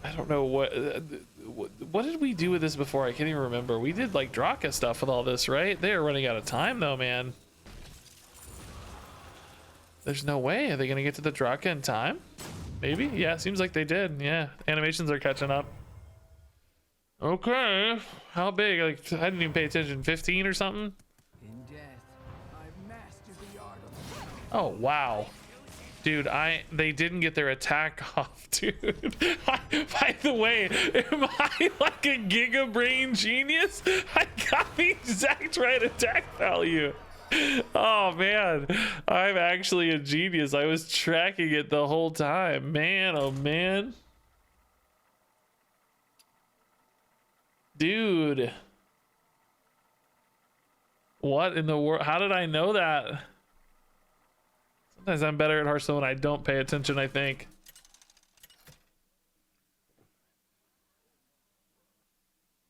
Speaker 1: I don't know what did we do with this before? I can't even remember. We did like Draka stuff with all this, right? They are running out of time though, man. There's no way. Are they gonna get to the Draka in time? Maybe? Yeah, seems like they did. Yeah, animations are catching up. Okay, how big? Like, I didn't even pay attention. 15 or something?
Speaker 4: In death, I've mastered the art of...
Speaker 1: Oh, wow. Dude, they didn't get their attack off, dude. By the way, am I like a Giga Brain genius? I got the exact right attack value. Oh man, I'm actually a genius. I was tracking it the whole time. Man, oh man. Dude. What in the world? How did I know that? Sometimes I'm better at Hearthstone when I don't pay attention, I think.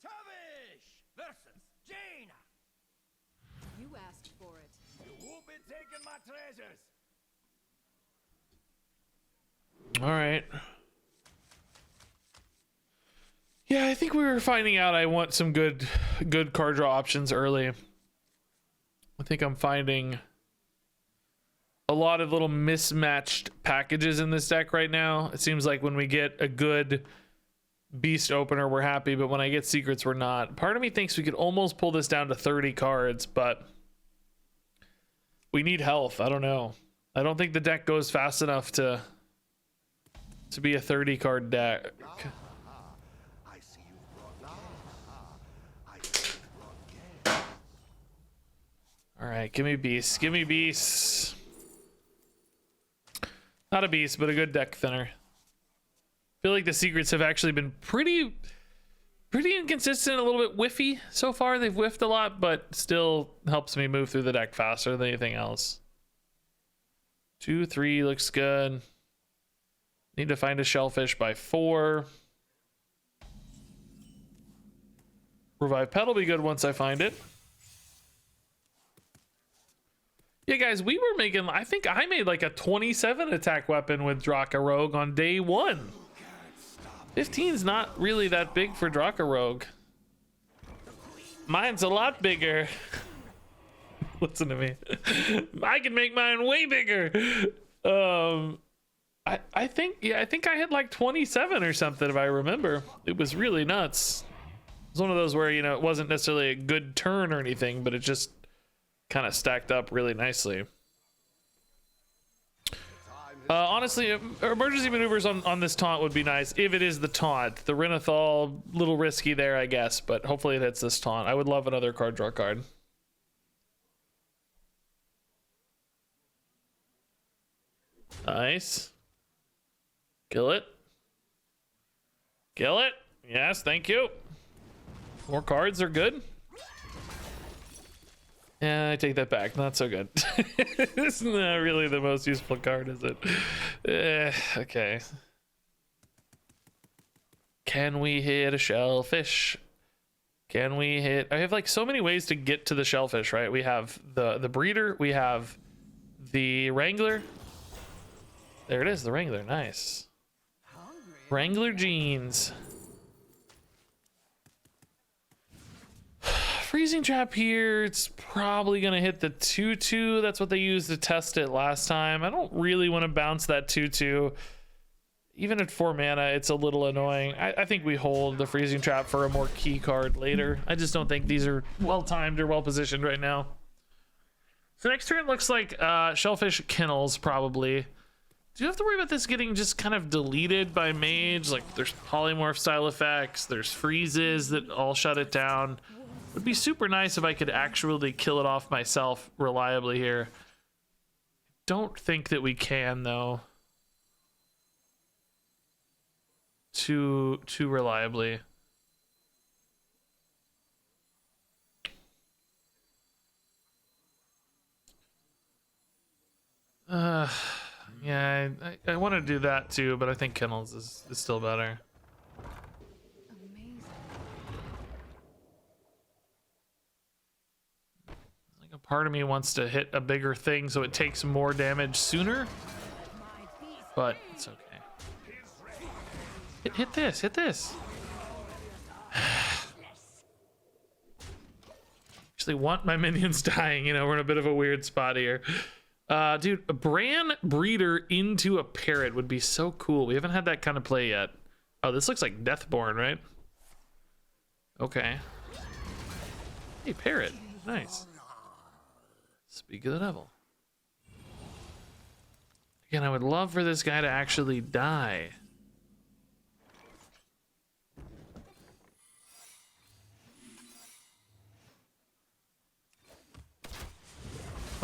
Speaker 2: Tavish versus Jaina.
Speaker 3: You asked for it.
Speaker 2: You won't be taking my treasures.
Speaker 1: All right. Yeah, I think we were finding out I want some good card draw options early. I think I'm finding a lot of little mismatched packages in this deck right now. It seems like when we get a good beast opener, we're happy, but when I get secrets, we're not. Part of me thinks we could almost pull this down to 30 cards, but we need health. I don't know. I don't think the deck goes fast enough to be a 30 card deck. All right, give me beasts. Give me beasts. Not a beast, but a good deck thinner. I feel like the secrets have actually been pretty inconsistent, a little bit whiffy so far. They've whiffed a lot, but still helps me move through the deck faster than anything else. 2, 3 looks good. Need to find a shellfish by 4. Revive Pet will be good once I find it. Yeah, guys, we were making, I think I made like a 27 attack weapon with Draka Rogue on day 1. 15's not really that big for Draka Rogue. Mine's a lot bigger. Listen to me. I can make mine way bigger. I think I hit like 27 or something if I remember. It was really nuts. It was one of those where, you know, it wasn't necessarily a good turn or anything, but it just kind of stacked up really nicely. Honestly, emergency maneuvers on this taunt would be nice if it is the taunt. The Renathal, little risky there, I guess, but hopefully it hits this taunt. I would love another card draw card. Nice. Kill it. Kill it. Yes, thank you. More cards are good. Yeah, I take that back. Not so good. This is not really the most useful card, is it? Okay. Can we hit a shellfish? Can we hit... I have like so many ways to get to the shellfish, right? We have the breeder. We have the wrangler. There it is, the wrangler. Nice. Wrangler jeans. Freezing trap here. It's probably gonna hit the 2/2. That's what they used to test it last time. I don't really want to bounce that 2/2. Even at 4 mana, it's a little annoying. I think we hold the freezing trap for a more key card later. I just don't think these are well timed or well positioned right now. So next turn looks like shellfish kennels probably. Do you have to worry about this getting just kind of deleted by mage? Like there's polymorph style effects, there's freezes that all shut it down. Would be super nice if I could actually kill it off myself reliably here. Don't think that we can though. Too reliably. Yeah, I want to do that too, but I think kennels is still better.
Speaker 5: Amazing.
Speaker 1: Like a part of me wants to hit a bigger thing so it takes more damage sooner, but it's okay. Hit this, hit this. Actually want my minions dying, you know, we're in a bit of a weird spot here. Dude, a Bran breeder into a parrot would be so cool. We haven't had that kind of play yet. Oh, this looks like Deathborn, right? Okay. Hey, parrot. Nice. Speak of the devil. Again, I would love for this guy to actually die.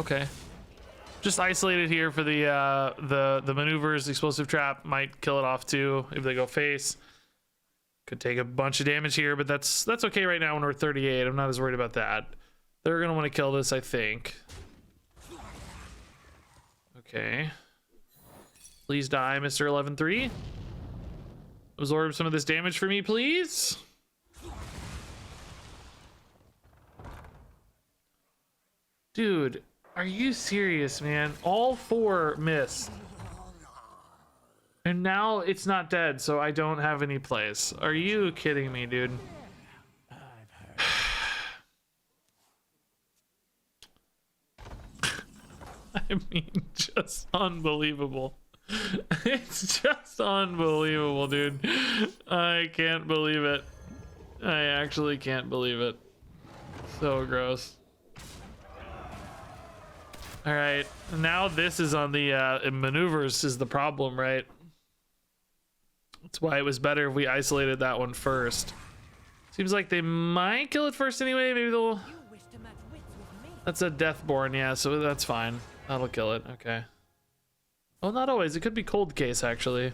Speaker 1: Okay. Just isolated here for the maneuvers. The explosive trap might kill it off too if they go face. Could take a bunch of damage here, but that's okay right now when we're 38. I'm not as worried about that. They're gonna want to kill this, I think. Okay. Please die, Mr. 11-3. Absorb some of this damage for me, please. Dude. Are you serious, man? All 4 missed. And now it's not dead, so I don't have any place. Are you kidding me, dude? I mean, just unbelievable. It's just unbelievable, dude. I can't believe it. I actually can't believe it. So gross. All right, now this is on the maneuvers is the problem, right? That's why it was better if we isolated that one first. Seems like they might kill it first anyway. Maybe they'll. That's a Deathborn, yeah, so that's fine. That'll kill it. Okay. Oh, not always. It could be Cold Case, actually.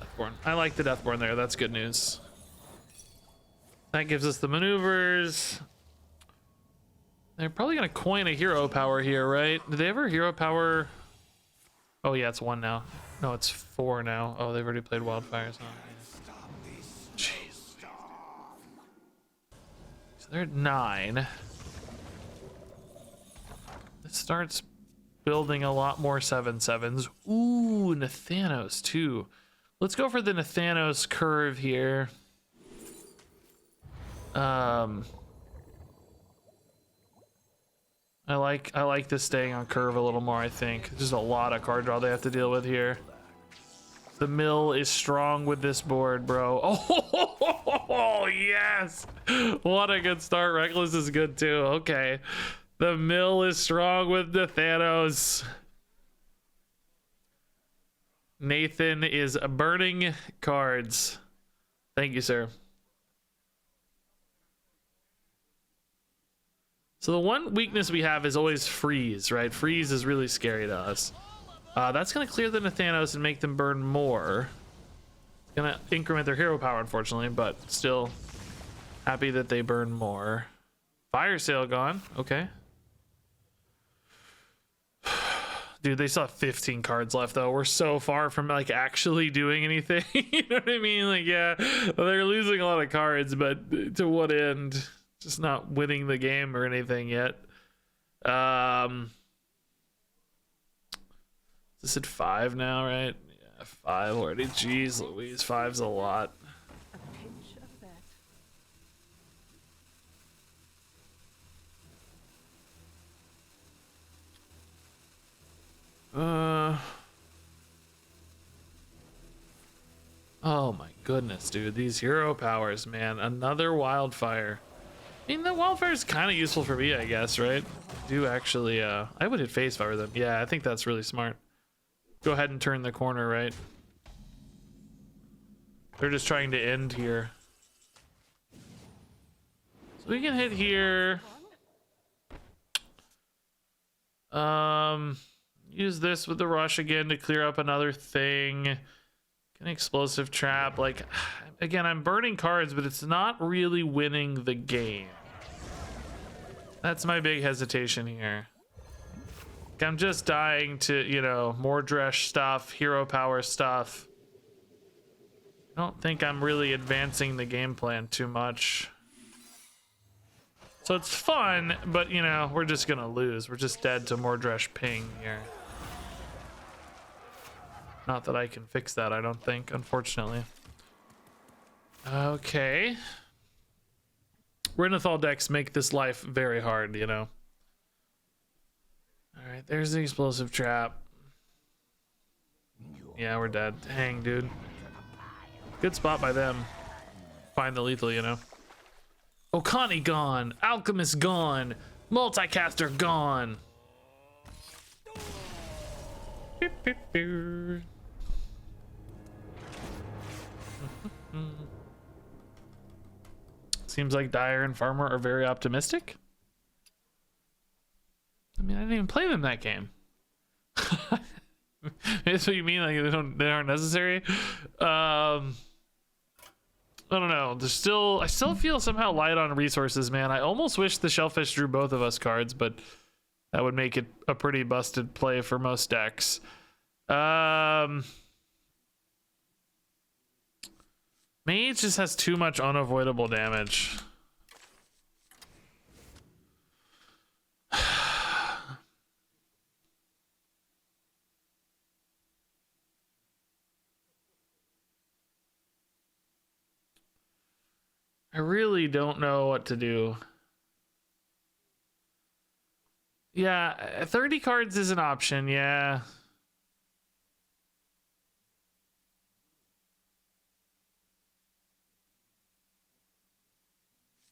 Speaker 1: Deathborn. I like the Deathborn there. That's good news. That gives us the maneuvers. They're probably going to coin a hero power here, right? Did they ever hero power? Oh, yeah, it's 1 now. No, it's 4 now. Oh, they've already played Wildfires. Oh, yeah. Jeez. So they're at 9. This starts building a lot more 7/7s. Ooh, Nathanos too. Let's go for the Nathanos curve here. I like this staying on curve a little more, I think. There's a lot of card draw they have to deal with here. The mill is strong with this board, bro. Oh, yes. What a good start. Reckless is good too. Okay. The mill is strong with Nathanos. Nathan is burning cards. Thank you, sir. So the one weakness we have is always freeze, right? Freeze is really scary to us. That's going to clear the Nathanos and make them burn more. It's going to increment their hero power, unfortunately, but still happy that they burn more. Fire sale gone. Okay. Dude, they still have 15 cards left, though. We're so far from, like, actually doing anything. You know what I mean? Like, yeah, they're losing a lot of cards, but to what end? Just not winning the game or anything yet. Is this at 5 now, right? Yeah, 5 already. Jeez Louise, 5's a lot.
Speaker 5: A pinch of that.
Speaker 1: Oh my goodness, dude. These hero powers, man. Another wildfire. I mean, that wildfire is kind of useful for me, I guess, right? I do actually, I would hit face if I were them. Yeah, I think that's really smart. Go ahead and turn the corner, right? They're just trying to end here. So we can hit here. Use this with the rush again to clear up another thing. An explosive trap. Like, again, I'm burning cards, but it's not really winning the game. That's my big hesitation here. I'm just dying to, you know, more Dresh stuff, hero power stuff. I don't think I'm really advancing the game plan too much. So it's fun, but, you know, we're just gonna lose. We're just dead to more Dresh ping here. Not that I can fix that, I don't think, unfortunately. Okay. Renathal decks make this life very hard, you know. All right, there's the explosive trap. Yeah, we're dead. Dang, dude. Good spot by them. Find the lethal, you know. Okani gone. Alchemist gone. Multicaster gone. Beep, beep, beep. Seems like Dyer and Farmer are very optimistic. I mean, I didn't even play them that game. That's what you mean? Like they aren't necessary? I don't know. I still feel somehow light on resources, man. I almost wish the Shellfish drew both of us cards, but that would make it a pretty busted play for most decks. Mage just has too much unavoidable damage. I really don't know what to do. Yeah, 30 cards is an option, yeah.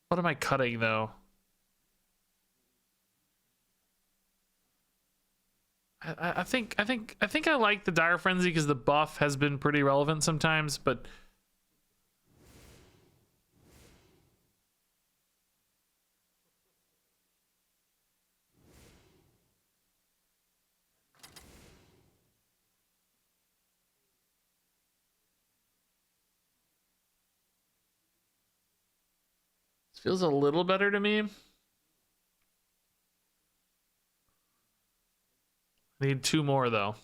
Speaker 1: What am I cutting though? I think I like the Dire Frenzy because the buff has been pretty relevant sometimes, but this feels a little better to me. Need 2 more though.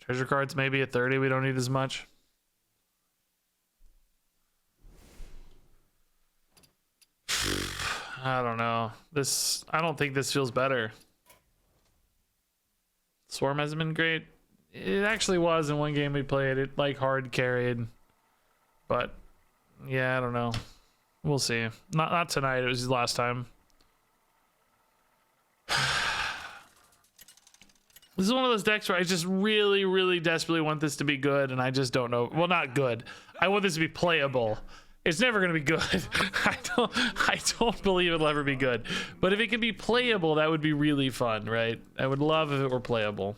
Speaker 1: Treasure cards maybe at 30. We don't need as much. I don't know. I don't think this feels better. Swarm hasn't been great. It actually was in one game we played. It like hard carried. But yeah, I don't know. We'll see. Not tonight. It was last time. This is one of those decks where I just really, really desperately want this to be good, and I just don't know. Well, not good. I want this to be playable. It's never going to be good. I don't believe it'll ever be good. But if it can be playable, that would be really fun, right? I would love if it were playable.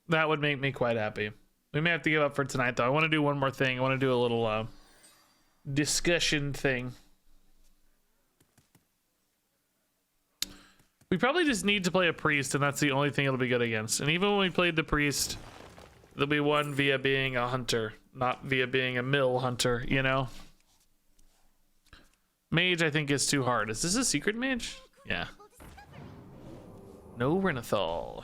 Speaker 1: That would make me quite happy. We may have to give up for tonight, though. I want to do one more thing. I want to do a little discussion thing. We probably just need to play a priest, and that's the only thing it'll be good against. And even when we played the priest, there'll be one via being a hunter, not via being a mill hunter, you know? Mage, I think, is too hard. Is this a secret mage? Yeah. No Renathal.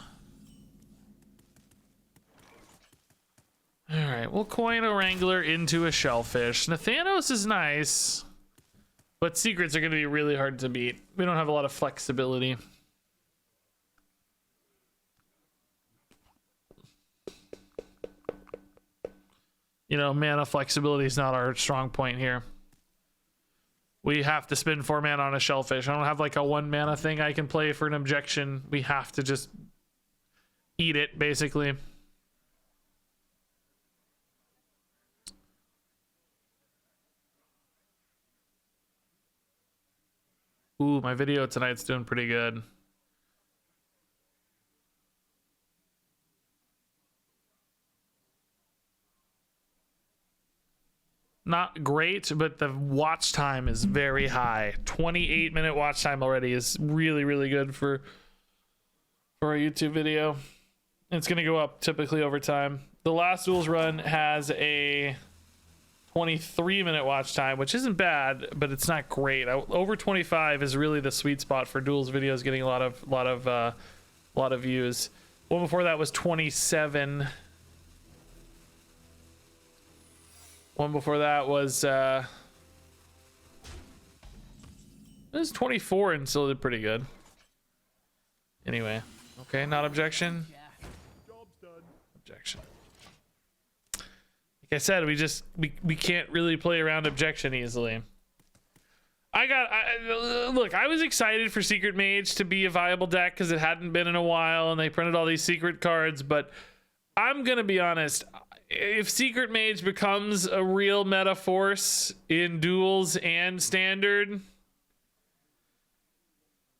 Speaker 1: Alright, we'll coin a Wrangler into a Shellfish. Nathanos is nice, but secrets are going to be really hard to beat. We don't have a lot of flexibility. You know, mana flexibility is not our strong point here. We have to spend 4 mana on a Shellfish. I don't have like a 1 mana thing I can play for an objection. We have to just eat it, basically. Ooh, my video tonight's doing pretty good. Not great, but the watch time is very high. 28-minute watch time already is really, really good for a YouTube video. It's going to go up typically over time. The last Duels run has a 23-minute watch time, which isn't bad, but it's not great. Over 25 is really the sweet spot for Duels videos getting a lot of views. One before that was 27. One before that was it was 24 and still did pretty good. Anyway, okay, not objection. Objection. Like I said, we can't really play around objection easily. Look, I was excited for Secret Mage to be a viable deck because it hadn't been in a while and they printed all these secret cards, but I'm gonna be honest. If Secret Mage becomes a real meta force in Duels and Standard,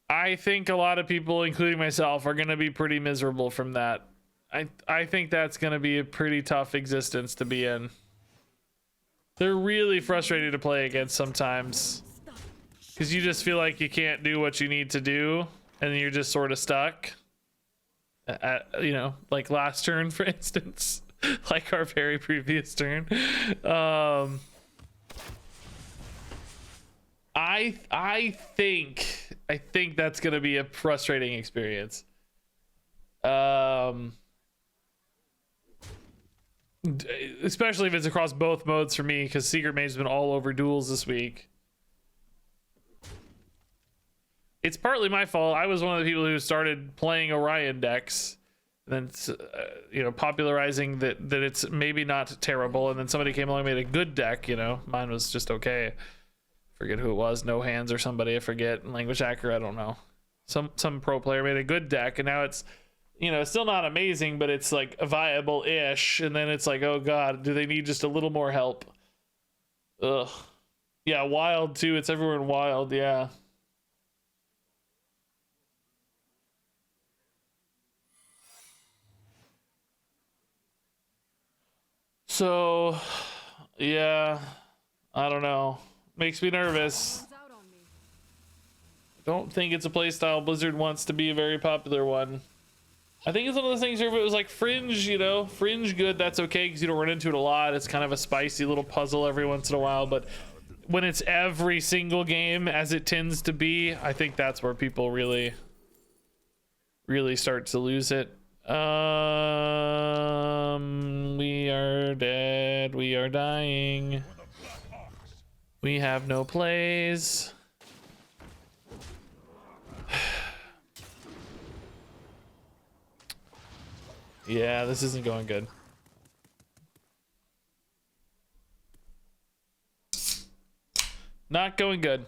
Speaker 1: I think a lot of people, including myself, are going to be pretty miserable from that. I think that's going to be a pretty tough existence to be in. They're really frustrating to play against sometimes, because you just feel like you can't do what you need to do, and you're just sort of stuck. You know, like last turn, for instance. Like our very previous turn. I think that's gonna be a frustrating experience. Especially if it's across both modes for me, because Secret Mage has been all over Duels this week. It's partly my fault. I was one of the people who started playing Orion decks, then it's, you know, popularizing that it's maybe not terrible, and then somebody came along and made a good deck. You know, mine was just okay. Forget who it was, No Hands or somebody, I forget. Language Hacker, I don't know. Some pro player made a good deck, and now it's, you know, still not amazing, but it's like viable-ish. And then it's like, oh god, do they need just a little more help? Ugh. Yeah, Wild too. It's everywhere in Wild. Yeah. So, yeah, I don't know. Makes me nervous.
Speaker 5: Out on me.
Speaker 1: Don't think it's a playstyle Blizzard wants to be a very popular one. I think it's one of those things where if it was like Fringe, you know, Fringe good, that's okay because you don't run into it a lot. It's kind of a spicy little puzzle every once in a while, but when it's every single game, as it tends to be, I think that's where people really start to lose it. We are dead. We are dying. We have no plays. Yeah, this isn't going good. Not going good.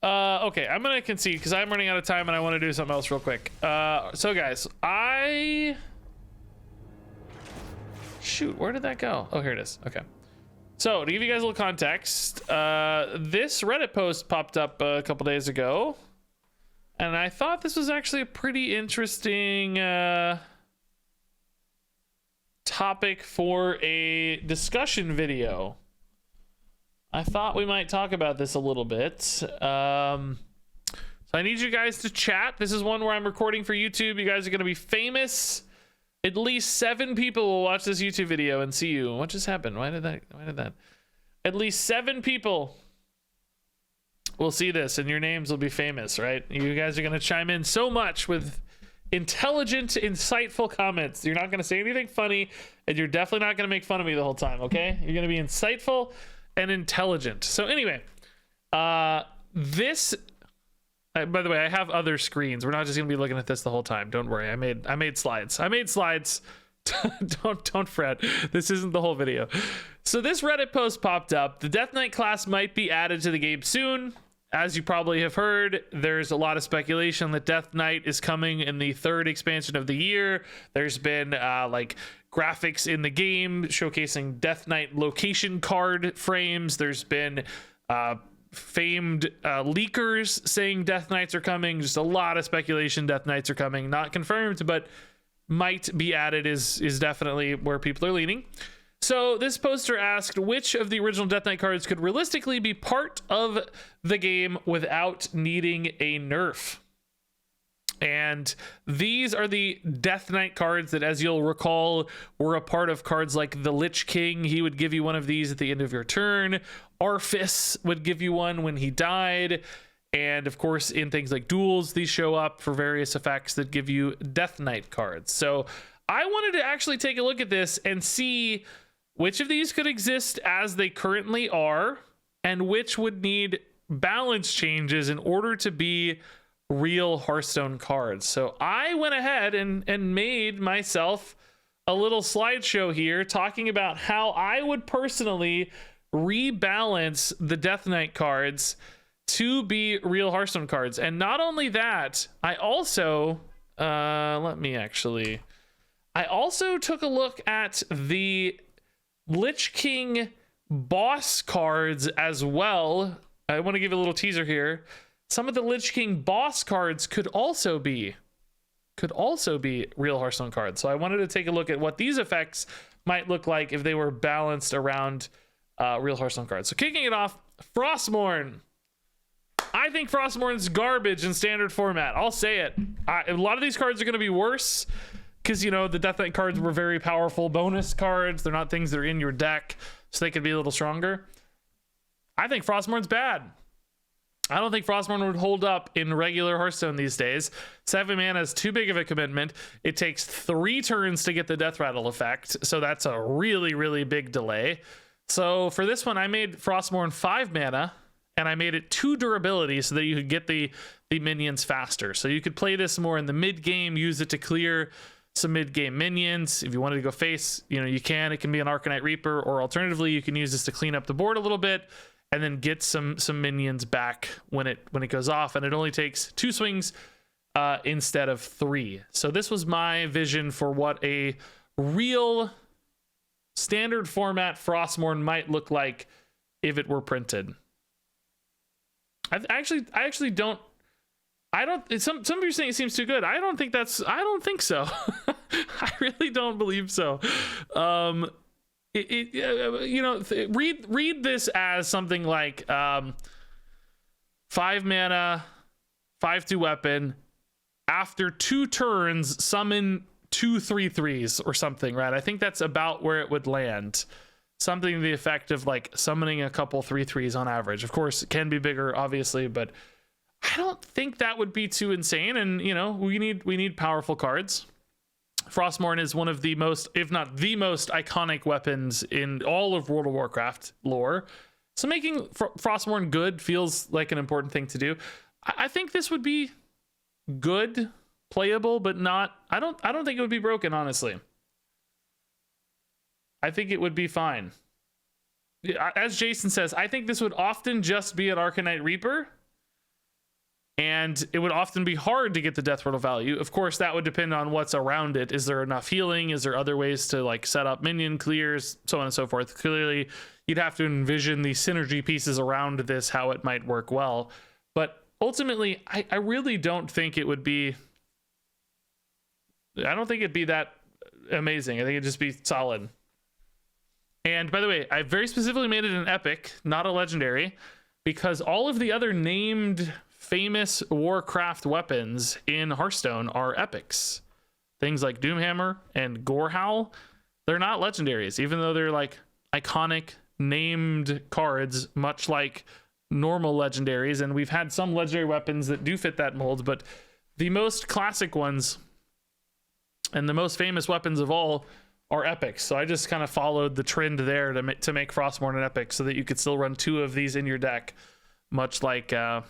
Speaker 1: Okay, I'm gonna concede because I'm running out of time and I want to do something else real quick. So guys, shoot, where did that go? Oh, here it is. Okay. So to give you guys a little context, this Reddit post popped up a couple days ago, and I thought this was actually a pretty interesting topic for a discussion video. I thought we might talk about this a little bit. So I need you guys to chat. This is one where I'm recording for YouTube. You guys are going to be famous. At least 7 people will watch this YouTube video and see you. What just happened? Why did that? At least 7 people will see this and your names will be famous, right? You guys are going to chime in so much with intelligent, insightful comments. You're not going to say anything funny, and you're definitely not going to make fun of me the whole time, okay? You're going to be insightful and intelligent. So anyway, this by the way, I have other screens. We're not just gonna be looking at this the whole time. Don't worry. I made slides. Don't fret. This isn't the whole video. So this Reddit post popped up. The Death Knight class might be added to the game soon. As you probably have heard, there's a lot of speculation that Death Knight is coming in the 3rd expansion of the year. There's been like graphics in the game showcasing Death Knight location card frames. There's been famed leakers saying Death Knights are coming. Just a lot of speculation Death Knights are coming. Not confirmed, but might be added is definitely where people are leaning. So this poster asked which of the original Death Knight cards could realistically be part of the game without needing a nerf. And these are the Death Knight cards that, as you'll recall, were a part of cards like the Lich King. He would give you one of these at the end of your turn. Arphis would give you one when he died. And of course, in things like Duels, these show up for various effects that give you Death Knight cards. So I wanted to actually take a look at this and see which of these could exist as they currently are, and which would need balance changes in order to be real Hearthstone cards. So I went ahead and made myself a little slideshow here talking about how I would personally rebalance the Death Knight cards to be real Hearthstone cards. And not only that, I also I also took a look at the Lich King boss cards as well. I want to give you a little teaser here. Some of the Lich King boss cards could also be real Hearthstone cards. So I wanted to take a look at what these effects might look like if they were balanced around real Hearthstone cards. So kicking it off, Frostmourne. I think Frostmourne's garbage in standard format. I'll say it. A lot of these cards are going to be worse because, you know, the Death Knight cards were very powerful bonus cards. They're not things that are in your deck, so they could be a little stronger. I think Frostmourne's bad. I don't think Frostmourne would hold up in regular Hearthstone these days. 7 mana is too big of a commitment. It takes 3 turns to get the Death Rattle effect, so that's a really, really big delay. So for this one, I made Frostmourne 5 mana, and I made it 2 durability so that you could get the minions faster. So you could play this more in the mid game, use it to clear some mid-game minions. If you wanted to go face, you can. It can be an Arcanite Reaper, or alternatively, you can use this to clean up the board a little bit and then get some minions back when it goes off. And it only takes 2 swings instead of 3. So this was my vision for what a real standard format Frostmourne might look like if it were printed. I actually don't. Some of you saying it seems too good. I don't think so. I really don't believe so. Read this as something like 5 mana, 5/2 weapon. After 2 turns, summon 2 3/3s or something, right? I think that's about where it would land. Something to the effect of like summoning a couple 3/3s on average. Of course, it can be bigger, obviously, but I don't think that would be too insane. And we need powerful cards. Frostmourne is one of the most, if not the most, iconic weapons in all of World of Warcraft lore. So making Frostmourne good feels like an important thing to do. I think this would be good, playable, but not. I don't think it would be broken, honestly. I think it would be fine. As Jason says, I think this would often just be an Arcanite Reaper. And it would often be hard to get the death portal value. Of course, that would depend on what's around it. Is there enough healing? Is there other ways to like set up minion clears, so on and so forth? Clearly, you'd have to envision the synergy pieces around this, how it might work well. But ultimately, I really don't think it would be. I don't think it'd be that amazing. I think it'd just be solid. And by the way, I very specifically made it an epic, not a legendary, because all of the other named famous Warcraft weapons in Hearthstone are epics. Things like Doomhammer and Gorehowl, they're not legendaries, even though they're like iconic named cards, much like normal legendaries. And we've had some legendary weapons that do fit that mold, but the most classic ones and the most famous weapons of all are epics. So I just kind of followed the trend there to make Frostmourne an epic so that you could still run 2 of these in your deck, much like the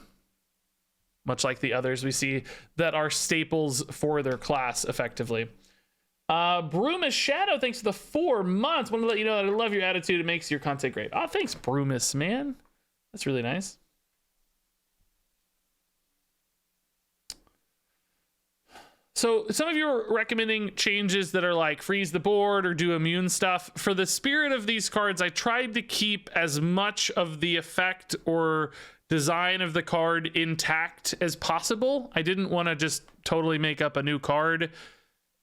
Speaker 1: others we see that are staples for their class effectively. Brumus Shadow, thanks for the 4 months. Want to let you know that I love your attitude. It makes your content great. Oh, thanks, Brumus, man. That's really nice. So some of you are recommending changes that are like freeze the board or do immune stuff. For the spirit of these cards, I tried to keep as much of the effect or design of the card intact as possible. I didn't want to just totally make up a new card.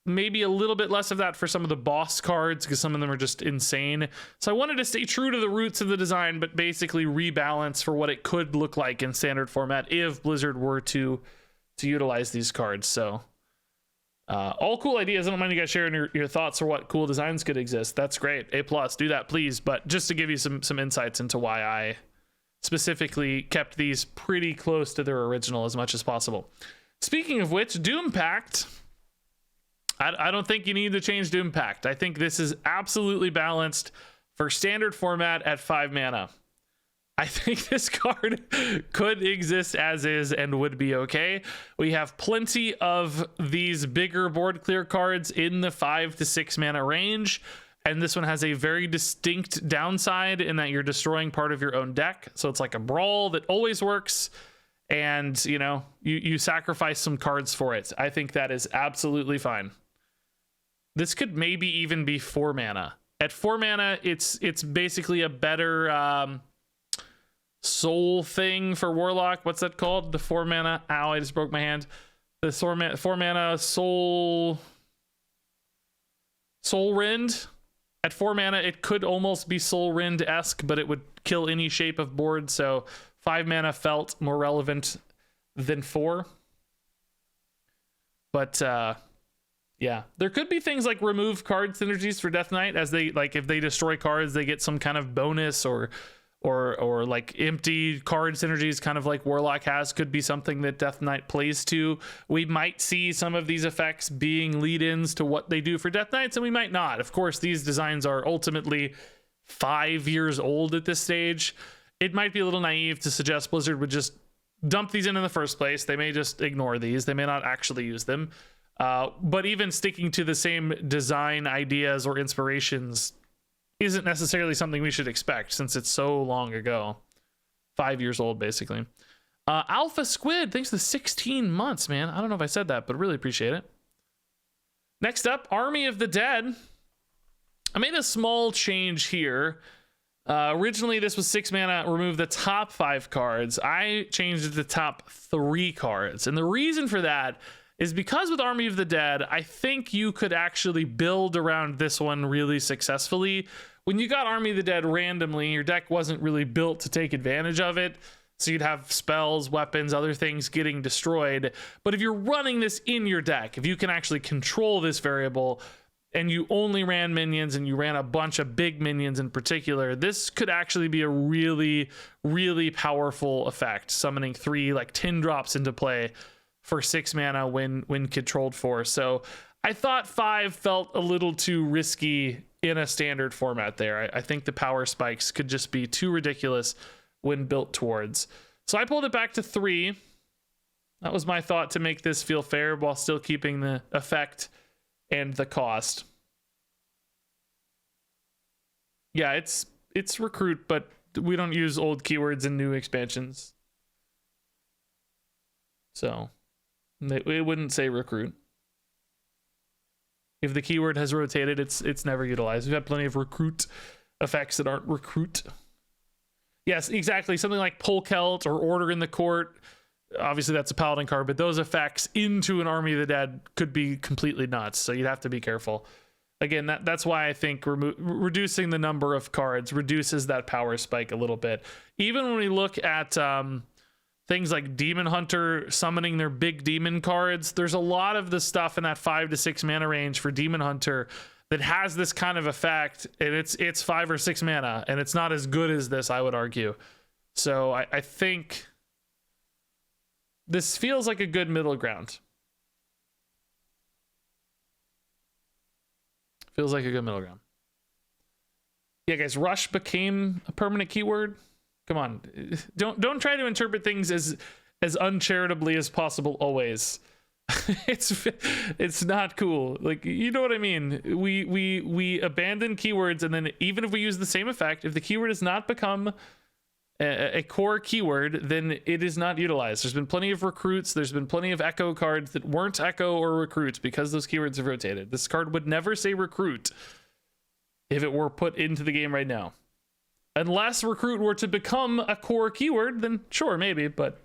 Speaker 1: Maybe a little bit less of that for some of the boss cards, because some of them are just insane. So I wanted to stay true to the roots of the design, but basically rebalance for what it could look like in standard format if Blizzard were to utilize these cards. So all cool ideas. I don't mind you guys sharing your thoughts for what cool designs could exist. That's great. A+, do that, please. But just to give you some insights into why I specifically kept these pretty close to their original as much as possible. Speaking of which, Doom Pact. I don't think you need to change Doom Pact. I think this is absolutely balanced for standard format at 5 mana. I think this card could exist as is and would be okay. We have plenty of these bigger board clear cards in the 5 to 6 mana range. And this one has a very distinct downside in that you're destroying part of your own deck. So it's like a brawl that always works. And, you sacrifice some cards for it. I think that is absolutely fine. This could maybe even be 4 mana. At 4 mana, it's basically a better soul thing for Warlock. What's that called? The 4 mana. Ow, I just broke my hand. The 4 mana soul Rend. At 4 mana, it could almost be Soul Rend-esque, but it would kill any shape of board. So 5 mana felt more relevant than 4. But yeah, there could be things like remove card synergies for Death Knight, as they like if they destroy cards, they get some kind of bonus or like empty card synergies, kind of like Warlock has, could be something that Death Knight plays to. We might see some of these effects being lead-ins to what they do for Death Knights, and we might not. Of course, these designs are ultimately 5 years old at this stage. It might be a little naive to suggest Blizzard would just dump these in the first place. They may just ignore these. They may not actually use them. But even sticking to the same design ideas or inspirations isn't necessarily something we should expect since it's so long ago. 5 years old, basically. Alpha Squid, thanks for the 16 months, man. I don't know if I said that, but really appreciate it. Next up, Army of the Dead. I made a small change here. Originally, this was 6 mana, remove the top 5 cards. I changed it to top 3 cards. And the reason for that is because with Army of the Dead, I think you could actually build around this one really successfully. When you got Army of the Dead randomly, your deck wasn't really built to take advantage of it. So you'd have spells, weapons, other things getting destroyed. But if you're running this in your deck, if you can actually control this variable and you only ran minions and you ran a bunch of big minions in particular, this could actually be a really, really powerful effect. Summoning 3 like 10 drops into play for 6 mana when controlled for. So I thought 5 felt a little too risky in a standard format there. I think the power spikes could just be too ridiculous when built towards. So I pulled it back to 3. That was my thought to make this feel fair while still keeping the effect and the cost. Yeah, it's recruit, but we don't use old keywords in new expansions. So it wouldn't say recruit. If the keyword has rotated, it's never utilized. We've had plenty of recruit effects that aren't recruit. Yes, exactly. Something like Polkelt or Order in the Court. Obviously, that's a Paladin card, but those effects into an Army of the Dead could be completely nuts. So you'd have to be careful. Again, that's why I think reducing the number of cards reduces that power spike a little bit. Even when we look at things like Demon Hunter summoning their big demon cards, there's a lot of the stuff in that 5 to 6 mana range for Demon Hunter that has this kind of effect, and it's 5 or 6 mana, and it's not as good as this, I would argue. So I think this feels like a good middle ground. Feels like a good middle ground. Yeah, guys, Rush became a permanent keyword. Come on, don't try to interpret things as uncharitably as possible always. it's not cool. Like, you know what I mean? We abandon keywords, and then even if we use the same effect, if the keyword has not become a core keyword, then it is not utilized. There's been plenty of recruits. There's been plenty of echo cards that weren't echo or recruits because those keywords have rotated. This card would never say recruit if it were put into the game right now. Unless recruit were to become a core keyword, then sure, maybe, but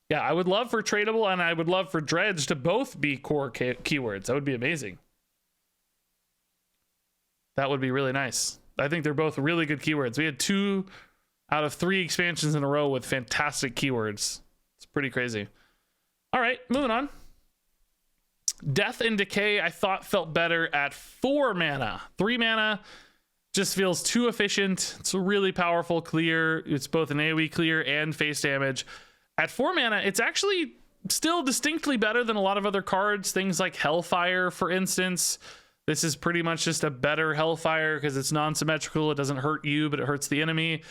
Speaker 1: yeah, I would love for tradable and I would love for dredge to both be core keywords. That would be amazing. That would be really nice. I think they're both really good keywords. We had 2 out of 3 expansions in a row with fantastic keywords. It's pretty crazy. All right, moving on. Death and Decay, I thought felt better at 4 mana. 3 mana just feels too efficient. It's a really powerful clear. It's both an AoE clear and face damage. At 4 mana, it's actually still distinctly better than a lot of other cards. Things like Hellfire, for instance. This is pretty much just a better Hellfire because it's non-symmetrical. It doesn't hurt you, but it hurts the enemy.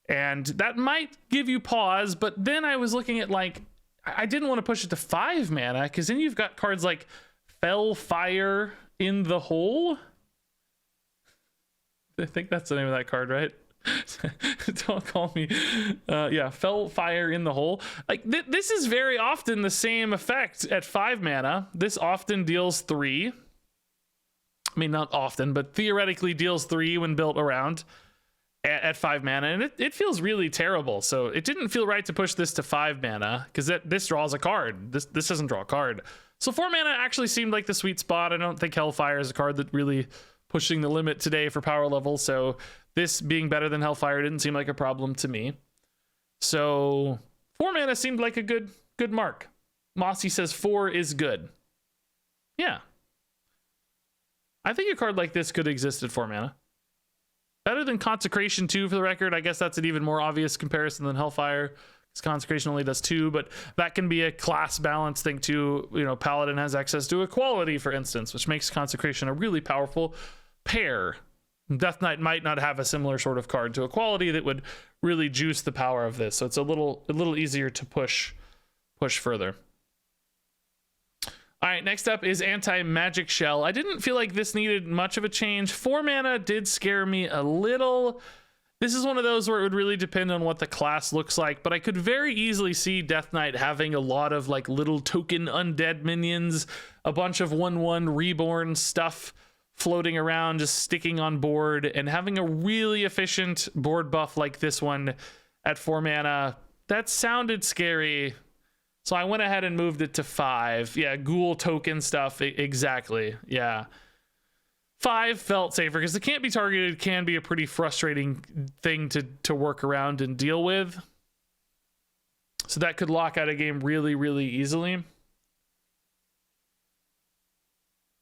Speaker 1: And that might give you pause, but then I was looking at, like, I didn't want to push it to 5 mana because then you've got cards like Fellfire in the Hole. I think that's the name of that card, right? Don't call me. Yeah, Fellfire in the Hole. Like, this is very often the same effect at 5 mana. This often deals 3. I mean, not often, but theoretically deals 3 when built around at 5 mana, and it feels really terrible. So it didn't feel right to push this to 5 mana because this draws a card. This doesn't draw a card. So 4 mana actually seemed like the sweet spot. I don't think Hellfire is a card that really pushing the limit today for power level. So this being better than Hellfire didn't seem like a problem to me. So 4 mana seemed like a good mark. Mossy says 4 is good. Yeah. I think a card like this could exist at 4 mana. Better than Consecration 2 for the record. I guess that's an even more obvious comparison than Hellfire, because Consecration only does 2, but that can be a class balance thing too. You know, Paladin has access to Equality, for instance, which makes Consecration a really powerful pair. Death Knight might not have a similar sort of card to Equality that would really juice the power of this, so it's a little easier to push further. All right, next up is Anti-Magic Shell. I didn't feel like this needed much of a change. 4 mana did scare me a little. This is one of those where it would really depend on what the class looks like, but I could very easily see Death Knight having a lot of like little token undead minions, a bunch of 1/1 reborn stuff floating around, just sticking on board, and having a really efficient board buff like this one at 4 mana. That sounded scary. So I went ahead and moved it to 5. Yeah, ghoul token stuff. Exactly. Yeah. 5 felt safer because it can't be targeted, can be a pretty frustrating thing to work around and deal with. So that could lock out a game really, really easily.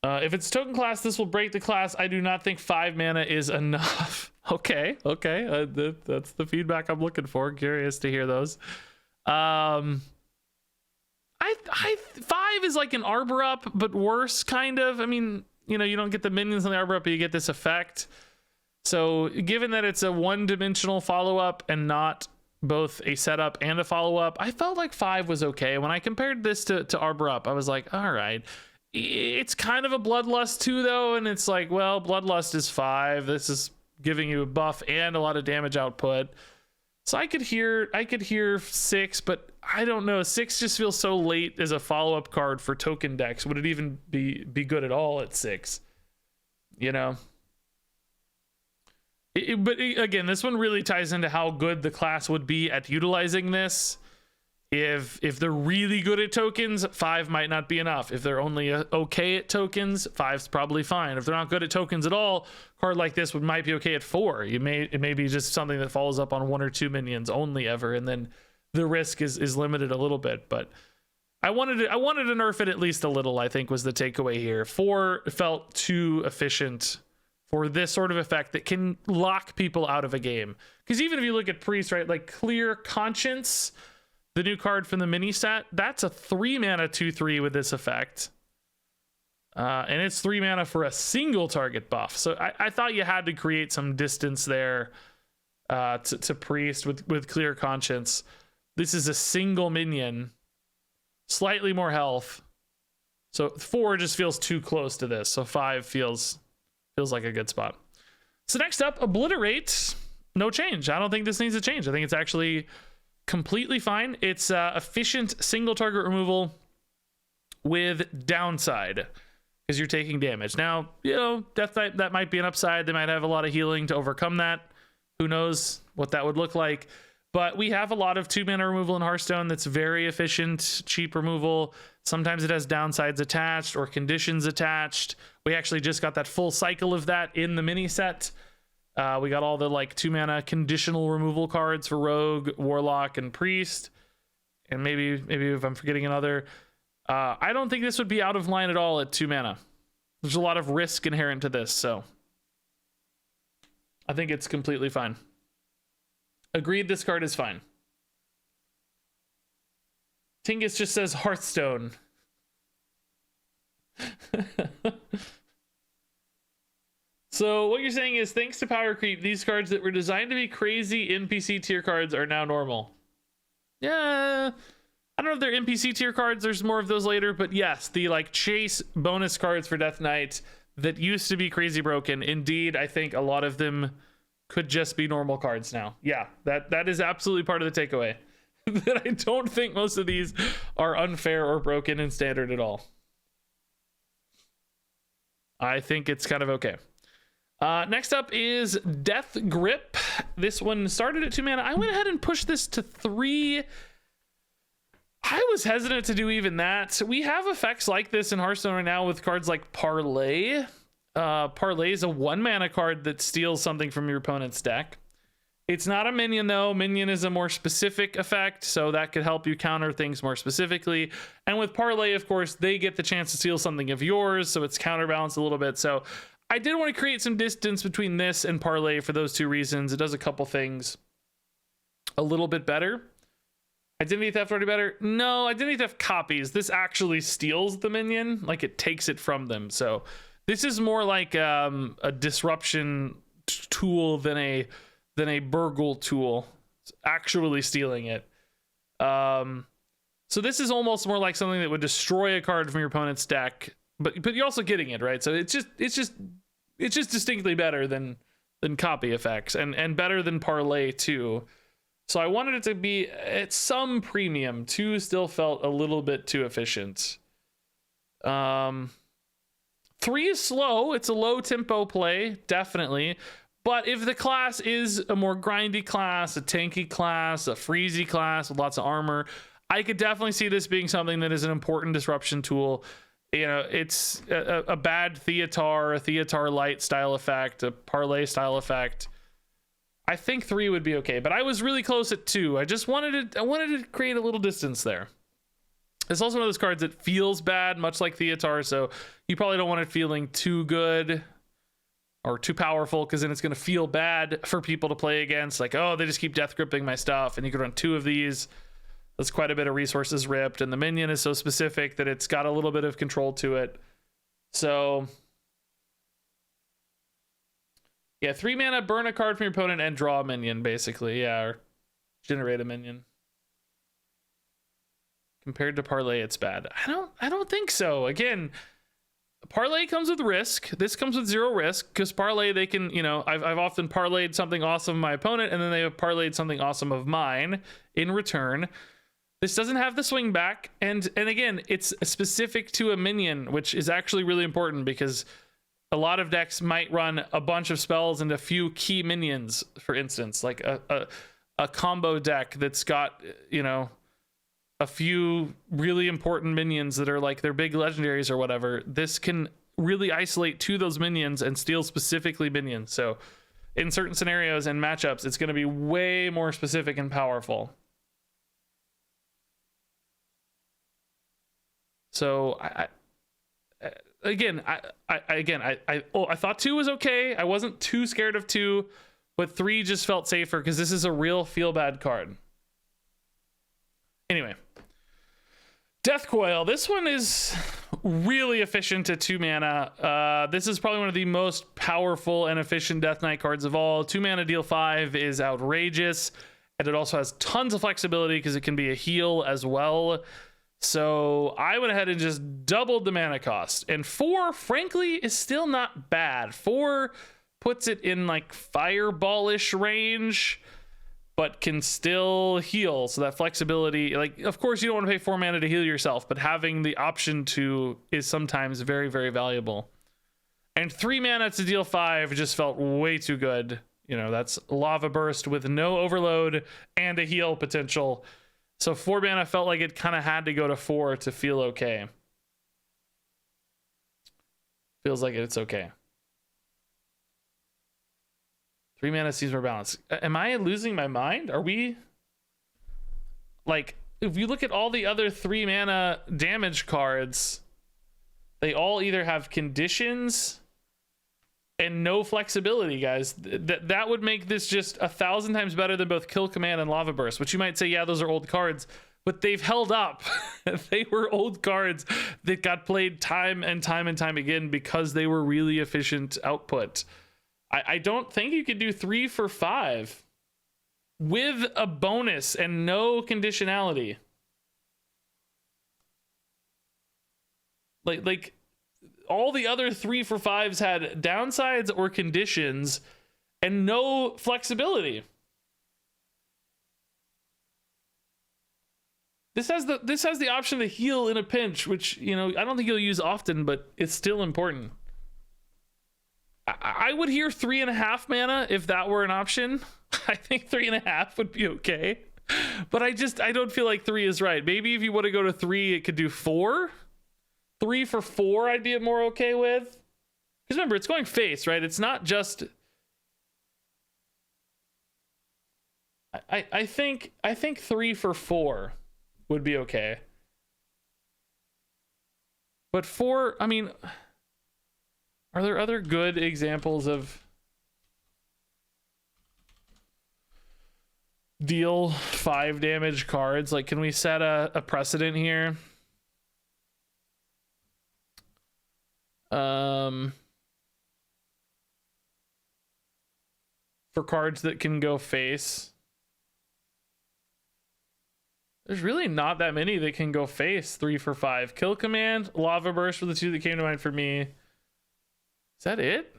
Speaker 1: If it's token class, this will break the class. I do not think 5 mana is enough. Okay. That's the feedback I'm looking for. Curious to hear those. 5 is like an Arbor Up, but worse, kind of. I mean, you know, you don't get the minions on the Arbor Up, but you get this effect. So given that it's a one-dimensional follow-up and not both a setup and a follow-up, I felt like 5 was okay. When I compared this to Arbor Up, I was like, all right. It's kind of a Bloodlust too, though, and it's like, well, Bloodlust is 5. This is giving you a buff and a lot of damage output. So I could hear 6, but I don't know. 6 just feels so late as a follow-up card for token decks. Would it even be good at all at 6? You know? But again, this one really ties into how good the class would be at utilizing this. If they're really good at tokens, 5 might not be enough. If they're only okay at tokens, 5's probably fine. If they're not good at tokens at all, a card like this might be okay at 4. It may be just something that follows up on 1 or 2 minions only ever, and then the risk is limited a little bit. But I wanted to nerf it at least a little, I think, was the takeaway here. 4 felt too efficient for this sort of effect that can lock people out of a game. Because even if you look at Priest, right, like Clear Conscience, the new card from the mini set, that's a 3 mana 2/3 with this effect. And it's 3 mana for a single target buff. So I thought you had to create some distance there to Priest with Clear Conscience. This is a single minion, slightly more health. So 4 just feels too close to this. So 5 feels like a good spot. So next up, Obliterate. No change. I don't think this needs a change. I think it's actually completely fine. It's efficient single target removal with downside because you're taking damage. Now, you know, Death Knight, that might be an upside. They might have a lot of healing to overcome that. Who knows what that would look like. But we have a lot of 2 mana removal in Hearthstone that's very efficient, cheap removal. Sometimes it has downsides attached or conditions attached. We actually just got that full cycle of that in the mini set. We got all the like 2 mana conditional removal cards for Rogue, Warlock, and Priest. And maybe if I'm forgetting another. I don't think this would be out of line at all at 2 mana. There's a lot of risk inherent to this, so I think it's completely fine. Agreed, this card is fine. Tingus just says Hearthstone. So what you're saying is, thanks to power creep, these cards that were designed to be crazy NPC tier cards are now normal. Yeah, I don't know if they're NPC tier cards. There's more of those later, but yes, the like chase bonus cards for Death Knight that used to be crazy broken. Indeed, I think a lot of them could just be normal cards now. Yeah, that is absolutely part of the takeaway. That I don't think most of these are unfair or broken in standard at all. I think it's kind of okay. Next up is Death Grip. This one started at 2 mana. I went ahead and pushed this to 3. I was hesitant to do even that. We have effects like this in Hearthstone right now with cards like Parlay. Parlay is a 1 mana card that steals something from your opponent's deck. It's not a minion though. Minion is a more specific effect, so that could help you counter things more specifically. And with Parlay, of course, they get the chance to steal something of yours, so it's counterbalanced a little bit. So I did want to create some distance between this and Parlay for those 2 reasons. It does a couple things a little bit better. Identity Theft already better? No, Identity Theft copies. This actually steals the minion, like it takes it from them. So this is more like a disruption tool than a burgle tool. It's actually stealing it. So this is almost more like something that would destroy a card from your opponent's deck, but you're also getting it, right? So it's just distinctly better than copy effects and better than parlay too. So I wanted it to be at some premium. 2 still felt a little bit too efficient. 3 is slow. It's a low tempo play, definitely. But if the class is a more grindy class, a tanky class, a freezy class with lots of armor, I could definitely see this being something that is an important disruption tool. You know, it's a bad Theatar, a Theatar light style effect, a parlay style effect. I think 3 would be okay, but I was really close at 2. I wanted to create a little distance there. It's also one of those cards that feels bad, much like Theatar, so you probably don't want it feeling too good or too powerful, because then it's going to feel bad for people to play against. Like, oh, they just keep death gripping my stuff, and you could run 2 of these. That's quite a bit of resources ripped, and the minion is so specific that it's got a little bit of control to it. So yeah, 3 mana, burn a card from your opponent and draw a minion, basically. Yeah, or generate a minion. Compared to parlay, it's bad. I don't think so. Again, parlay comes with risk. This comes with 0 risk, because parlay, they can, you know, I've often parlayed something awesome of my opponent, and then they have parlayed something awesome of mine in return. This doesn't have the swing back, and again, it's specific to a minion, which is actually really important, because a lot of decks might run a bunch of spells and a few key minions, for instance, like a combo deck that's got, you know, a few really important minions that are like their big legendaries or whatever. This can really isolate to those minions and steal specifically minions. So in certain scenarios and matchups, it's going to be way more specific and powerful. So I thought 2 was okay. I wasn't too scared of 2, but 3 just felt safer, because this is a real feel bad card. Anyway, Death Coil. This one is really efficient at 2 mana. This is probably one of the most powerful and efficient Death Knight cards of all. 2 mana, deal 5 is outrageous, and it also has tons of flexibility because it can be a heal as well. So I went ahead and just doubled the mana cost, and 4 frankly is still not bad. 4 puts it in like fireballish range, but can still heal. So that flexibility, like, of course you don't want to pay 4 mana to heal yourself, but having the option to is sometimes very, very valuable. And 3 mana to deal 5 just felt way too good. You know, that's Lava Burst with no overload and a heal potential. So 4 mana felt like it kind of had to go to 4 to feel okay. Feels like it's okay. 3 mana seems more balanced. Am I losing my mind? Are we... Like, if you look at all the other 3 mana damage cards, they all either have conditions and no flexibility, guys. That would make this just 1,000 times better than both Kill Command and Lava Burst, which you might say, yeah, those are old cards, but they've held up. They were old cards that got played time and time and time again because they were really efficient output. I don't think you could do 3 for 5 with a bonus and no conditionality. Like all the other 3 for 5s had downsides or conditions and no flexibility. This has the option to heal in a pinch, which, you know, I don't think you'll use often, but it's still important. I would hear 3.5 mana if that were an option. I think 3.5 would be okay, but I don't feel like 3 is right. Maybe if you want to go to 3, it could do 4. 3 for 4 I'd be more okay with, because remember, it's going face, right? It's not just... I think 3 for 4 would be okay, but 4, I mean, are there other good examples of deal 5 damage cards? Like, can we set a precedent here? For cards that can go face. There's really not that many that can go face 3 for 5. Kill Command, Lava Burst were the two that came to mind for me. Is that it?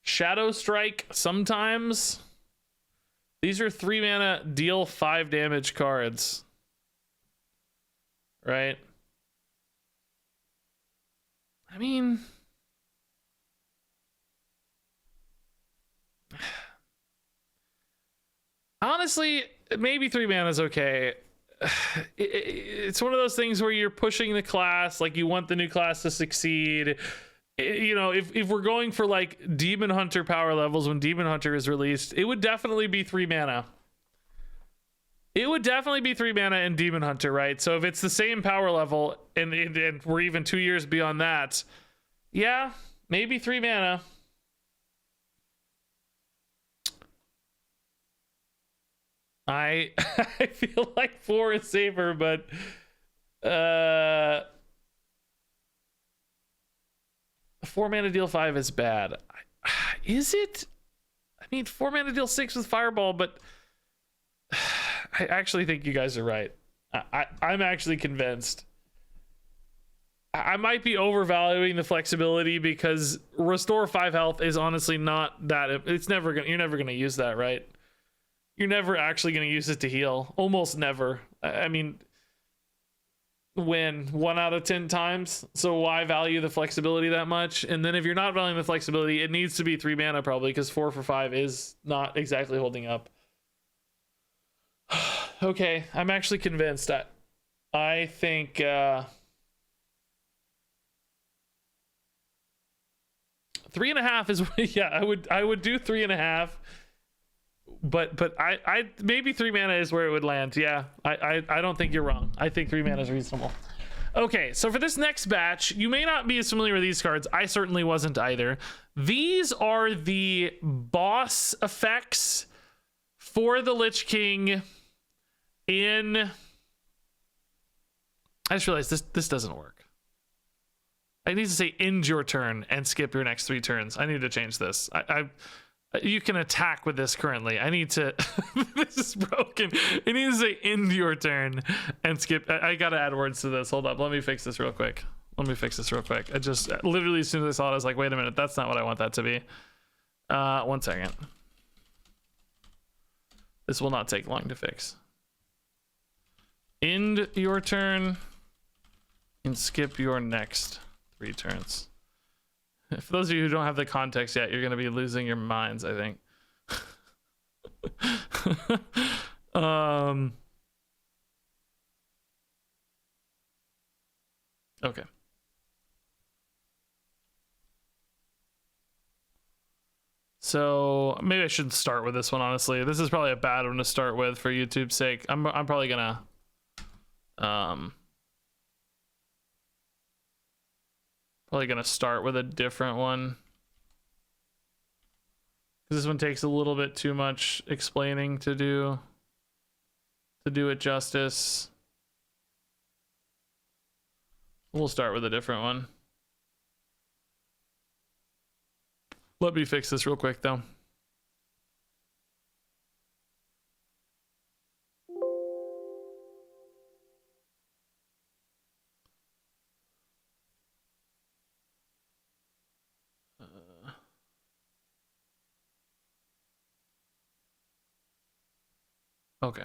Speaker 1: Shadow Strike sometimes. These are 3 mana, deal 5 damage cards. Right? I mean, honestly, maybe 3 mana is okay. It's one of those things where you're pushing the class, like you want the new class to succeed. You know, if we're going for like Demon Hunter power levels when Demon Hunter is released, it would definitely be 3 mana. It would definitely be 3 mana in Demon Hunter, right? So if it's the same power level and we're even 2 years beyond that, yeah, maybe 3 mana. I feel like 4 is safer, but 4 mana deal 5 is bad. Is it? I mean, 4 mana deal 6 with Fireball, but I actually think you guys are right. I'm actually convinced. I might be overvaluing the flexibility because restore 5 health is honestly not that. You're never gonna use that, right? You're never actually gonna use it to heal. Almost never. I mean, when 1 out of 10 times. So why value the flexibility that much? And then if you're not valuing the flexibility, it needs to be 3 mana probably, because 4 for 5 is not exactly holding up. Okay, I'm actually convinced. I think 3.5 is yeah. I would do 3.5. But I maybe 3 mana is where it would land. Yeah, I don't think you're wrong. I think 3 mana is reasonable. Okay, so for this next batch, you may not be as familiar with these cards. I certainly wasn't either. These are the boss effects for the Lich King in... I just realized this doesn't work. I need to say end your turn and skip your next 3 turns. I need to change this. You can attack with this currently. I need to... This is broken. I need to say end your turn and skip. I gotta add words to this. Hold up. Let me fix this real quick. I just literally, as soon as I saw it, I was like, wait a minute. That's not what I want that to be. 1 second. This will not take long to fix. End your turn and skip your next 3 turns. For those of you who don't have the context yet, you're going to be losing your minds, I think. Okay. So maybe I shouldn't start with this one, honestly. This is probably a bad one to start with for YouTube's sake. I'm probably gonna start with a different one, because this one takes a little bit too much explaining to do it justice. We'll start with a different one. Let me fix this real quick though. Okay.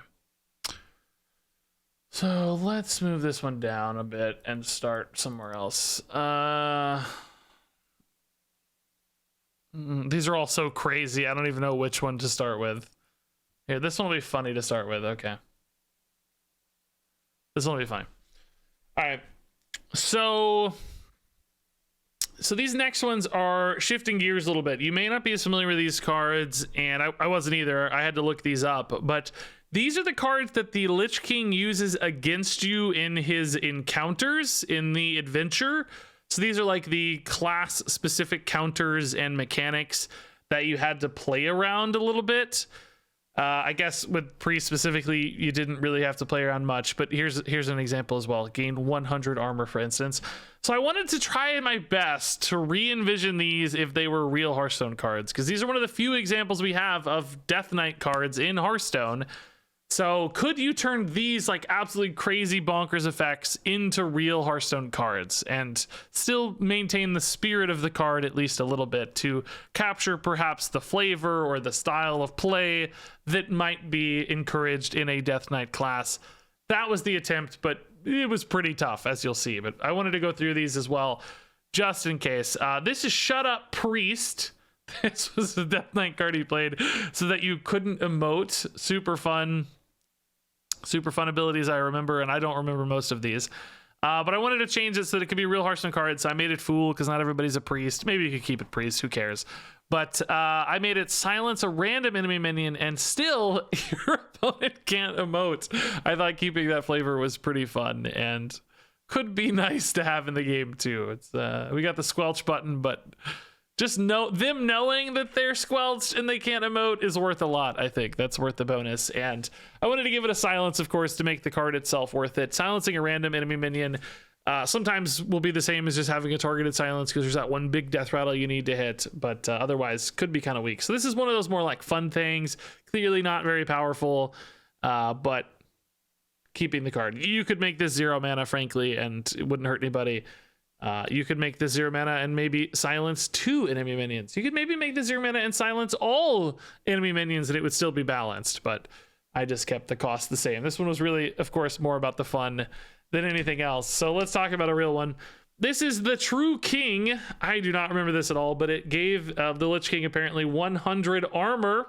Speaker 1: So let's move this one down a bit and start somewhere else. These are all so crazy. I don't even know which one to start with. Here, this one will be funny to start with. Okay. This one will be fine. All right. So these next ones are shifting gears a little bit. You may not be as familiar with these cards, and I wasn't either. I had to look these up, but these are the cards that the Lich King uses against you in his encounters in the adventure. So these are like the class specific counters and mechanics that you had to play around a little bit. I guess with Priest specifically, you didn't really have to play around much, but here's an example as well. Gained 100 armor, for instance. So I wanted to try my best to re-envision these if they were real Hearthstone cards, because these are one of the few examples we have of Death Knight cards in Hearthstone. So could you turn these like absolutely crazy bonkers effects into real Hearthstone cards and still maintain the spirit of the card at least a little bit to capture perhaps the flavor or the style of play that might be encouraged in a Death Knight class? That was the attempt, but it was pretty tough, as you'll see. But I wanted to go through these as well, just in case. This is Shut Up Priest. This was the Death Knight card he played so that you couldn't emote. Super fun abilities I remember, and I don't remember most of these. But I wanted to change it so that it could be real Hearthstone cards. So I made it Fool because not everybody's a priest. Maybe you could keep it Priest. Who cares? But I made it silence a random enemy minion, and still your opponent can't emote. I thought keeping that flavor was pretty fun and could be nice to have in the game too. It's we got the squelch button, but just them knowing that they're squelched and they can't emote is worth a lot. I think that's worth the bonus. And I wanted to give it a silence, of course, to make the card itself worth it. Silencing a random enemy minion sometimes will be the same as just having a targeted silence because there's that one big death rattle you need to hit, but otherwise could be kind of weak. So this is one of those more like fun things, clearly not very powerful, but keeping the card. You could make this 0 mana, frankly, and it wouldn't hurt anybody. You could make this 0 mana and maybe silence 2 enemy minions. You could maybe make this 0 mana and silence all enemy minions and it would still be balanced, but I just kept the cost the same. This one was really, of course, more about the fun than anything else. So let's talk about a real one. This is the True King. I do not remember this at all, but it gave the Lich King apparently 100 armor.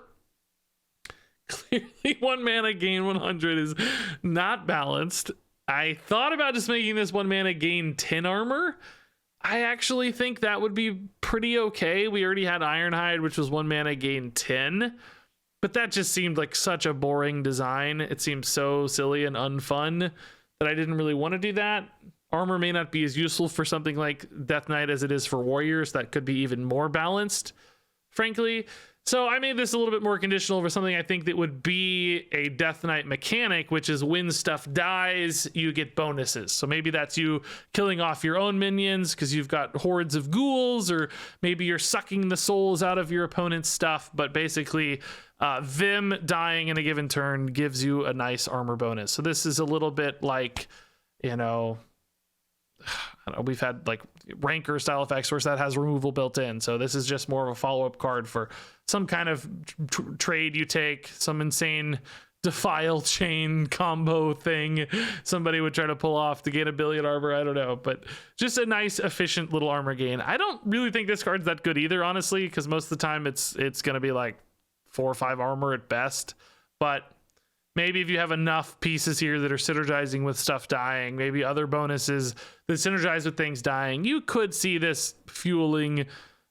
Speaker 1: Clearly 1 mana gain 100 is not balanced. I thought about just making this 1 mana gain 10 armor. I actually think that would be pretty okay. We already had Ironhide, which was 1 mana gain 10, but that just seemed like such a boring design. It seemed so silly and unfun that I didn't really want to do that. Armor may not be as useful for something like Death Knight as it is for Warriors. That could be even more balanced, frankly. So I made this a little bit more conditional for something I think that would be a Death Knight mechanic, which is when stuff dies, you get bonuses. So maybe that's you killing off your own minions because you've got hordes of ghouls, or maybe you're sucking the souls out of your opponent's stuff. But basically, them dying in a given turn gives you a nice armor bonus. So this is a little bit like, you know, I don't know, we've had like ranker style effects where that has removal built in. So this is just more of a follow-up card for some kind of trade you take, some insane defile chain combo thing somebody would try to pull off to gain 1 billion armor. I don't know, but just a nice efficient little armor gain. I don't really think this card's that good either, honestly, because most of the time it's going to be like 4 or 5 armor at best. But maybe if you have enough pieces here that are synergizing with stuff dying, maybe other bonuses that synergize with things dying, you could see this fueling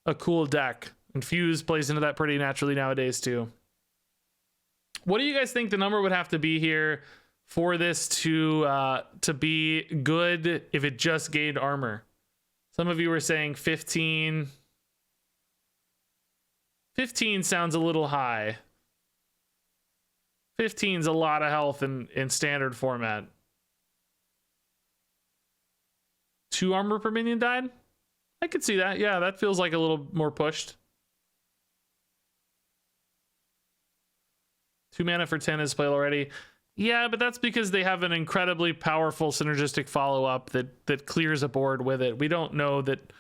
Speaker 1: a cool deck. And Fuse plays into that pretty naturally nowadays too. What do you guys think the number would have to be here for this to be good if it just gained armor? Some of you were saying 15. 15 sounds a little high. 15's a lot of health in standard format. 2 armor per minion died? I could see that. Yeah, that feels like a little more pushed. 2 mana for 10 is played already. Yeah, but that's because they have an incredibly powerful synergistic follow-up that clears a board with it. We don't know that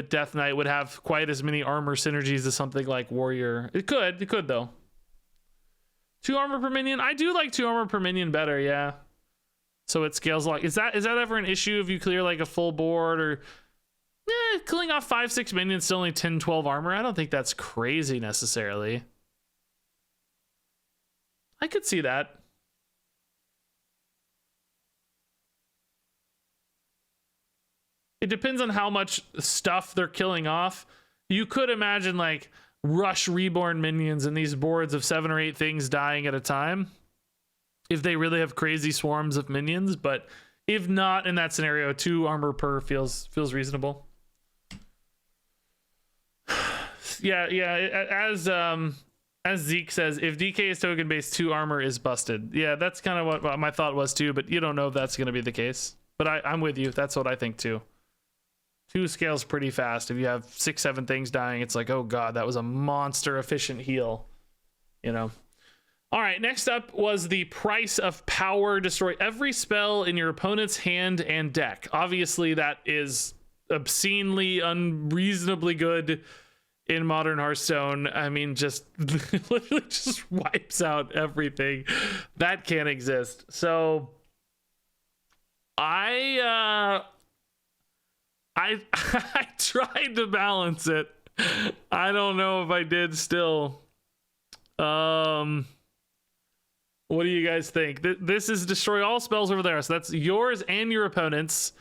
Speaker 1: Death Knight would have quite as many armor synergies as something like Warrior. It could though. 2 armor per minion. I do like 2 armor per minion better, yeah. So it scales like, is that ever an issue if you clear like a full board, or killing off 5-6 minions still only 10-12 armor? I don't think that's crazy necessarily. I could see that. It depends on how much stuff they're killing off. You could imagine like rush reborn minions in these boards of 7 or 8 things dying at a time if they really have crazy swarms of minions, but if not in that scenario, 2 armor per feels reasonable. Yeah, as Zeke says, if DK is token based, 2 armor is busted. Yeah, that's kind of what my thought was too, but you don't know if that's going to be the case. But I'm with you. That's what I think too. 2 scales pretty fast. If you have 6-7 things dying, it's like, oh god, that was a monster efficient heal, you know. All right, next up was the price of power. Destroy every spell in your opponent's hand and deck. Obviously, that is obscenely, unreasonably good in modern Hearthstone. I mean, just literally just wipes out everything that can't exist. So I I tried to balance it. I don't know if I did still. What do you guys think? This is destroy all spells over there. So that's yours and your opponent's.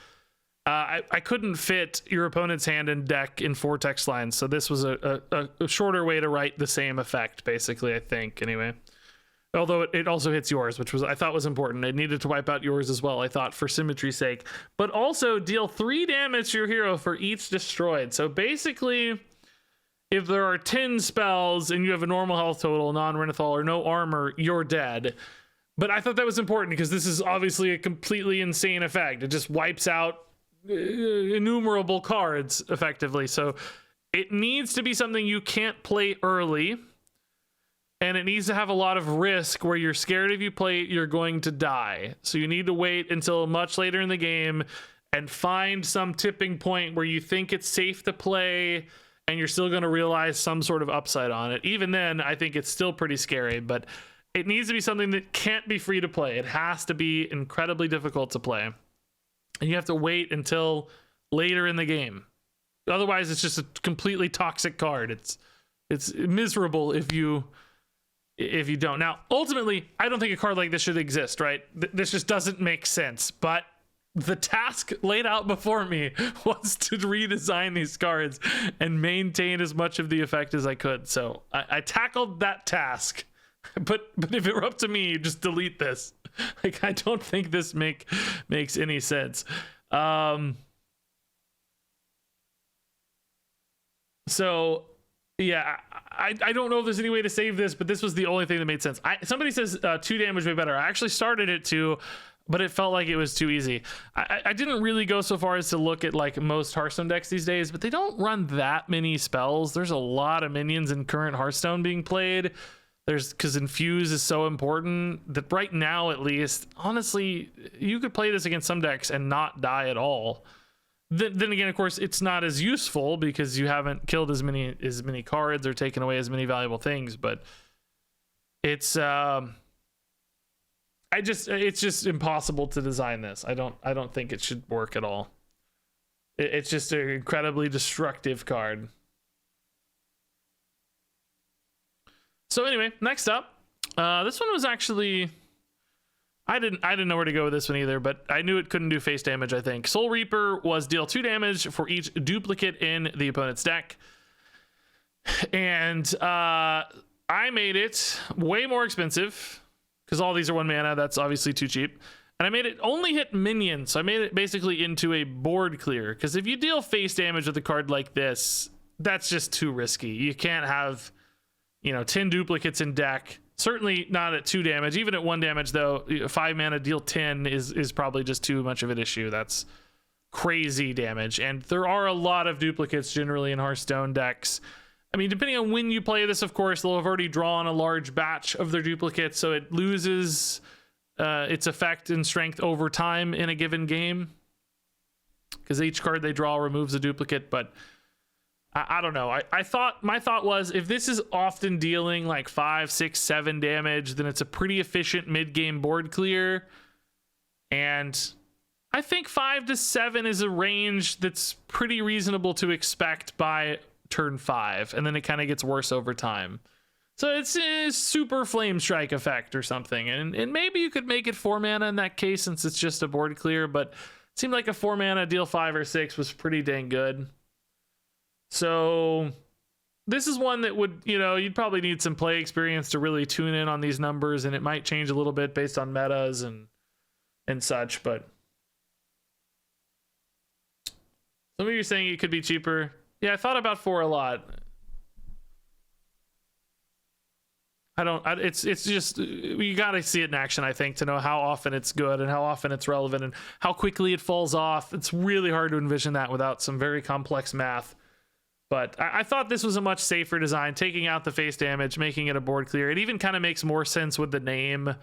Speaker 1: I couldn't fit your opponent's hand and deck in 4 text lines. So this was a shorter way to write the same effect, basically, I think, anyway. Although it also hits yours, which was I thought was important. It needed to wipe out yours as well, I thought, for symmetry's sake. But also deal 3 damage to your hero for each destroyed. So basically, if there are 10 spells and you have a normal health total, non-Renathal, or no armor, you're dead. But I thought that was important because this is obviously a completely insane effect. It just wipes out innumerable cards, effectively. So it needs to be something you can't play early. And it needs to have a lot of risk where you're scared if you play it, you're going to die. So you need to wait until much later in the game and find some tipping point where you think it's safe to play and you're still going to realize some sort of upside on it. Even then, I think it's still pretty scary, but it needs to be something that can't be free to play. It has to be incredibly difficult to play. And you have to wait until later in the game. Otherwise, it's just a completely toxic card. It's miserable if you don't. Now, ultimately, I don't think a card like this should exist, right? This just doesn't make sense. But the task laid out before me was to redesign these cards and maintain as much of the effect as I could. So I tackled that task. But if it were up to me, just delete this. Like, I don't think this makes any sense. So yeah, I don't know if there's any way to save this, but this was the only thing that made sense. Somebody says 2 damage way better. I actually started it 2, but it felt like it was too easy. I didn't really go so far as to look at like most Hearthstone decks these days, but they don't run that many spells. There's a lot of minions in current Hearthstone being played. Because Infuse is so important that right now, at least, honestly, you could play this against some decks and not die at all. Then again, of course, it's not as useful because you haven't killed as many cards or taken away as many valuable things. But it's it's just impossible to design this. I don't think it should work at all. It's just an incredibly destructive card. So anyway, next up, this one was actually, I didn't know where to go with this one either, but I knew it couldn't do face damage, I think. Soul Reaper was deal 2 damage for each duplicate in the opponent's deck. And I made it way more expensive because all these are 1 mana. That's obviously too cheap. And I made it only hit minions. So I made it basically into a board clear. Because if you deal face damage with a card like this, that's just too risky. You can't have 10 duplicates in deck. Certainly not at 2 damage. Even at 1 damage, though, 5 mana deal 10 is probably just too much of an issue. That's crazy damage. And there are a lot of duplicates generally in Hearthstone decks. I mean, depending on when you play this, of course, they'll have already drawn a large batch of their duplicates, so it loses its effect and strength over time in a given game. Because each card they draw removes a duplicate, but I don't know. My thought was if this is often dealing like 5, 6, 7 damage, then it's a pretty efficient mid-game board clear. And I think 5 to 7 is a range that's pretty reasonable to expect by turn 5, and then it kind of gets worse over time. So it's a super flame strike effect or something, and maybe you could make it 4 mana in that case since it's just a board clear, but it seemed like a 4 mana deal 5 or 6 was pretty dang good. So this is one that would, you'd probably need some play experience to really tune in on these numbers, and it might change a little bit based on metas and such, but some of you are saying it could be cheaper. Yeah, I thought about 4 a lot. It's just, you gotta see it in action, I think, to know how often it's good and how often it's relevant and how quickly it falls off. It's really hard to envision that without some very complex math. But I thought this was a much safer design, taking out the face damage, making it a board clear. It even kind of makes more sense with the name.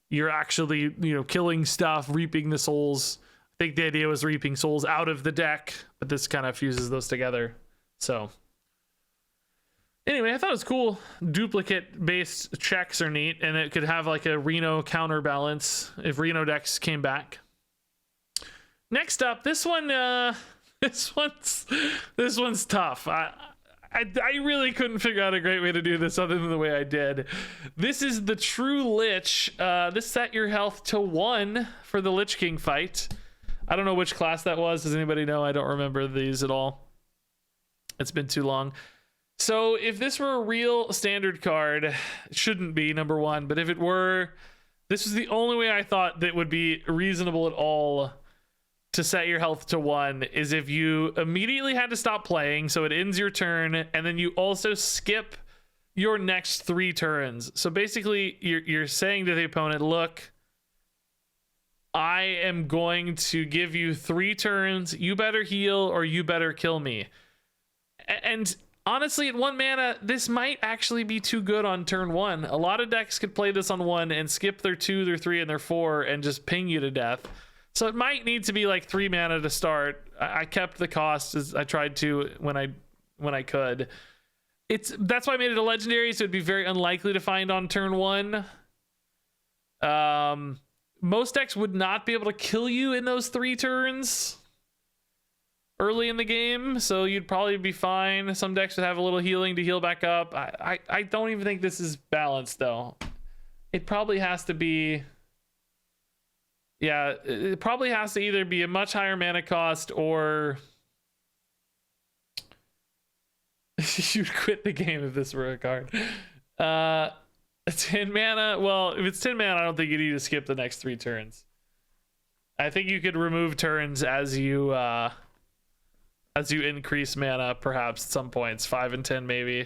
Speaker 1: You're actually, killing stuff, reaping the souls. I think the idea was reaping souls out of the deck, but this kind of fuses those together. So anyway, I thought it was cool. Duplicate based checks are neat, and it could have like a Reno counterbalance if Reno decks came back. Next up, this one, this one's tough. I really couldn't figure out a great way to do this other than the way I did. This is the True Lich. This set your health to 1 for the Lich King fight. I don't know which class that was. Does anybody know? I don't remember these at all. It's been too long. So if this were a real standard card, it shouldn't be, number one. But if it were, this was the only way I thought that would be reasonable at all to set your health to 1, is if you immediately had to stop playing, so it ends your turn, and then you also skip your next 3 turns. So basically, you're saying to the opponent, look, I am going to give you 3 turns. You better heal or you better kill me. And honestly, at 1 mana, this might actually be too good on turn 1. A lot of decks could play this on 1 and skip their 2, their 3, and their 4 and just ping you to death. So it might need to be like 3 mana to start. I kept the cost as I tried to when I could. That's why I made it a legendary, so it'd be very unlikely to find on turn 1. Most decks would not be able to kill you in those 3 turns early in the game, so you'd probably be fine. Some decks would have a little healing to heal back up. I don't even think this is balanced though. It probably has to be, yeah, it probably has to either be a much higher mana cost or you'd quit the game if this were a card. 10 mana. Well, if it's 10 mana, I don't think you need to skip the next 3 turns. I think you could remove turns as you increase mana, perhaps at some points, 5 and 10 maybe.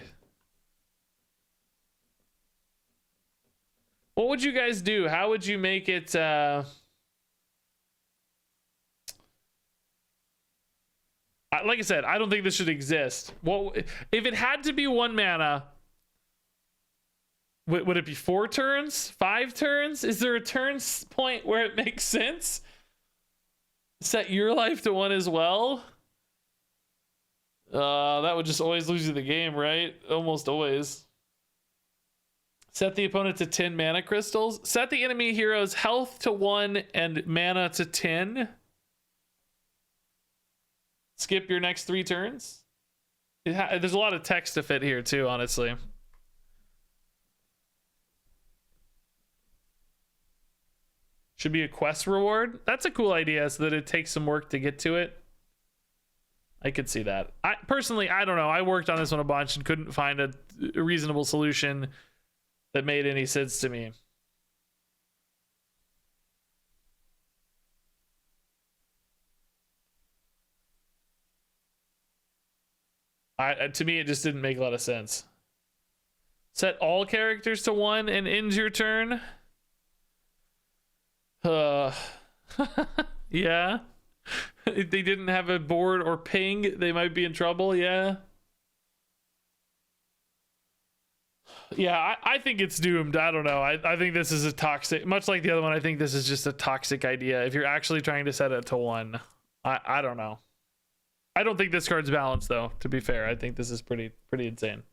Speaker 1: What would you guys do? How would you make it like I said, I don't think this should exist. Well, if it had to be 1 mana, would it be 4 turns? 5 turns? Is there a turn point where it makes sense? Set your life to 1 as well? That would just always lose you the game, right? Almost always. Set the opponent to 10 mana crystals. Set the enemy hero's health to 1 and mana to 10. Skip your next 3 turns. There's a lot of text to fit here too, honestly. Should be a quest reward. That's a cool idea, so that it takes some work to get to it. I could see that. I personally, I don't know. I worked on this one a bunch and couldn't find a reasonable solution that made any sense to me. To me, it just didn't make a lot of sense. Set all characters to 1 and end your turn. Yeah. If they didn't have a board or ping, they might be in trouble. Yeah. Yeah, I think it's doomed. I don't know. I think this is a toxic, much like the other one. I think this is just a toxic idea. If you're actually trying to set it to 1, I don't know. I don't think this card's balanced though, to be fair. I think this is pretty insane.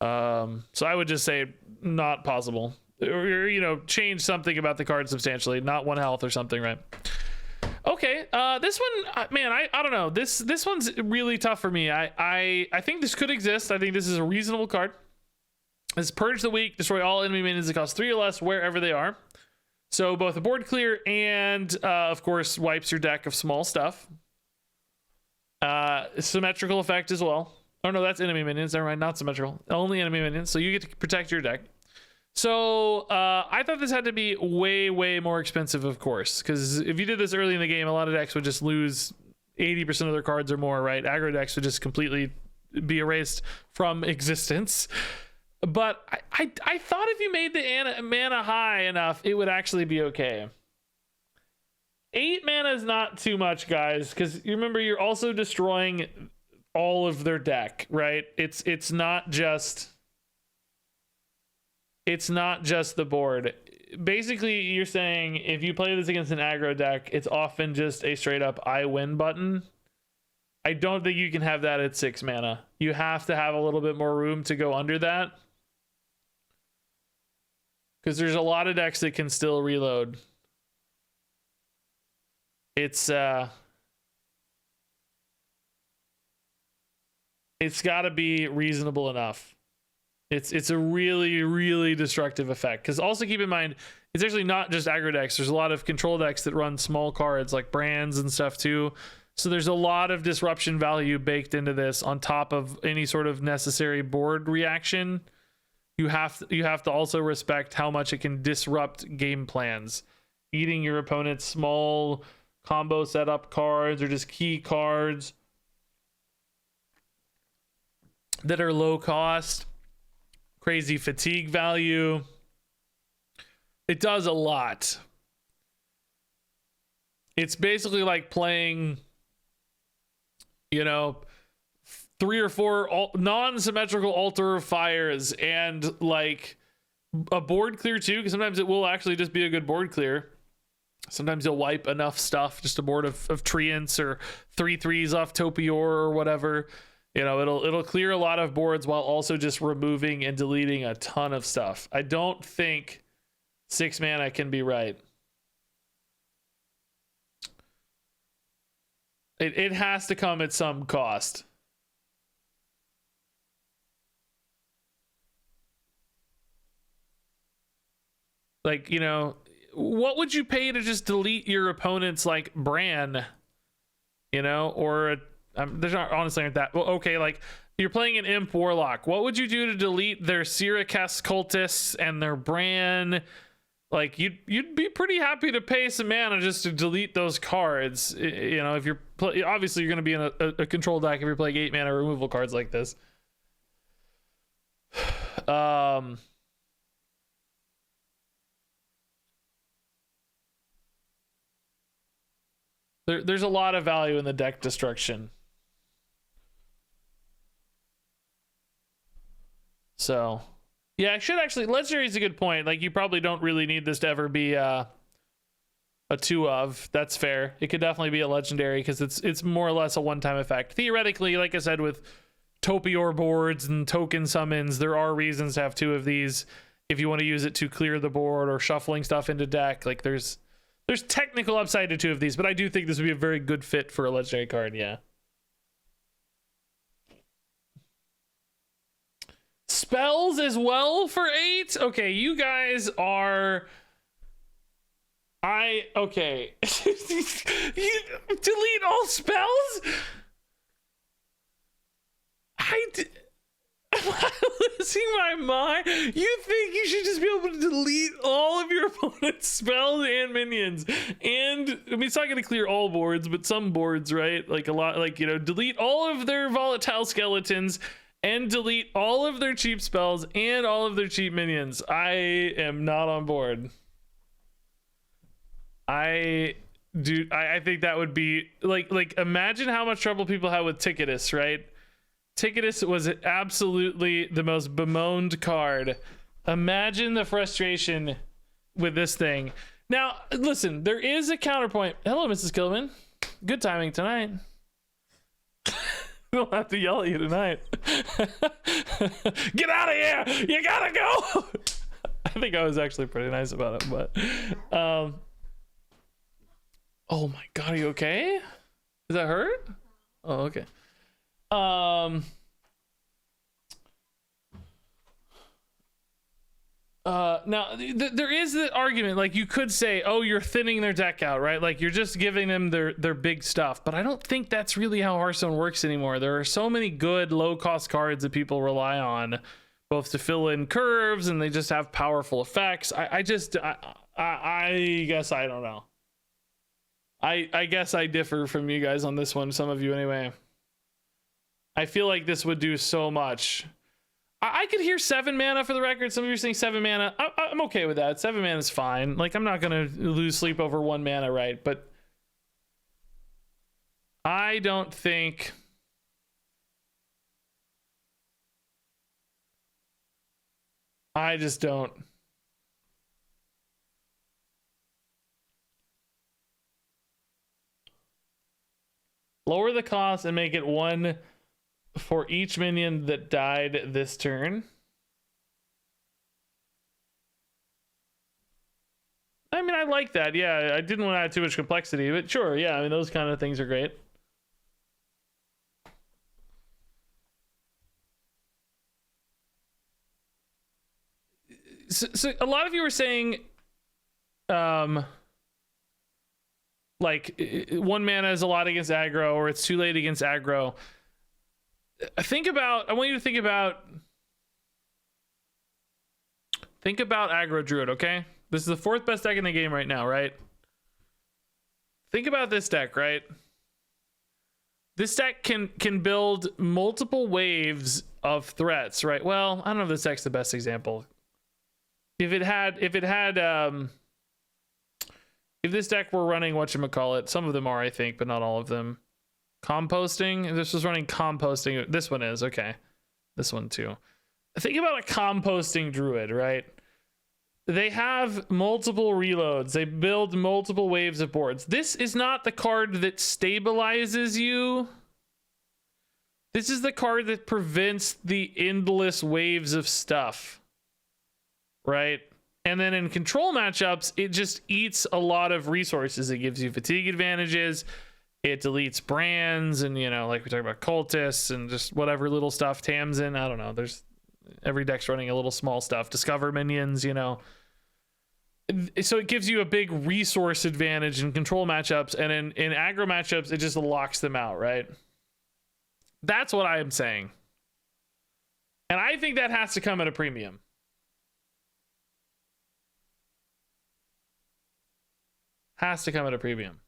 Speaker 1: So I would just say not possible. Or, change something about the card substantially, not 1 health or something, right? Okay, this one, man, I don't know. This one's really tough for me. I think this could exist. I think this is a reasonable card. It's Purge the Weak, destroy all enemy minions that cost 3 or less wherever they are. So both a board clear and, of course, wipes your deck of small stuff. Symmetrical effect as well. Oh no, that's enemy minions. Never mind, not symmetrical. Only enemy minions. So you get to protect your deck. So I thought this had to be way more expensive, of course, because if you did this early in the game, a lot of decks would just lose 80% of their cards or more, right? Aggro decks would just completely be erased from existence. But I thought if you made the mana high enough, it would actually be okay. 8 mana is not too much, guys, because you remember you're also destroying all of their deck, right? It's not just the board. Basically, you're saying if you play this against an aggro deck, it's often just a straight up I win button. I don't think you can have that at 6 mana. You have to have a little bit more room to go under that, because there's a lot of decks that can still reload. It's got to be reasonable enough. It's a really, really destructive effect. Because also keep in mind, it's actually not just aggro decks. There's a lot of control decks that run small cards like brands and stuff too. So there's a lot of disruption value baked into this on top of any sort of necessary board reaction. You have to also respect how much it can disrupt game plans. Eating your opponent's small combo setup cards or just key cards that are low cost. Crazy fatigue value. It does a lot. It's basically like playing, 3 or 4 non-symmetrical Altar of Fires and like a board clear too, because sometimes it will actually just be a good board clear. Sometimes you'll wipe enough stuff, just a board of Treants or 3/3s off Topior or whatever. It'll clear a lot of boards while also just removing and deleting a ton of stuff. I don't think 6 mana can be right. It has to come at some cost. Like, what would you pay to just delete your opponent's like Bran? Or there's not honestly aren't that well. Okay, like you're playing an Imp Warlock. What would you do to delete their Syracuse cultists and their Bran? Like you'd be pretty happy to pay some mana just to delete those cards. If you're obviously you're going to be in a control deck if you're playing 8 mana removal cards like this. There's a lot of value in the deck destruction. So, yeah, I should actually... Legendary is a good point. Like, you probably don't really need this to ever be a 2 of. That's fair. It could definitely be a legendary because it's more or less a one-time effect. Theoretically, like I said, with Topior boards and token summons, there are reasons to have 2 of these if you want to use it to clear the board or shuffling stuff into deck. Like, there's technical upside to 2 of these, but I do think this would be a very good fit for a legendary card, yeah. Spells as well for 8? Okay, you guys are... Okay. You delete all spells? Am I losing my mind? You think you should just be able to delete all of your opponent's spells and minions? And I mean, it's not going to clear all boards, but some boards, right? Like a lot, like, delete all of their volatile skeletons and delete all of their cheap spells and all of their cheap minions. I am not on board. I think that would be like imagine how much trouble people had with Ticketus, right? Ticketus was absolutely the most bemoaned card. Imagine the frustration with this thing. Now, listen, there is a counterpoint. Hello, Mrs. Killbin. Good timing tonight. We don't have to yell at you tonight. Get out of here! You gotta go! I think I was actually pretty nice about it, but... Oh my god, are you okay? Does that hurt? Oh, okay. Now there is the argument, like you could say, oh, you're thinning their deck out, right? Like you're just giving them their big stuff, but I don't think that's really how Hearthstone works anymore. There are so many good low cost cards that people rely on both to fill in curves and they just have powerful effects. I guess I don't know. I guess I differ from you guys on this one, some of you anyway. I feel like this would do so much. I could hear 7 mana for the record. Some of you are saying 7 mana. I'm okay with that. 7 mana is fine. Like, I'm not going to lose sleep over 1 mana, right? But I don't think... I just don't. Lower the cost and make it 1 for each minion that died this turn. I mean, I like that. Yeah, I didn't want to add too much complexity, but sure, yeah, I mean, those kind of things are great. So a lot of you were saying, like 1 mana is a lot against aggro, or it's too late against aggro. I want you to think about aggro druid, okay? This is the 4th best deck in the game right now, right? Think about this deck, right? This deck can build multiple waves of threats, right? Well, I don't know if this deck's the best example. If this deck were running whatchamacallit, some of them are, I think, but not all of them. Composting, if this was running composting, this one is, okay. This one too. Think about a composting druid, right? They have multiple reloads. They build multiple waves of boards. This is not the card that stabilizes you. This is the card that prevents the endless waves of stuff, right? And then in control matchups, it just eats a lot of resources. It gives you fatigue advantages. It deletes brands, and, you know, like we talked about cultists and just whatever little stuff. Tamsin, I don't know. There's every deck's running a little small stuff. Discover minions, you know. So it gives you a big resource advantage in control matchups, and in aggro matchups, it just locks them out, right? That's what I am saying. And I think that has to come at a premium. Has to come at a premium.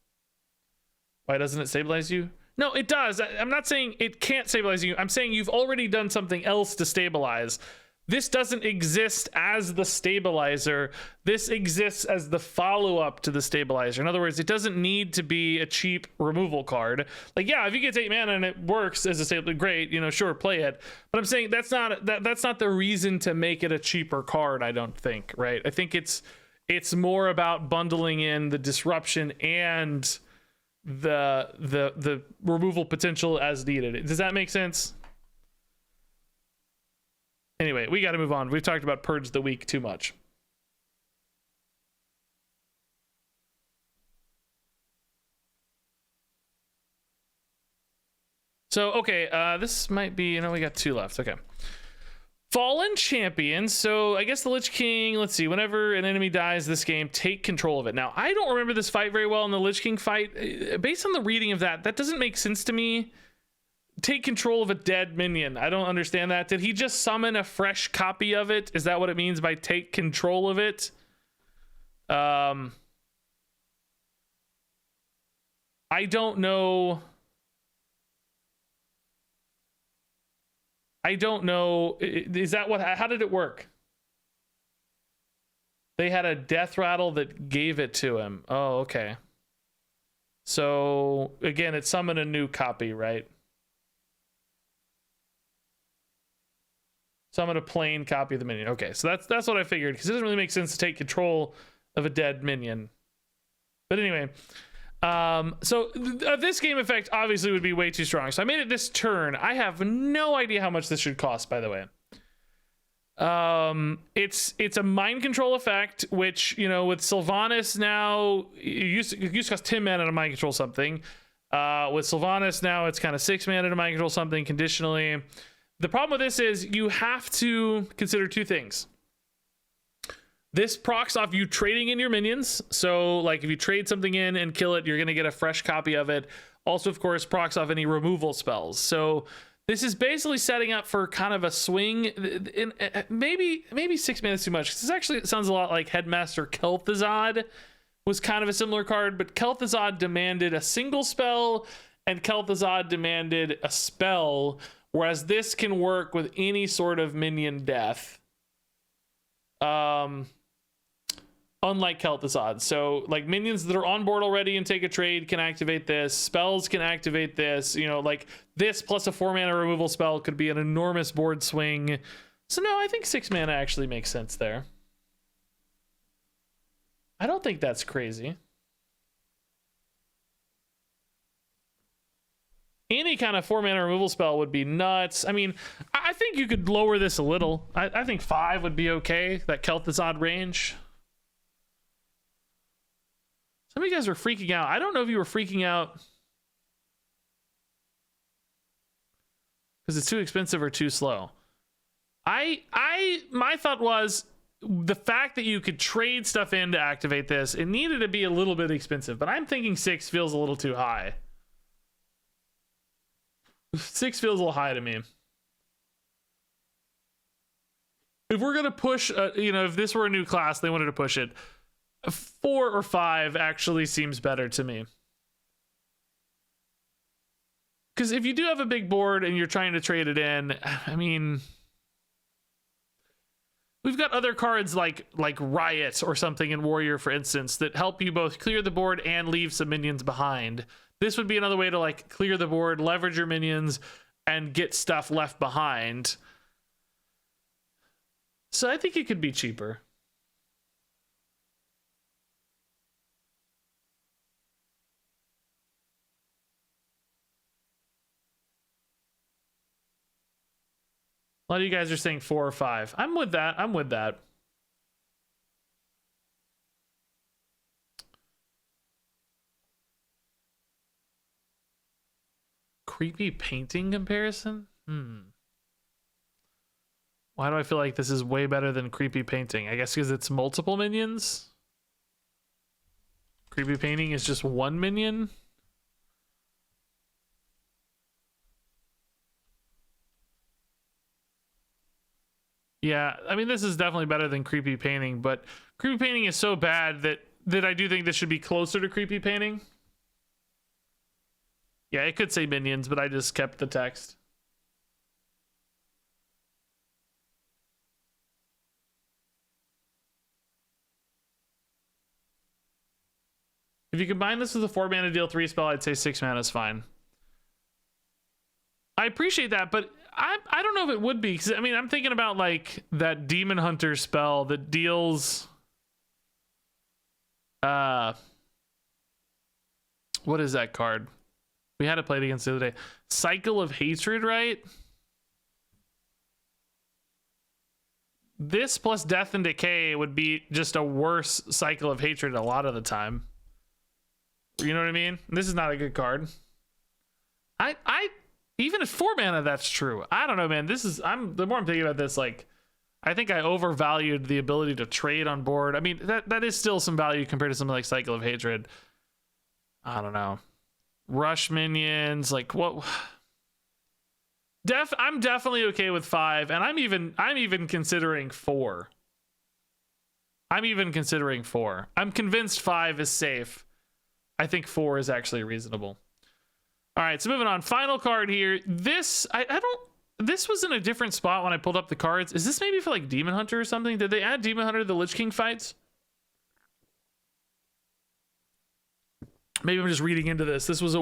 Speaker 1: Why doesn't it stabilize you? No, it does. I'm not saying it can't stabilize you. I'm saying you've already done something else to stabilize. This doesn't exist as the stabilizer. This exists as the follow-up to the stabilizer. In other words, it doesn't need to be a cheap removal card. Like, yeah, if you get 8 mana and it works as a stabilizer, great, you know, sure, play it. But I'm saying that's not the reason to make it a cheaper card, I don't think, right? I think it's more about bundling in the disruption and the removal potential as needed. Does that make sense? Anyway, we got to move on. We've talked about Purge the Week too much. So, okay, this might be, you know, we got 2 left. Okay. Fallen Champions. So I guess the Lich King, let's see, whenever an enemy dies this game, take control of it. Now, I don't remember this fight very well in the Lich King fight. Based on the reading of that doesn't make sense to me. Take control of a dead minion. I don't understand that. Did he just summon a fresh copy of it? Is that what it means by take control of it? I don't know. Is that how did it work? They had a death rattle that gave it to him. Oh, okay. So again, it summoned a new copy, right? Summon a plain copy of the minion. Okay, so that's what I figured, because it doesn't really make sense to take control of a dead minion. But anyway, so this game effect obviously would be way too strong. So I made it this turn. I have no idea how much this should cost, by the way. It's a mind control effect, which, you know, with Sylvanas now, it used to cost 10 mana to mind control something. With Sylvanas now, it's kind of 6 mana to mind control something conditionally. The problem with this is you have to consider 2 things. This procs off you trading in your minions. So, like, if you trade something in and kill it, you're going to get a fresh copy of it. Also, of course, procs off any removal spells. So this is basically setting up for kind of a swing. Maybe 6 mana is too much. This actually sounds a lot like Headmaster Kel'Thuzad was kind of a similar card, but Kel'Thuzad demanded a single spell and Kel'Thuzad demanded a spell, whereas this can work with any sort of minion death. unlike Kel'Thuzad. So like minions that are on board already and take a trade can activate this. Spells can activate this. You know, like this plus a 4-mana removal spell could be an enormous board swing. So no, I think 6 mana actually makes sense there. I don't think that's crazy. Any kind of 4-mana removal spell would be nuts. I mean, I think you could lower this a little. I think 5 would be okay, that Kel'Thuzad range. Some of you guys were freaking out. I don't know if you were freaking out because it's too expensive or too slow. My thought was the fact that you could trade stuff in to activate this, it needed to be a little bit expensive, but I'm thinking 6 feels a little too high. 6 feels a little high to me. If we're gonna push, you know, if this were a new class, they wanted to push it, 4 or 5 actually seems better to me. Because if you do have a big board and you're trying to trade it in, I mean, we've got other cards like Riot or something in Warrior, for instance, that help you both clear the board and leave some minions behind. This would be another way to like clear the board, leverage your minions, and get stuff left behind. So I think it could be cheaper. A lot of you guys are saying 4 or 5. I'm with that. I'm with that. Creepy painting comparison? Why do I feel like this is way better than creepy painting? I guess because it's multiple minions. Creepy painting is just 1 minion. Yeah, I mean, this is definitely better than creepy painting, but creepy painting is so bad that I do think this should be closer to creepy painting. Yeah, it could say minions, but I just kept the text. If you combine this with a 4-mana deal 3 spell, I'd say 6 mana is fine. I appreciate that, but I don't know if it would be, because I mean, I'm thinking about like that Demon Hunter spell that deals what is that card? We had it played against the other day. Cycle of Hatred, right? This plus Death and Decay would be just a worse Cycle of Hatred a lot of the time. You know what I mean? This is not a good card. I even at 4 mana, that's true. I don't know, man. This is, the more I'm thinking about this, like, I think I overvalued the ability to trade on board. I mean, that is still some value compared to something like Cycle of Hatred. I don't know. Rush minions, like what? I'm definitely okay with 5, and I'm even considering 4. I'm even considering 4. I'm convinced 5 is safe. I think 4 is actually reasonable. All right, so moving on. Final card here. This this was in a different spot when I pulled up the cards. Is this maybe for like Demon Hunter or something? Did they add Demon Hunter to the Lich King fights? Maybe I'm just reading into this. This was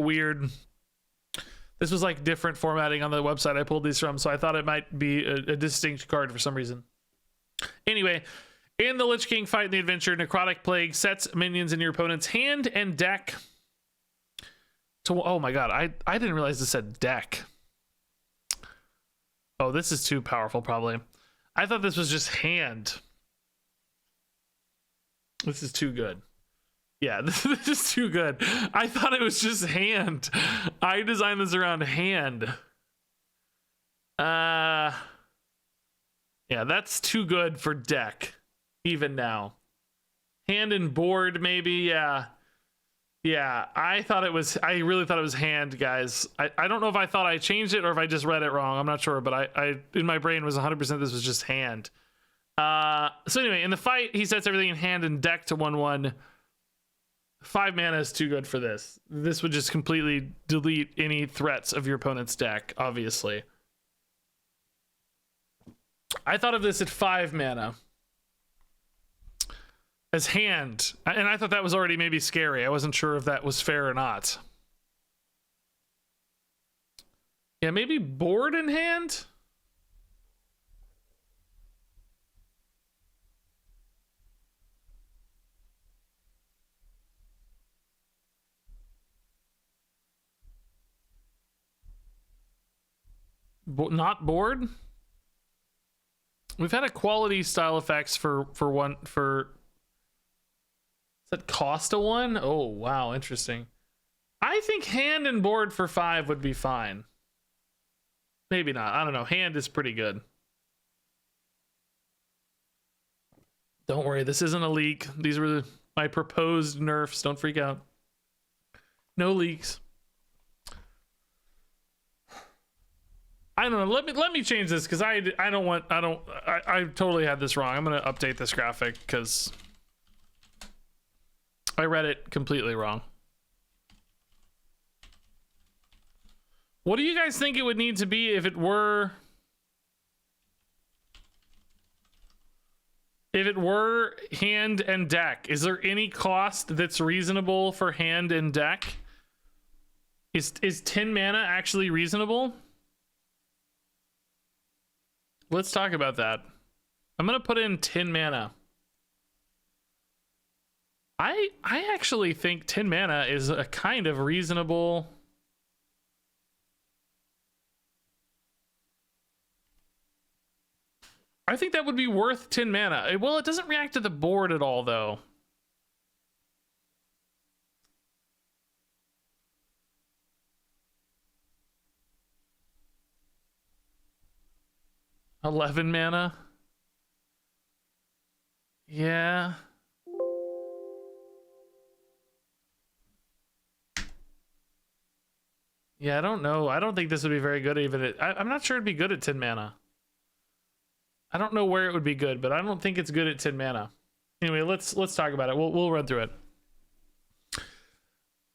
Speaker 1: like different formatting on the website I pulled these from, so I thought it might be a distinct card for some reason. Anyway, in the Lich King fight in the adventure, Necrotic Plague sets minions in your opponent's hand and deck. Oh my god, I didn't realize this said deck. Oh, this is too powerful, probably. I thought this was just hand. This is too good. Yeah, this is too good. I thought it was just hand. I designed this around hand. Yeah, that's too good for deck, even now. Hand and board, maybe, yeah. Yeah, I really thought it was hand, guys. I don't know if I thought I changed it or if I just read it wrong. I'm not sure, but I in my brain was 100% this was just hand. So anyway, in the fight, he sets everything in hand and deck to 1/1. 5 mana is too good for this. This would just completely delete any threats of your opponent's deck, obviously. I thought of this at 5 mana. as hand. And I thought that was already maybe scary. I wasn't sure if that was fair or not. Yeah, maybe board in hand? Not board? We've had equality style effects for one for. Does that cost a one? Oh wow, interesting. I think hand and board for 5 would be fine. Maybe not. I don't know. Hand is pretty good. Don't worry, this isn't a leak. These were my proposed nerfs. Don't freak out. No leaks. I don't know. Let me change this because I totally had this wrong. I'm gonna update this graphic because I read it completely wrong. What do you guys think it would need to be if it were hand and deck? Is there any cost that's reasonable for hand and deck? Is 10 mana actually reasonable? Let's talk about that. I'm gonna put in 10 mana. I actually think 10 mana is a kind of reasonable. I think that would be worth 10 mana. Well, it doesn't react to the board at all, though. $11 mana. Yeah. Yeah, I don't know. I don't think this would be very good even at, I'm not sure it'd be good at 10 mana. I don't know where it would be good, but I don't think it's good at 10 mana. Anyway, let's talk about it. We'll run through it.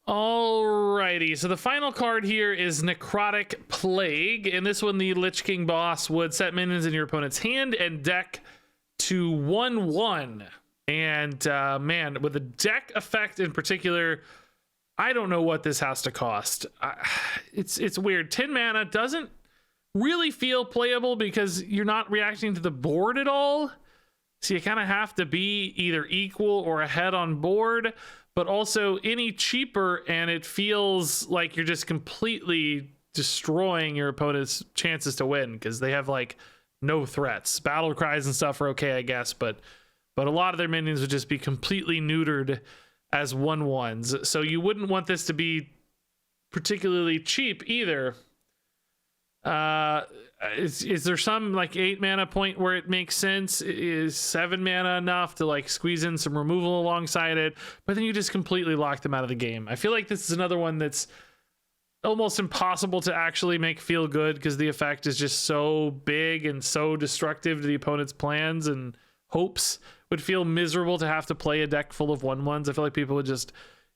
Speaker 1: Alrighty, so the final card here is Necrotic Plague. In this one, the Lich King boss would set minions in your opponent's hand and deck to 1/1. And man, with the deck effect in particular, I don't know what this has to cost. It's weird. 10 mana doesn't really feel playable because you're not reacting to the board at all. So you kind of have to be either equal or ahead on board, but also any cheaper and it feels like you're just completely destroying your opponent's chances to win because they have like no threats. Battle cries and stuff are okay, I guess, but a lot of their minions would just be completely neutered as 1/1s. So you wouldn't want this to be particularly cheap either. Is there some like 8 mana point where it makes sense? Is 7 mana enough to like squeeze in some removal alongside it? But then you just completely lock them out of the game. I feel like this is another one that's almost impossible to actually make feel good because the effect is just so big and so destructive to the opponent's plans and hopes. Would feel miserable to have to play a deck full of 1/1s. I feel like people would just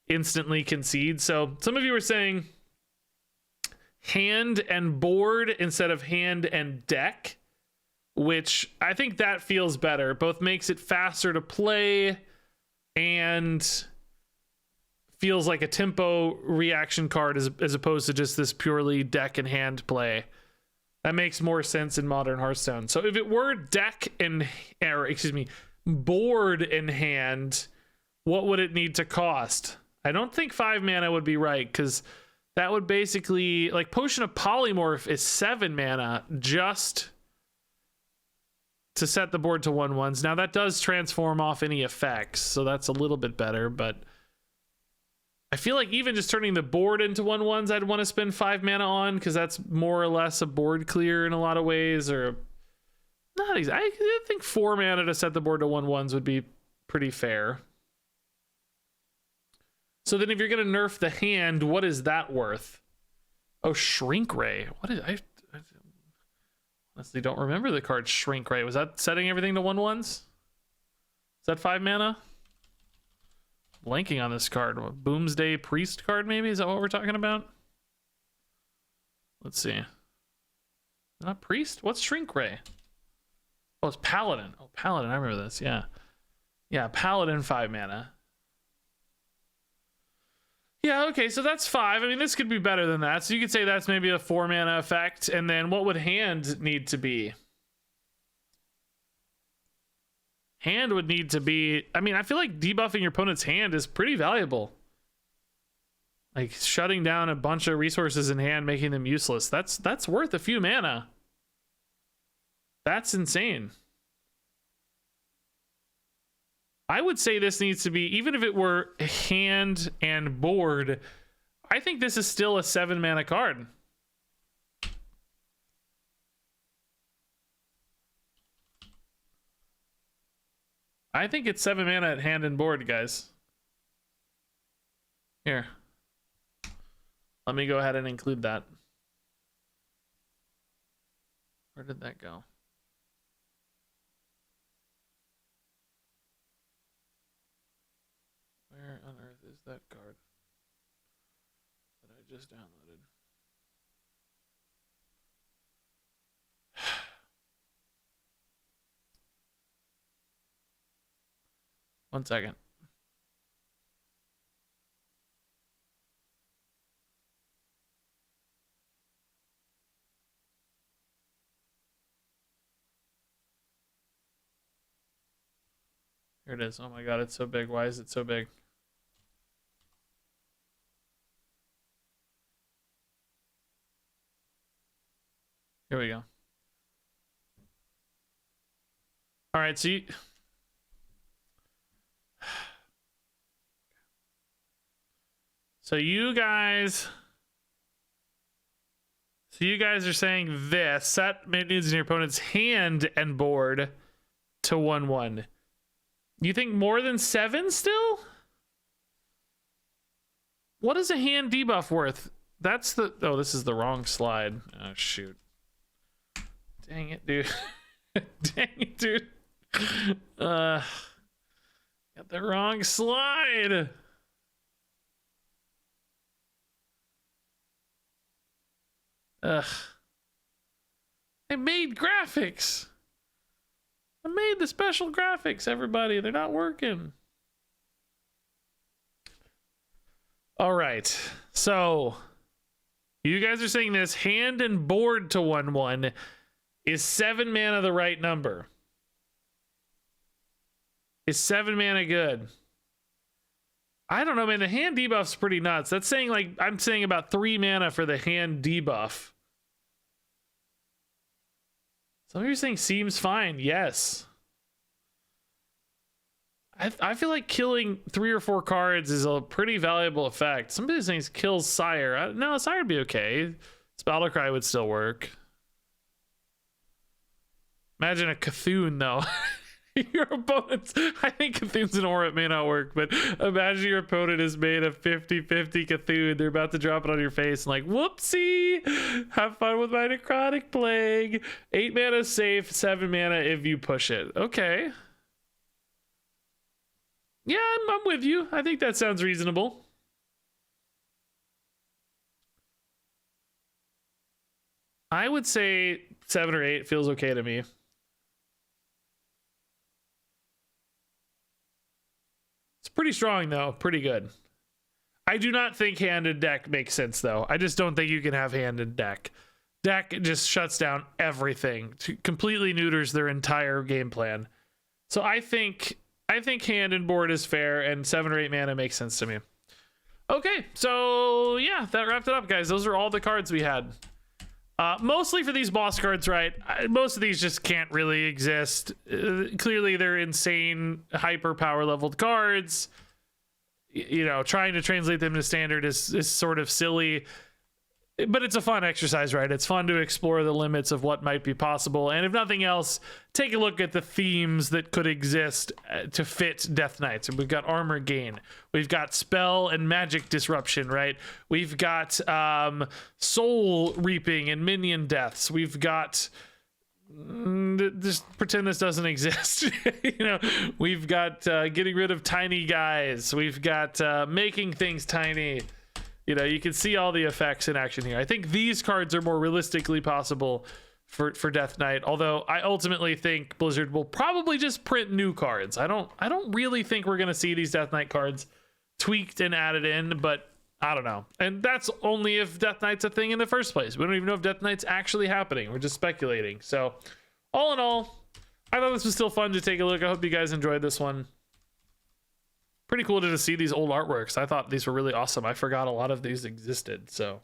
Speaker 1: instantly concede. So some of you were saying hand and board instead of hand and deck, which I think that feels better. Both makes it faster to play and feels like a tempo reaction card as opposed to just this purely deck and hand play. That makes more sense in modern Hearthstone. So if it were board in hand, what would it need to cost? I don't think 5 mana would be right because that would basically, like, Potion of Polymorph is 7 mana just to set the board to 1/1s. Now that does transform off any effects, so that's a little bit better, but I feel like even just turning the board into 1/1s, I'd want to spend 5 mana on because that's more or less a board clear in a lot of ways, or not exactly. I think 4 mana to set the board to 1/1s would be pretty fair. So then if you're going to nerf the hand, what is that worth? Oh, Shrink Ray. What is I honestly don't remember the card Shrink Ray. Was that setting everything to 1/1s? Is that 5 mana? Blanking on this card. What, Boomsday Priest card maybe? Is that what we're talking about? Let's see. Not Priest? What's Shrink Ray? Oh, it's Paladin. Oh, Paladin. I remember this. Yeah. Yeah, Paladin 5 mana. Yeah, okay, so that's 5. I mean, this could be better than that. So you could say that's maybe a 4 mana effect. And then what would hand need to be? Hand would need to be... I mean, I feel like debuffing your opponent's hand is pretty valuable. Like, shutting down a bunch of resources in hand, making them useless. That's worth a few mana. That's insane. I would say this needs to be, even if it were hand and board, I think this is still a 7 mana card. I think it's 7 mana at hand and board, guys. Here. Let me go ahead and include that. Where did that go? Where on earth is that card that I just downloaded? One second. Here it is. Oh my god, it's so big. Why is it so big? Here we go. All right, so you guys are saying this: set minions in your opponent's hand and board to 1/1. You think more than 7 still? What is a hand debuff worth? That's the... Oh, this is the wrong slide. Oh, shoot. Dang it, dude. Dang it, dude. Got the wrong slide. Ugh. I made graphics. I made the special graphics, everybody. They're not working. All right. So, you guys are saying this hand and board to 1/1 is 7 mana the right number? Is 7 mana good? I don't know, man. The hand debuff's pretty nuts. That's saying, like, I'm saying about 3 mana for the hand debuff. Some of you are saying seems fine. Yes. I feel like killing 3 or 4 cards is a pretty valuable effect. Somebody saying kills Sire. No, Sire would be okay. Spell Cry would still work. Imagine a Cthulhu, though. Your opponent's... I think Cthulhu's an aura. It may not work, but imagine your opponent is made of 50-50 Cthulhu. They're about to drop it on your face and like, whoopsie! Have fun with my Necrotic Plague. 8 mana safe, 7 mana if you push it. Okay. Yeah, I'm with you. I think that sounds reasonable. I would say 7 or 8 feels okay to me. It's pretty strong, though. Pretty good. I do not think hand and deck makes sense, though. I just don't think you can have hand and deck. Deck just shuts down everything. Completely neuters their entire game plan. So I think hand and board is fair, and 7 or 8 mana makes sense to me. Okay, so yeah, that wrapped it up, guys. Those are all the cards we had. Mostly for these boss cards, right? Most of these just can't really exist. Clearly, they're insane, hyper power leveled cards. You know, trying to translate them to standard is sort of silly. But it's a fun exercise, right? It's fun to explore the limits of what might be possible. And if nothing else, take a look at the themes that could exist to fit Death Knights. We've got Armor Gain. We've got Spell and Magic Disruption, right? We've got Soul Reaping and Minion Deaths. We've got... just pretend this doesn't exist. You know, we've got getting rid of tiny guys. We've got making things tiny. You know, you can see all the effects in action here. I think these cards are more realistically possible for Death Knight. Although I ultimately think Blizzard will probably just print new cards. I don't really think we're gonna see these Death Knight cards tweaked and added in, but I don't know. And that's only if Death Knight's a thing in the first place. We don't even know if Death Knight's actually happening. We're just speculating. So all in all, I thought this was still fun to take a look. I hope you guys enjoyed this one. Pretty cool to just see these old artworks. I thought these were really awesome. I forgot a lot of these existed, so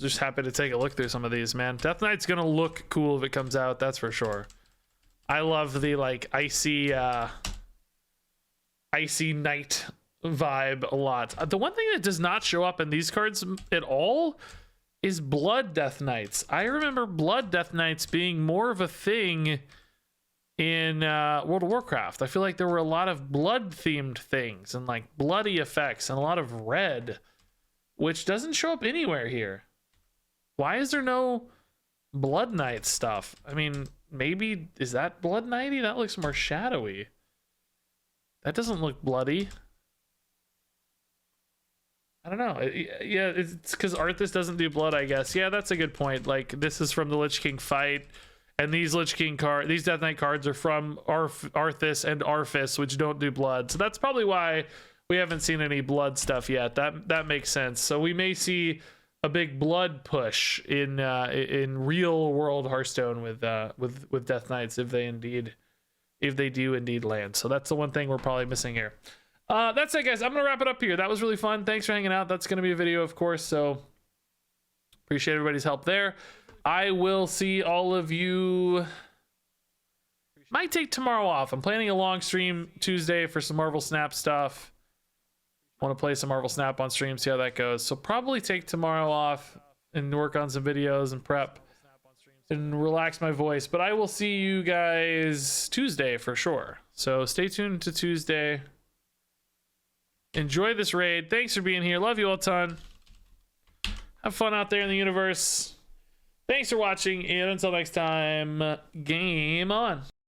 Speaker 1: just happy to take a look through some of these, man. Death Knight's gonna look cool if it comes out, that's for sure. I love the like icy night vibe a lot. The one thing that does not show up in these cards at all is blood Death Knights. I remember blood Death Knights being more of a thing in World of Warcraft. I feel like there were a lot of blood themed things and like bloody effects and a lot of red, which doesn't show up anywhere here. Why is there no blood knight stuff? I mean, maybe is that blood knighty? That looks more shadowy. That doesn't look bloody. I don't know. Yeah, it's because Arthas doesn't do blood, I guess. Yeah, that's a good point. Like, this is from the Lich King fight, and these Lich King these Death Knight cards are from Arthas and Arthas, which don't do blood. So that's probably why we haven't seen any blood stuff yet. That makes sense. So we may see a big blood push in real world Hearthstone with Death Knights if they do indeed land. So that's the one thing we're probably missing here. That's it, guys. I'm gonna wrap it up here. That was really fun. Thanks for hanging out. That's gonna be a video, of course, so appreciate everybody's help there. I will see all of you. Might take tomorrow off. I'm planning a long stream Tuesday for some Marvel Snap stuff. Want to play some Marvel Snap on stream, see how that goes. So probably take tomorrow off and work on some videos and prep and relax my voice. But I will see you guys Tuesday for sure. So stay tuned to Tuesday. Enjoy this raid. Thanks for being here. Love you all a ton. Have fun out there in the universe. Thanks for watching, and until next time, game on.